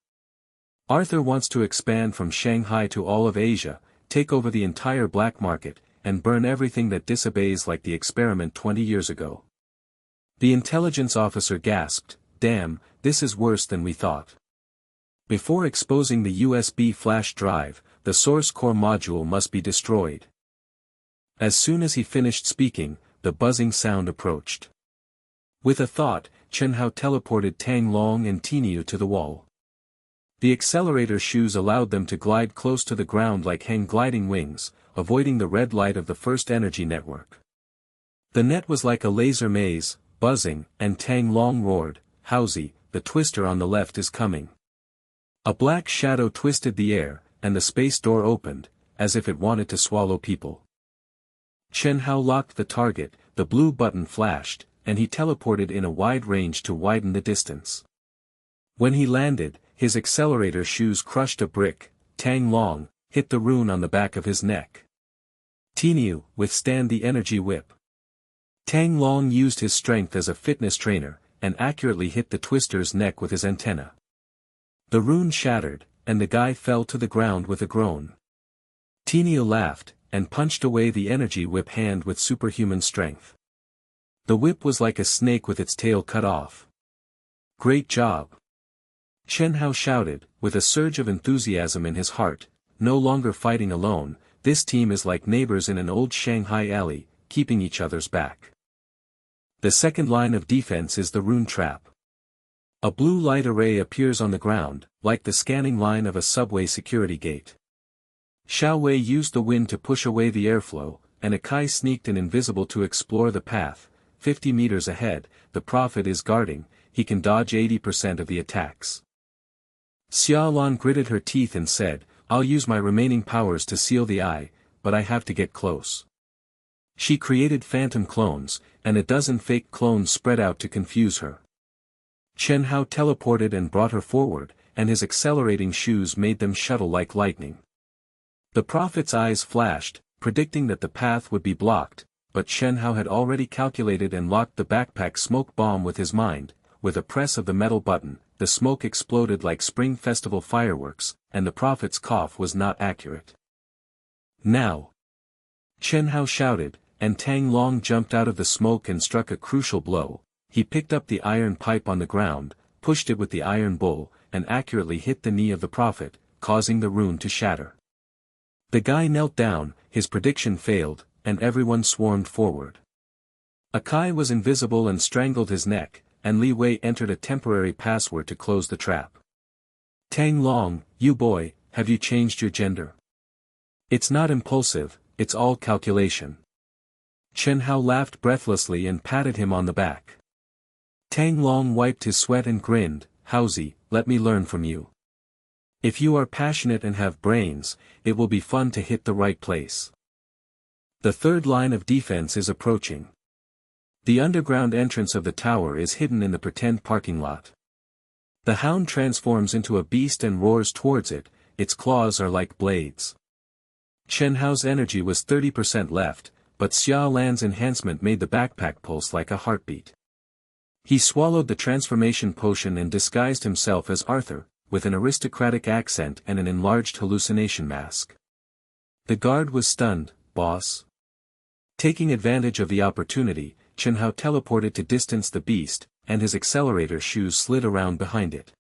Arthur wants to expand from Shanghai to all of Asia, take over the entire black market, and burn everything that disobeys like the experiment 20 years ago." The intelligence officer gasped, "Damn, this is worse than we thought. Before exposing the USB flash drive, the source core module must be destroyed." As soon as he finished speaking, the buzzing sound approached. With a thought, Chen Hao teleported Tang Long and Tiniu to the wall. The accelerator shoes allowed them to glide close to the ground like hang gliding wings, avoiding the red light of the first energy network. The net was like a laser maze, buzzing, and Tang Long roared, "Hausi, the twister on the left is coming." A black shadow twisted the air, and the space door opened, as if it wanted to swallow people. Chen Hao locked the target, the blue button flashed, and he teleported in a wide range to widen the distance. When he landed, his accelerator shoes crushed a brick. Tang Long hit the rune on the back of his neck. Tiniu, withstand the energy whip. Tang Long used his strength as a fitness trainer, and accurately hit the twister's neck with his antenna. The rune shattered, and the guy fell to the ground with a groan. Tiniu laughed, and punched away the energy whip hand with superhuman strength. The whip was like a snake with its tail cut off. "Great job!" Chen Hao shouted, with a surge of enthusiasm in his heart, no longer fighting alone, this team is like neighbors in an old Shanghai alley, keeping each other's back. The second line of defense is the rune trap. A blue light array appears on the ground, like the scanning line of a subway security gate. Xiao Wei used the wind to push away the airflow, and Akai sneaked in invisible to explore the path. 50 meters ahead, the Prophet is guarding, he can dodge 80% of the attacks. Xiaolan gritted her teeth and said, "I'll use my remaining powers to seal the eye, but I have to get close." She created phantom clones, and a dozen fake clones spread out to confuse her. Chen Hao teleported and brought her forward, and his accelerating shoes made them shuttle like lightning. The Prophet's eyes flashed, predicting that the path would be blocked, but Chen Hao had already calculated and locked the backpack smoke bomb with his mind. With a press of the metal button, the smoke exploded like spring festival fireworks, and the Prophet's cough was not accurate. "Now!" Chen Hao shouted, and Tang Long jumped out of the smoke and struck a crucial blow. He picked up the iron pipe on the ground, pushed it with the iron bull, and accurately hit the knee of the Prophet, causing the rune to shatter. The guy knelt down, his prediction failed, and everyone swarmed forward. Akai was invisible and strangled his neck, and Li Wei entered a temporary password to close the trap. "Tang Long, you boy, have you changed your gender? It's not impulsive, it's all calculation." Chen Hao laughed breathlessly and patted him on the back. Tang Long wiped his sweat and grinned, "Hausi, let me learn from you. If you are passionate and have brains, it will be fun to hit the right place." The third line of defense is approaching. The underground entrance of the tower is hidden in the pretend parking lot. The hound transforms into a beast and roars towards it, its claws are like blades. Chen Hao's energy was 30% left, but Xia Lan's enhancement made the backpack pulse like a heartbeat. He swallowed the transformation potion and disguised himself as Arthur, with an aristocratic accent and an enlarged hallucination mask. The guard was stunned, "Boss?" Taking advantage of the opportunity, Chen Hao teleported to distance the beast, and his accelerator shoes slid around behind it.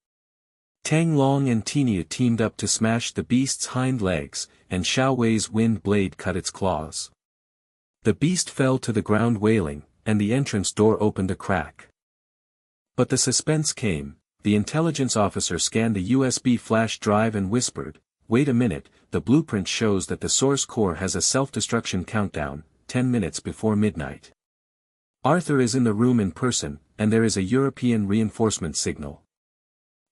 Tang Long and Tinia teamed up to smash the beast's hind legs, and Xiao Wei's wind blade cut its claws. The beast fell to the ground wailing, and the entrance door opened a crack. But the suspense came. The intelligence officer scanned a USB flash drive and whispered, "Wait a minute, the blueprint shows that the source core has a self-destruction countdown, 10 minutes before midnight. Arthur is in the room in person, and there is a European reinforcement signal.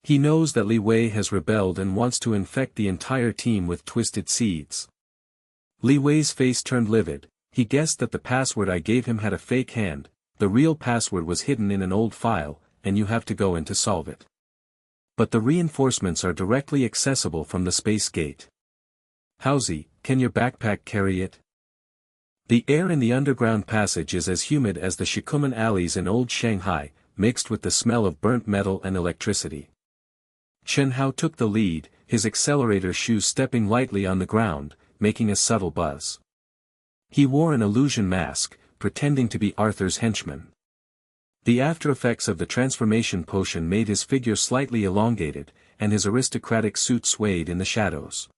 He knows that Li Wei has rebelled and wants to infect the entire team with twisted seeds." Li Wei's face turned livid. He guessed that the password I gave him had a fake hand. The real password was hidden in an old file, and you have to go in to solve it. But the reinforcements are directly accessible from the space gate. "Howzy, can your backpack carry it?" The air in the underground passage is as humid as the Shikumen alleys in old Shanghai, mixed with the smell of burnt metal and electricity. Chen Hao took the lead, his accelerator shoes stepping lightly on the ground, making a subtle buzz. He wore an illusion mask, pretending to be Arthur's henchman. The after-effects of the transformation potion made his figure slightly elongated, and his aristocratic suit swayed in the shadows.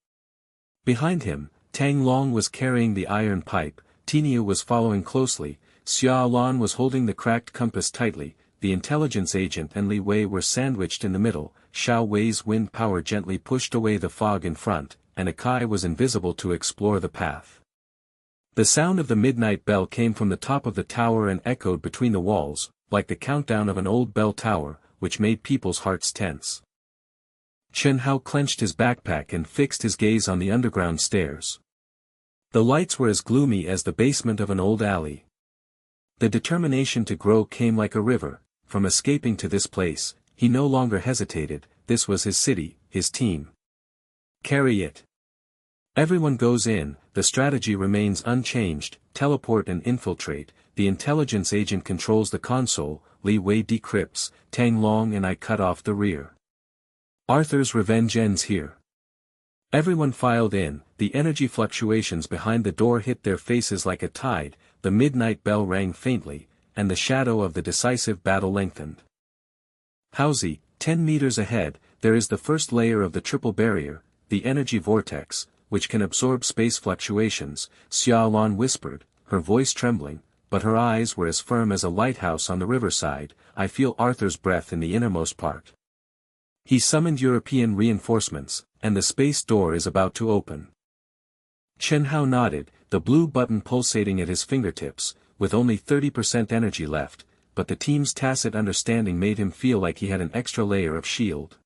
Behind him, Tang Long was carrying the iron pipe, Tinia was following closely, Xia Lan was holding the cracked compass tightly, the intelligence agent and Li Wei were sandwiched in the middle, Xiao Wei's wind power gently pushed away the fog in front, and Akai was invisible to explore the path. The sound of the midnight bell came from the top of the tower and echoed between the walls, like the countdown of an old bell tower, which made people's hearts tense. Chen Hao clenched his backpack and fixed his gaze on the underground stairs. The lights were as gloomy as the basement of an old alley. The determination to grow came like a river. From escaping to this place, he no longer hesitated. This was his city, his team. Carry it. Everyone goes in, the strategy remains unchanged, teleport and infiltrate, the intelligence agent controls the console, Li Wei decrypts, Tang Long and I cut off the rear. Arthur's revenge ends here. Everyone filed in, the energy fluctuations behind the door hit their faces like a tide, the midnight bell rang faintly, and the shadow of the decisive battle lengthened. Howzy, 10 meters ahead, there is the first layer of the triple barrier, the energy vortex, which can absorb space fluctuations, Xia Lan whispered, her voice trembling, but her eyes were as firm as a lighthouse on the riverside. "I feel Arthur's breath in the innermost part. He summoned European reinforcements, and the space door is about to open." Chen Hao nodded, the blue button pulsating at his fingertips, with only 30% energy left, but the team's tacit understanding made him feel like he had an extra layer of shield.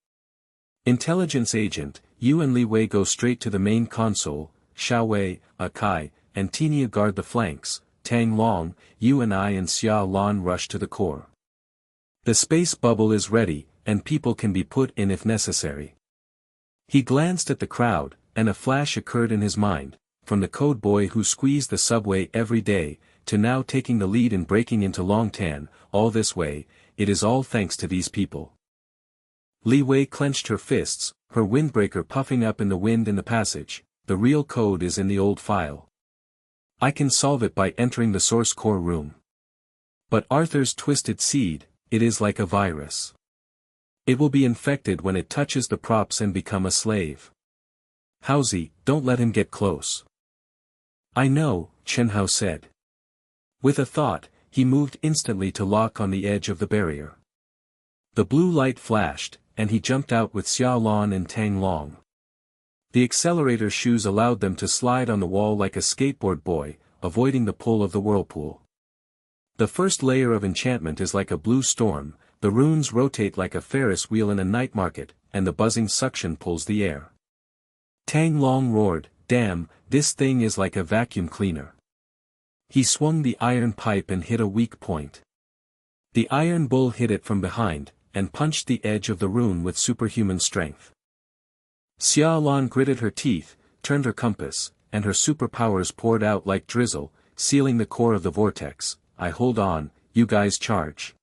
"Intelligence agent, you and Li Wei go straight to the main console, Xiao Wei, Akai, and Tinia guard the flanks, Tang Long, you and I and Xia Lan rush to the core. The space bubble is ready, and people can be put in if necessary." He glanced at the crowd, and a flash occurred in his mind, from the code boy who squeezed the subway every day, to now taking the lead in breaking into Longtan, all this way, it is all thanks to these people. Li Wei clenched her fists, her windbreaker puffing up in the wind in the passage. "The real code is in the old file. I can solve it by entering the source core room. But Arthur's twisted seed, it is like a virus. It will be infected when it touches the props and become a slave. Howzy, don't let him get close." "I know," Chen Hao said. With a thought, he moved instantly to lock on the edge of the barrier. The blue light flashed, and he jumped out with Xia Lan and Tang Long. The accelerator shoes allowed them to slide on the wall like a skateboard boy, avoiding the pull of the whirlpool. The first layer of enchantment is like a blue storm, the runes rotate like a Ferris wheel in a night market, and the buzzing suction pulls the air. Tang Long roared, "Damn, this thing is like a vacuum cleaner." He swung the iron pipe and hit a weak point. The iron bull hit it from behind, and punched the edge of the rune with superhuman strength. Xia Lan gritted her teeth, turned her compass, and her superpowers poured out like drizzle, sealing the core of the vortex. "I hold on, you guys charge."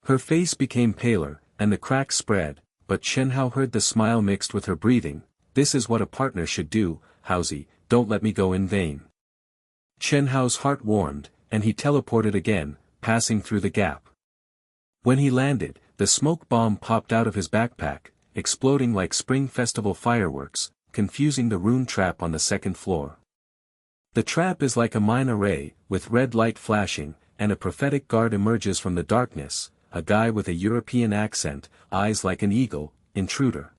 Her face became paler, and the crack spread, but Chen Hao heard the smile mixed with her breathing. "This is what a partner should do, Howzy, don't let me go in vain." Chen Hao's heart warmed, and he teleported again, passing through the gap. When he landed, the smoke bomb popped out of his backpack, exploding like spring festival fireworks, confusing the rune trap on the second floor. The trap is like a mine array, with red light flashing, and a prophetic guard emerges from the darkness, a guy with a European accent, eyes like an eagle, intruder.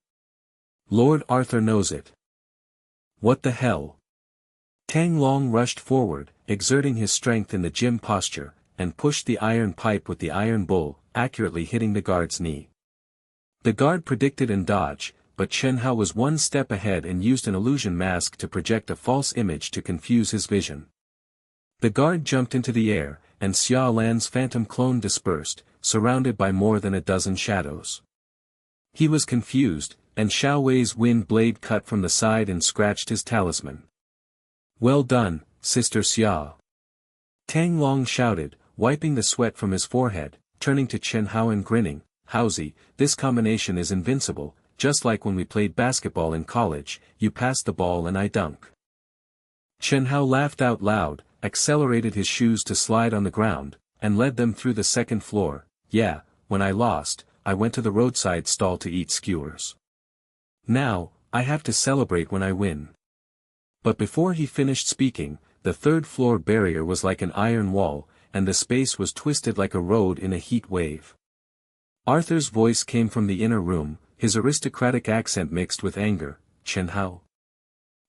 Lord Arthur knows it. What the hell? Tang Long rushed forward, exerting his strength in the gym posture, and pushed the iron pipe with the iron bull, accurately hitting the guard's knee. The guard predicted and dodged, but Chen Hao was one step ahead and used an illusion mask to project a false image to confuse his vision. The guard jumped into the air, and Xia Lan's phantom clone dispersed, surrounded by more than a dozen shadows. He was confused, and Xiao Wei's wind blade cut from the side and scratched his talisman. "Well done, Sister Xia!" Tang Long shouted, wiping the sweat from his forehead, turning to Chen Hao and grinning, "Haozi, this combination is invincible, just like when we played basketball in college, you pass the ball and I dunk." Chen Hao laughed out loud, accelerated his shoes to slide on the ground, and led them through the second floor. "Yeah, when I lost, I went to the roadside stall to eat skewers. Now, I have to celebrate when I win." But before he finished speaking, the third floor barrier was like an iron wall, and the space was twisted like a road in a heat wave. Arthur's voice came from the inner room, his aristocratic accent mixed with anger. "Chen Hao.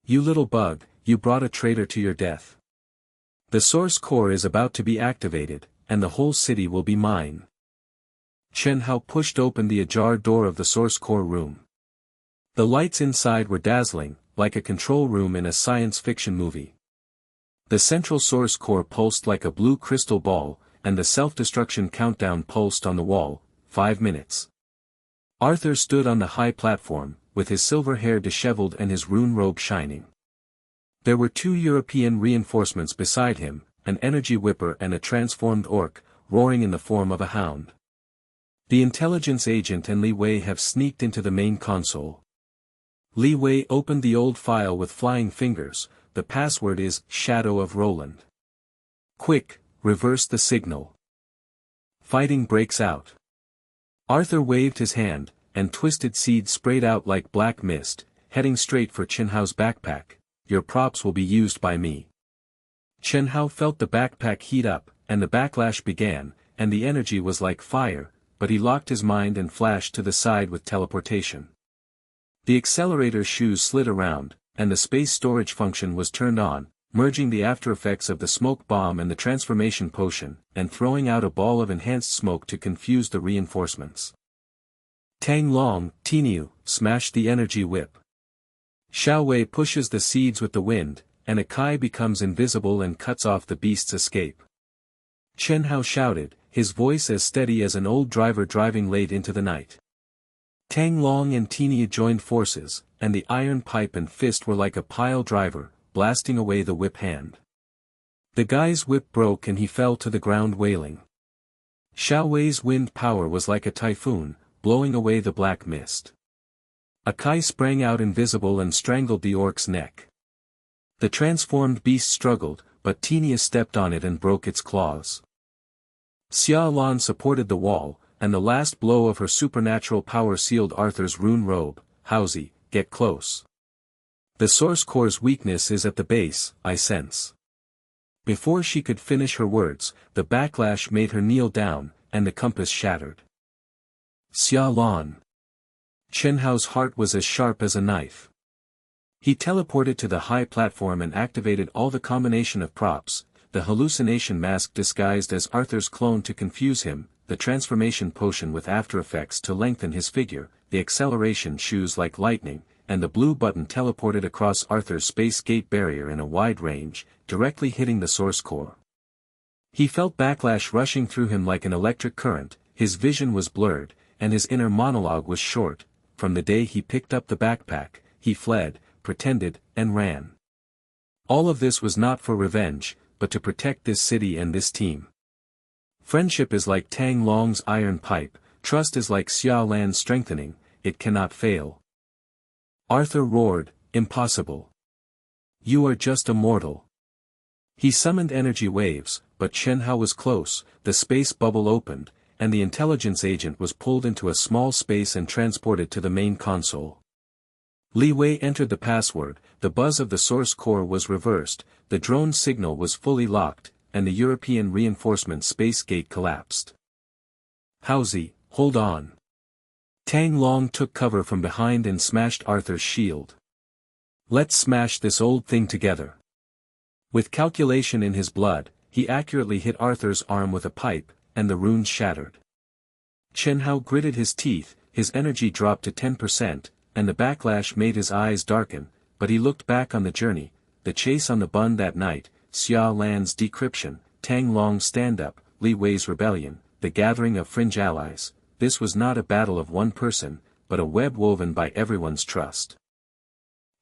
You little bug, you brought a traitor to your death. The source core is about to be activated, and the whole city will be mine." Chen Hao pushed open the ajar door of the source core room. The lights inside were dazzling, like a control room in a science fiction movie. The central source core pulsed like a blue crystal ball, and the self-destruction countdown pulsed on the wall, 5 minutes. Arthur stood on the high platform, with his silver hair disheveled and his rune robe shining. There were 2 European reinforcements beside him, an energy whipper and a transformed orc, roaring in the form of a hound. The intelligence agent and Li Wei have sneaked into the main console. Li Wei opened the old file with flying fingers. The password is Shadow of Roland. "Quick, reverse the signal." Fighting breaks out. Arthur waved his hand, and twisted seeds sprayed out like black mist, heading straight for Chen Hao's backpack. "Your props will be used by me." Chen Hao felt the backpack heat up, and the backlash began, and the energy was like fire, but he locked his mind and flashed to the side with teleportation. The accelerator shoes slid around, and the space storage function was turned on, merging the aftereffects of the smoke bomb and the transformation potion, and throwing out a ball of enhanced smoke to confuse the reinforcements. Tang Long, Tiniu, smashed the energy whip. Xiao Wei pushes the seeds with the wind, and Akai becomes invisible and cuts off the beast's escape. Chen Hao shouted, his voice as steady as an old driver driving late into the night. Tang Long and Tiniu joined forces, and the iron pipe and fist were like a pile driver, blasting away the whip hand. The guy's whip broke and he fell to the ground wailing. Xiao Wei's wind power was like a typhoon, blowing away the black mist. Akai sprang out invisible and strangled the orc's neck. The transformed beast struggled, but Tiniu stepped on it and broke its claws. Xia Lan supported the wall, and the last blow of her supernatural power sealed Arthur's rune robe. "Haozi, get close. The source core's weakness is at the base, I sense." Before she could finish her words, the backlash made her kneel down, and the compass shattered. Xia Lan. Chen Hao's heart was as sharp as a knife. He teleported to the high platform and activated all the combination of props, the hallucination mask disguised as Arthur's clone to confuse him, the transformation potion with aftereffects to lengthen his figure, the acceleration shoes like lightning, and the blue button teleported across Arthur's space gate barrier in a wide range, directly hitting the source core. He felt backlash rushing through him like an electric current, his vision was blurred, and his inner monologue was short. From the day he picked up the backpack, he fled, pretended, and ran. All of this was not for revenge, but to protect this city and this team. Friendship is like Tang Long's iron pipe, trust is like Xia Lan's strengthening, it cannot fail. Arthur roared, "Impossible. You are just a mortal." He summoned energy waves, but Chen Hao was close, the space bubble opened, and the intelligence agent was pulled into a small space and transported to the main console. Li Wei entered the password, the buzz of the source core was reversed, the drone signal was fully locked, and the European reinforcement space gate collapsed. Haozi, hold on. Tang Long took cover from behind and smashed Arthur's shield. Let's smash this old thing together. With calculation in his blood, he accurately hit Arthur's arm with a pipe, and the runes shattered. Chen Hao gritted his teeth, his energy dropped to 10%, and the backlash made his eyes darken, but he looked back on the journey, the chase on the Bund that night, Xia Lan's decryption, Tang Long's stand-up, Li Wei's rebellion, the gathering of fringe allies. This was not a battle of one person, but a web woven by everyone's trust.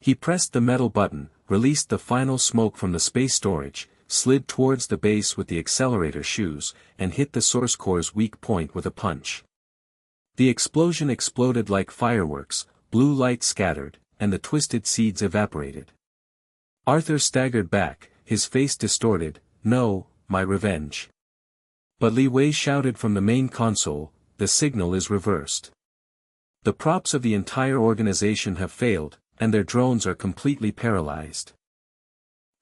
He pressed the metal button, released the final smoke from the space storage, slid towards the base with the accelerator shoes, and hit the source core's weak point with a punch. The explosion exploded like fireworks, blue light scattered, and the twisted seeds evaporated. Arthur staggered back, his face distorted. No, my revenge. But Li Wei shouted from the main console, the signal is reversed. The props of the entire organization have failed, and their drones are completely paralyzed.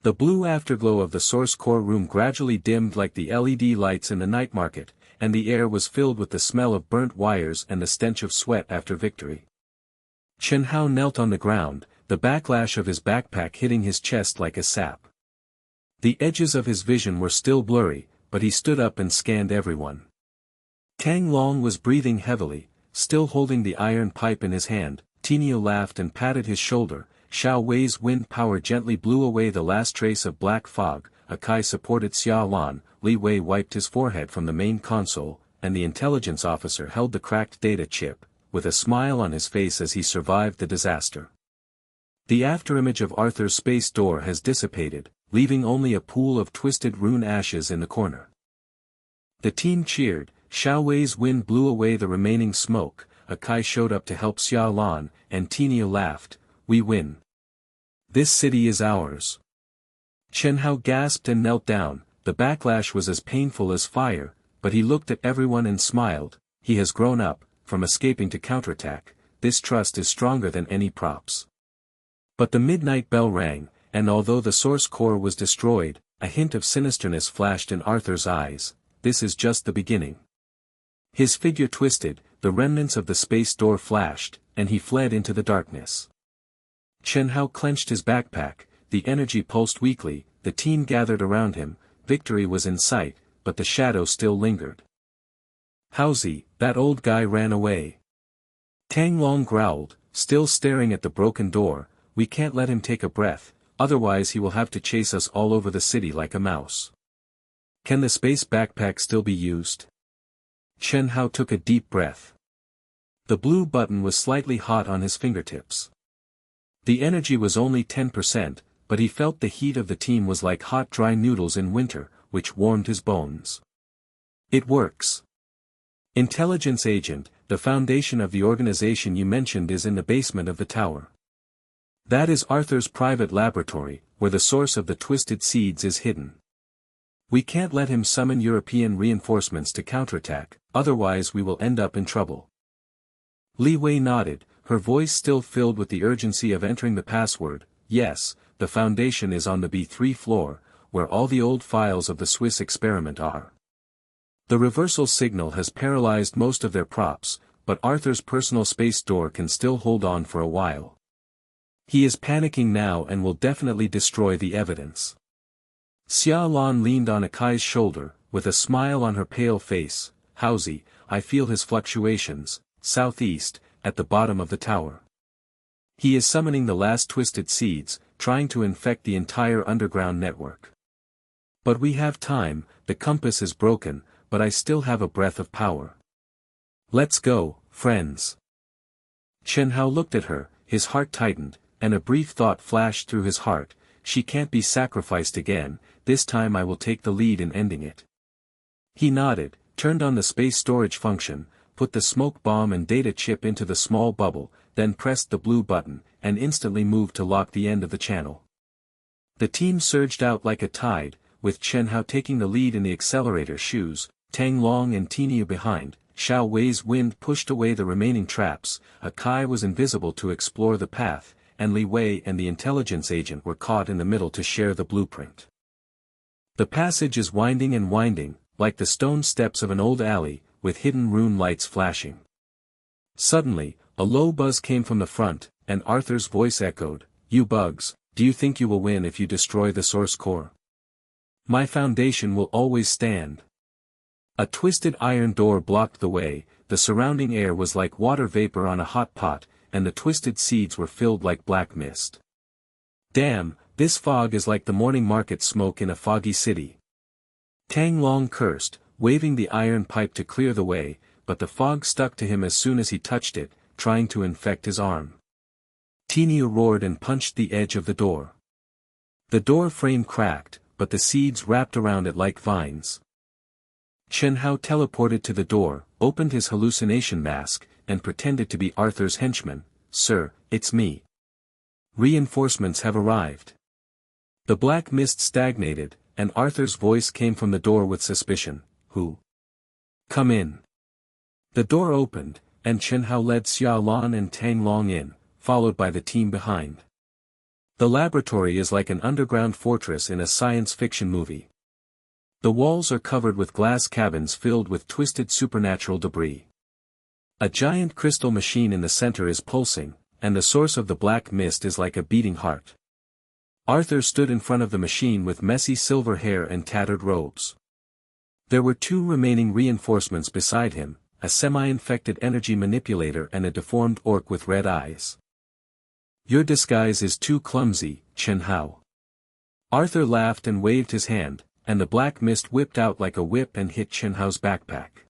The blue afterglow of the source core room gradually dimmed like the LED lights in the night market, and the air was filled with the smell of burnt wires and the stench of sweat after victory. Chen Hao knelt on the ground, the backlash of his backpack hitting his chest like a sap. The edges of his vision were still blurry, but he stood up and scanned everyone. Tang Long was breathing heavily, still holding the iron pipe in his hand. Tinio laughed and patted his shoulder. Xiao Wei's wind power gently blew away the last trace of black fog. Akai supported Xia Lan. Li Wei wiped his forehead from the main console, and the intelligence officer held the cracked data chip, with a smile on his face as he survived the disaster. The afterimage of Arthur's space door has dissipated, leaving only a pool of twisted rune ashes in the corner. The team cheered. Xiao Wei's wind blew away the remaining smoke. Akai showed up to help Xia Lan, and Tinio laughed. We win. This city is ours. Chen Hao gasped and knelt down. The backlash was as painful as fire, but he looked at everyone and smiled. He has grown up, from escaping to counterattack. This trust is stronger than any props. But the midnight bell rang, and although the source core was destroyed, a hint of sinisterness flashed in Arthur's eyes. This is just the beginning. His figure twisted, the remnants of the space door flashed, and he fled into the darkness. Chen Hao clenched his backpack, the energy pulsed weakly, the team gathered around him. Victory was in sight, but the shadow still lingered. Haozi, that old guy ran away. Tang Long growled, still staring at the broken door. We can't let him take a breath, otherwise he will have to chase us all over the city like a mouse. Can the space backpack still be used? Chen Hao took a deep breath. The blue button was slightly hot on his fingertips. The energy was only 10%, but he felt the heat of the team was like hot dry noodles in winter, which warmed his bones. It works. Intelligence agent, the foundation of the organization you mentioned is in the basement of the tower. That is Arthur's private laboratory, where the source of the twisted seeds is hidden. We can't let him summon European reinforcements to counterattack, otherwise we will end up in trouble. Li Wei nodded, her voice still filled with the urgency of entering the password. Yes, the foundation is on the B3 floor, where all the old files of the Swiss experiment are. The reversal signal has paralyzed most of their props, but Arthur's personal space door can still hold on for a while. He is panicking now and will definitely destroy the evidence. Xia Lan leaned on Akai's shoulder, with a smile on her pale face. Haozi, I feel his fluctuations, southeast, at the bottom of the tower. He is summoning the last twisted seeds, trying to infect the entire underground network. But we have time, the compass is broken, but I still have a breath of power. Let's go, friends. Chen Hao looked at her, his heart tightened, and a brief thought flashed through his heart. She can't be sacrificed again, this time I will take the lead in ending it. He nodded, turned on the space storage function, put the smoke bomb and data chip into the small bubble, then pressed the blue button, and instantly moved to lock the end of the channel. The team surged out like a tide, with Chen Hao taking the lead in the accelerator shoes, Tang Long and Tenia behind. Xiao Wei's wind pushed away the remaining traps, Kai was invisible to explore the path, and Li Wei and the intelligence agent were caught in the middle to share the blueprint. The passage is winding and winding, like the stone steps of an old alley, with hidden rune lights flashing. Suddenly, a low buzz came from the front, and Arthur's voice echoed, "You bugs, do you think you will win if you destroy the source core? My foundation will always stand." A twisted iron door blocked the way, the surrounding air was like water vapor on a hot pot, and the twisted seeds were filled like black mist. "Damn, this fog is like the morning market smoke in a foggy city." Tang Long cursed, waving the iron pipe to clear the way, but the fog stuck to him as soon as he touched it, trying to infect his arm. Tenia roared and punched the edge of the door. The door frame cracked, but the seeds wrapped around it like vines. Chen Hao teleported to the door, opened his hallucination mask, and pretended to be Arthur's henchman. "Sir, it's me. Reinforcements have arrived." The black mist stagnated, and Arthur's voice came from the door with suspicion. "Who? Come in." The door opened, and Chen Hao led Xia Lan and Tang Long in, followed by the team behind. The laboratory is like an underground fortress in a science fiction movie. The walls are covered with glass cabins filled with twisted supernatural debris. A giant crystal machine in the center is pulsing, and the source of the black mist is like a beating heart. Arthur stood in front of the machine with messy silver hair and tattered robes. There were 2 remaining reinforcements beside him, a semi-infected energy manipulator and a deformed orc with red eyes. "Your disguise is too clumsy, Chen Hao." Arthur laughed and waved his hand, and the black mist whipped out like a whip and hit Chen Hao's backpack.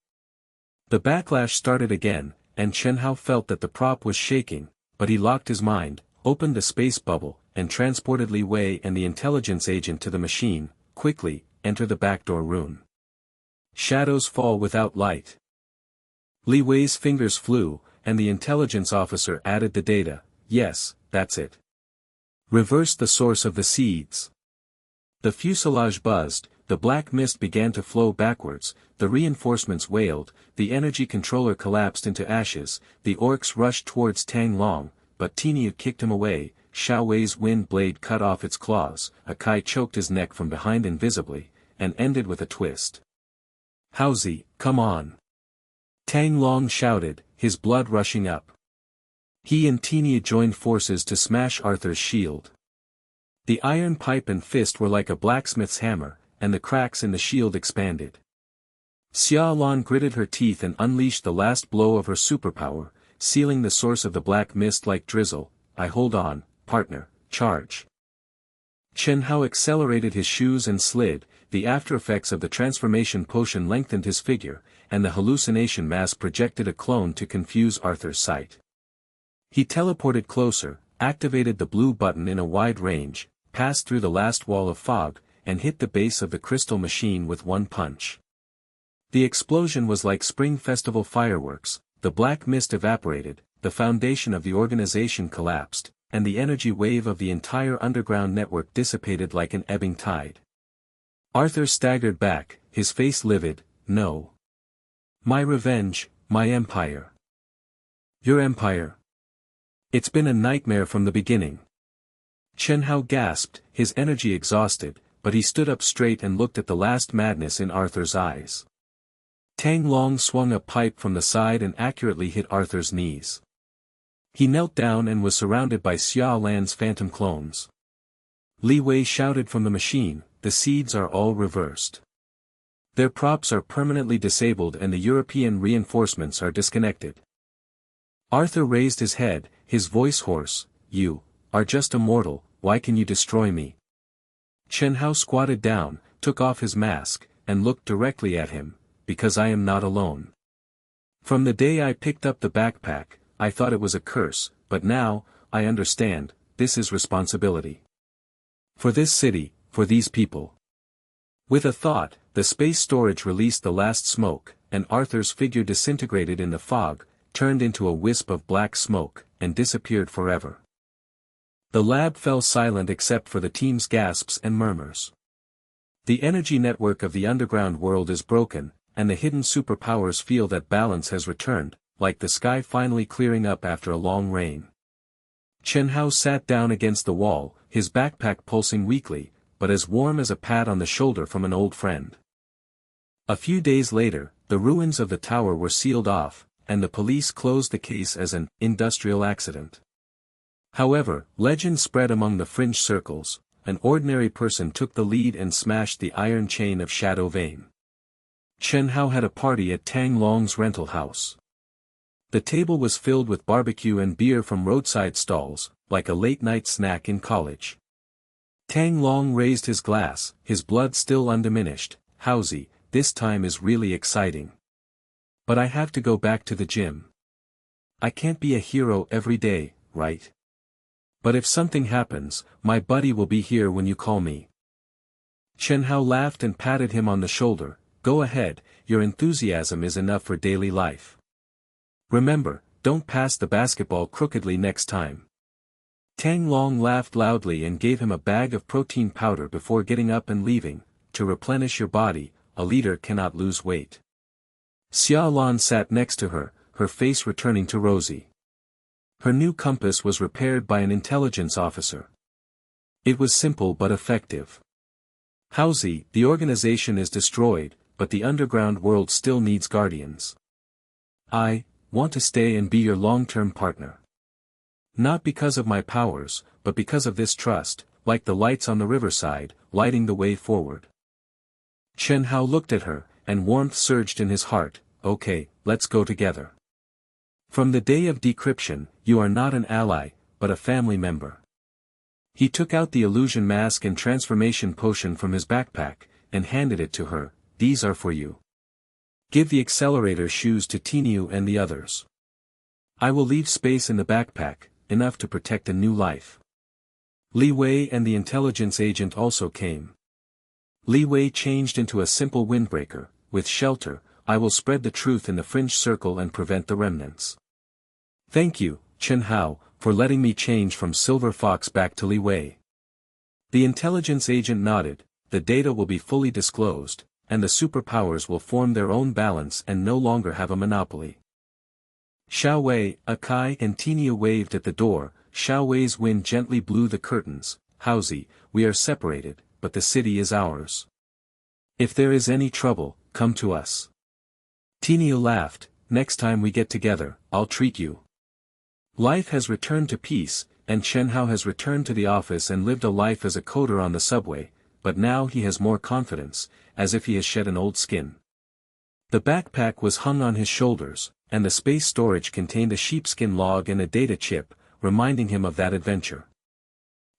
The backlash started again, and Chen Hao felt that the prop was shaking, but he locked his mind, opened a space bubble, and transported Li Wei and the intelligence agent to the machine. "Quickly, enter the backdoor room. Shadows fall without light." Li Wei's fingers flew, and the intelligence officer added the data. "Yes, that's it. Reverse the source of the seeds." The fuselage buzzed, the black mist began to flow backwards, the reinforcements wailed, the energy controller collapsed into ashes, the orcs rushed towards Tang Long, but Tenia kicked him away. Xiao Wei's wind blade cut off its claws, Kai choked his neck from behind invisibly, and ended with a twist. "Haozi, come on!" Tang Long shouted, his blood rushing up. He and Tenia joined forces to smash Arthur's shield. The iron pipe and fist were like a blacksmith's hammer, and the cracks in the shield expanded. Xia Lan gritted her teeth and unleashed the last blow of her superpower, sealing the source of the black mist like drizzle. "I hold on, partner, charge." Chen Hao accelerated his shoes and slid, the aftereffects of the transformation potion lengthened his figure, and the hallucination mask projected a clone to confuse Arthur's sight. He teleported closer, activated the blue button in a wide range, passed through the last wall of fog, and hit the base of the crystal machine with one punch. The explosion was like spring festival fireworks, the black mist evaporated, the foundation of the organization collapsed, and the energy wave of the entire underground network dissipated like an ebbing tide. Arthur staggered back, his face livid. "No. My revenge, my empire." "Your empire? It's been a nightmare from the beginning." Chen Hao gasped, his energy exhausted, but he stood up straight and looked at the last madness in Arthur's eyes. Tang Long swung a pipe from the side and accurately hit Arthur's knees. He knelt down and was surrounded by Xia Lan's phantom clones. Li Wei shouted from the machine, "The seeds are all reversed. Their props are permanently disabled and the European reinforcements are disconnected." Arthur raised his head, his voice hoarse. "You are just a mortal, why can you destroy me?" Chen Hao squatted down, took off his mask, and looked directly at him. "Because I am not alone. From the day I picked up the backpack, I thought it was a curse, but now, I understand, this is responsibility. For this city, for these people." With a thought, the space storage released the last smoke, and Arthur's figure disintegrated in the fog, turned into a wisp of black smoke, and disappeared forever. The lab fell silent except for the team's gasps and murmurs. The energy network of the underground world is broken, and the hidden superpowers feel that balance has returned, like the sky finally clearing up after a long rain. Chen Hao sat down against the wall, his backpack pulsing weakly, but as warm as a pat on the shoulder from an old friend. A few days later, the ruins of the tower were sealed off, and the police closed the case as an industrial accident. However, legend spread among the fringe circles. An ordinary person took the lead and smashed the iron chain of Shadow Vane. Chen Hao had a party at Tang Long's rental house. The table was filled with barbecue and beer from roadside stalls, like a late-night snack in college. Tang Long raised his glass, his blood still undiminished. "Haozi, this time is really exciting. But I have to go back to the gym. I can't be a hero every day, right? But if something happens, my buddy will be here when you call me." Chen Hao laughed and patted him on the shoulder. "Go ahead, your enthusiasm is enough for daily life. Remember, don't pass the basketball crookedly next time." Tang Long laughed loudly and gave him a bag of protein powder before getting up and leaving. "To replenish your body, a leader cannot lose weight." Xia Lan sat next to her, her face returning to rosy. Her new compass was repaired by an intelligence officer. It was simple but effective. "Haozi, the organization is destroyed, but the underground world still needs guardians. I want to stay and be your long-term partner. Not because of my powers, but because of this trust, like the lights on the riverside, lighting the way forward." Chen Hao looked at her, and warmth surged in his heart. "Okay, let's go together. From the day of decryption, you are not an ally, but a family member." He took out the illusion mask and transformation potion from his backpack, and handed it to her. "These are for you. Give the accelerator shoes to Tinyu and the others. I will leave space in the backpack, enough to protect a new life." Li Wei and the intelligence agent also came. Li Wei changed into a simple windbreaker. "With shelter, I will spread the truth in the fringe circle and prevent the remnants. Thank you, Chen Hao, for letting me change from Silver Fox back to Li Wei." The intelligence agent nodded. "The data will be fully disclosed, and the superpowers will form their own balance and no longer have a monopoly." Xiao Wei, Akai and Tinyu waved at the door. Xiao Wei's wind gently blew the curtains. "Haozi, we are separated, but the city is ours. If there is any trouble, come to us." Tinyu laughed. "Next time we get together, I'll treat you." Life has returned to peace, and Chen Hao has returned to the office and lived a life as a coder on the subway, but now he has more confidence, as if he has shed an old skin. The backpack was hung on his shoulders, and the space storage contained a sheepskin log and a data chip, reminding him of that adventure.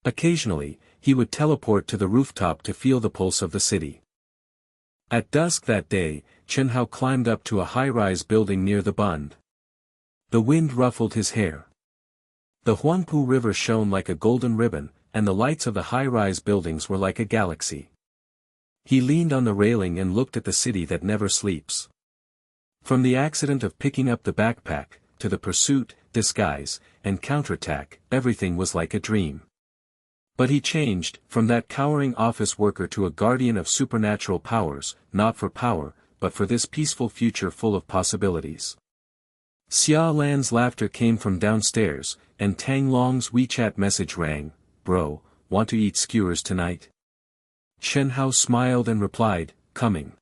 Occasionally, he would teleport to the rooftop to feel the pulse of the city. At dusk that day, Chen Hao climbed up to a high-rise building near the Bund. The wind ruffled his hair. The Huangpu River shone like a golden ribbon, and the lights of the high-rise buildings were like a galaxy. He leaned on the railing and looked at the city that never sleeps. From the accident of picking up the backpack, to the pursuit, disguise, and counterattack, everything was like a dream. But he changed, from that cowering office worker to a guardian of supernatural powers, not for power, but for this peaceful future full of possibilities. Xia Lan's laughter came from downstairs, and Tang Long's WeChat message rang. "Bro, want to eat skewers tonight?" Chen Hao smiled and replied, "Coming."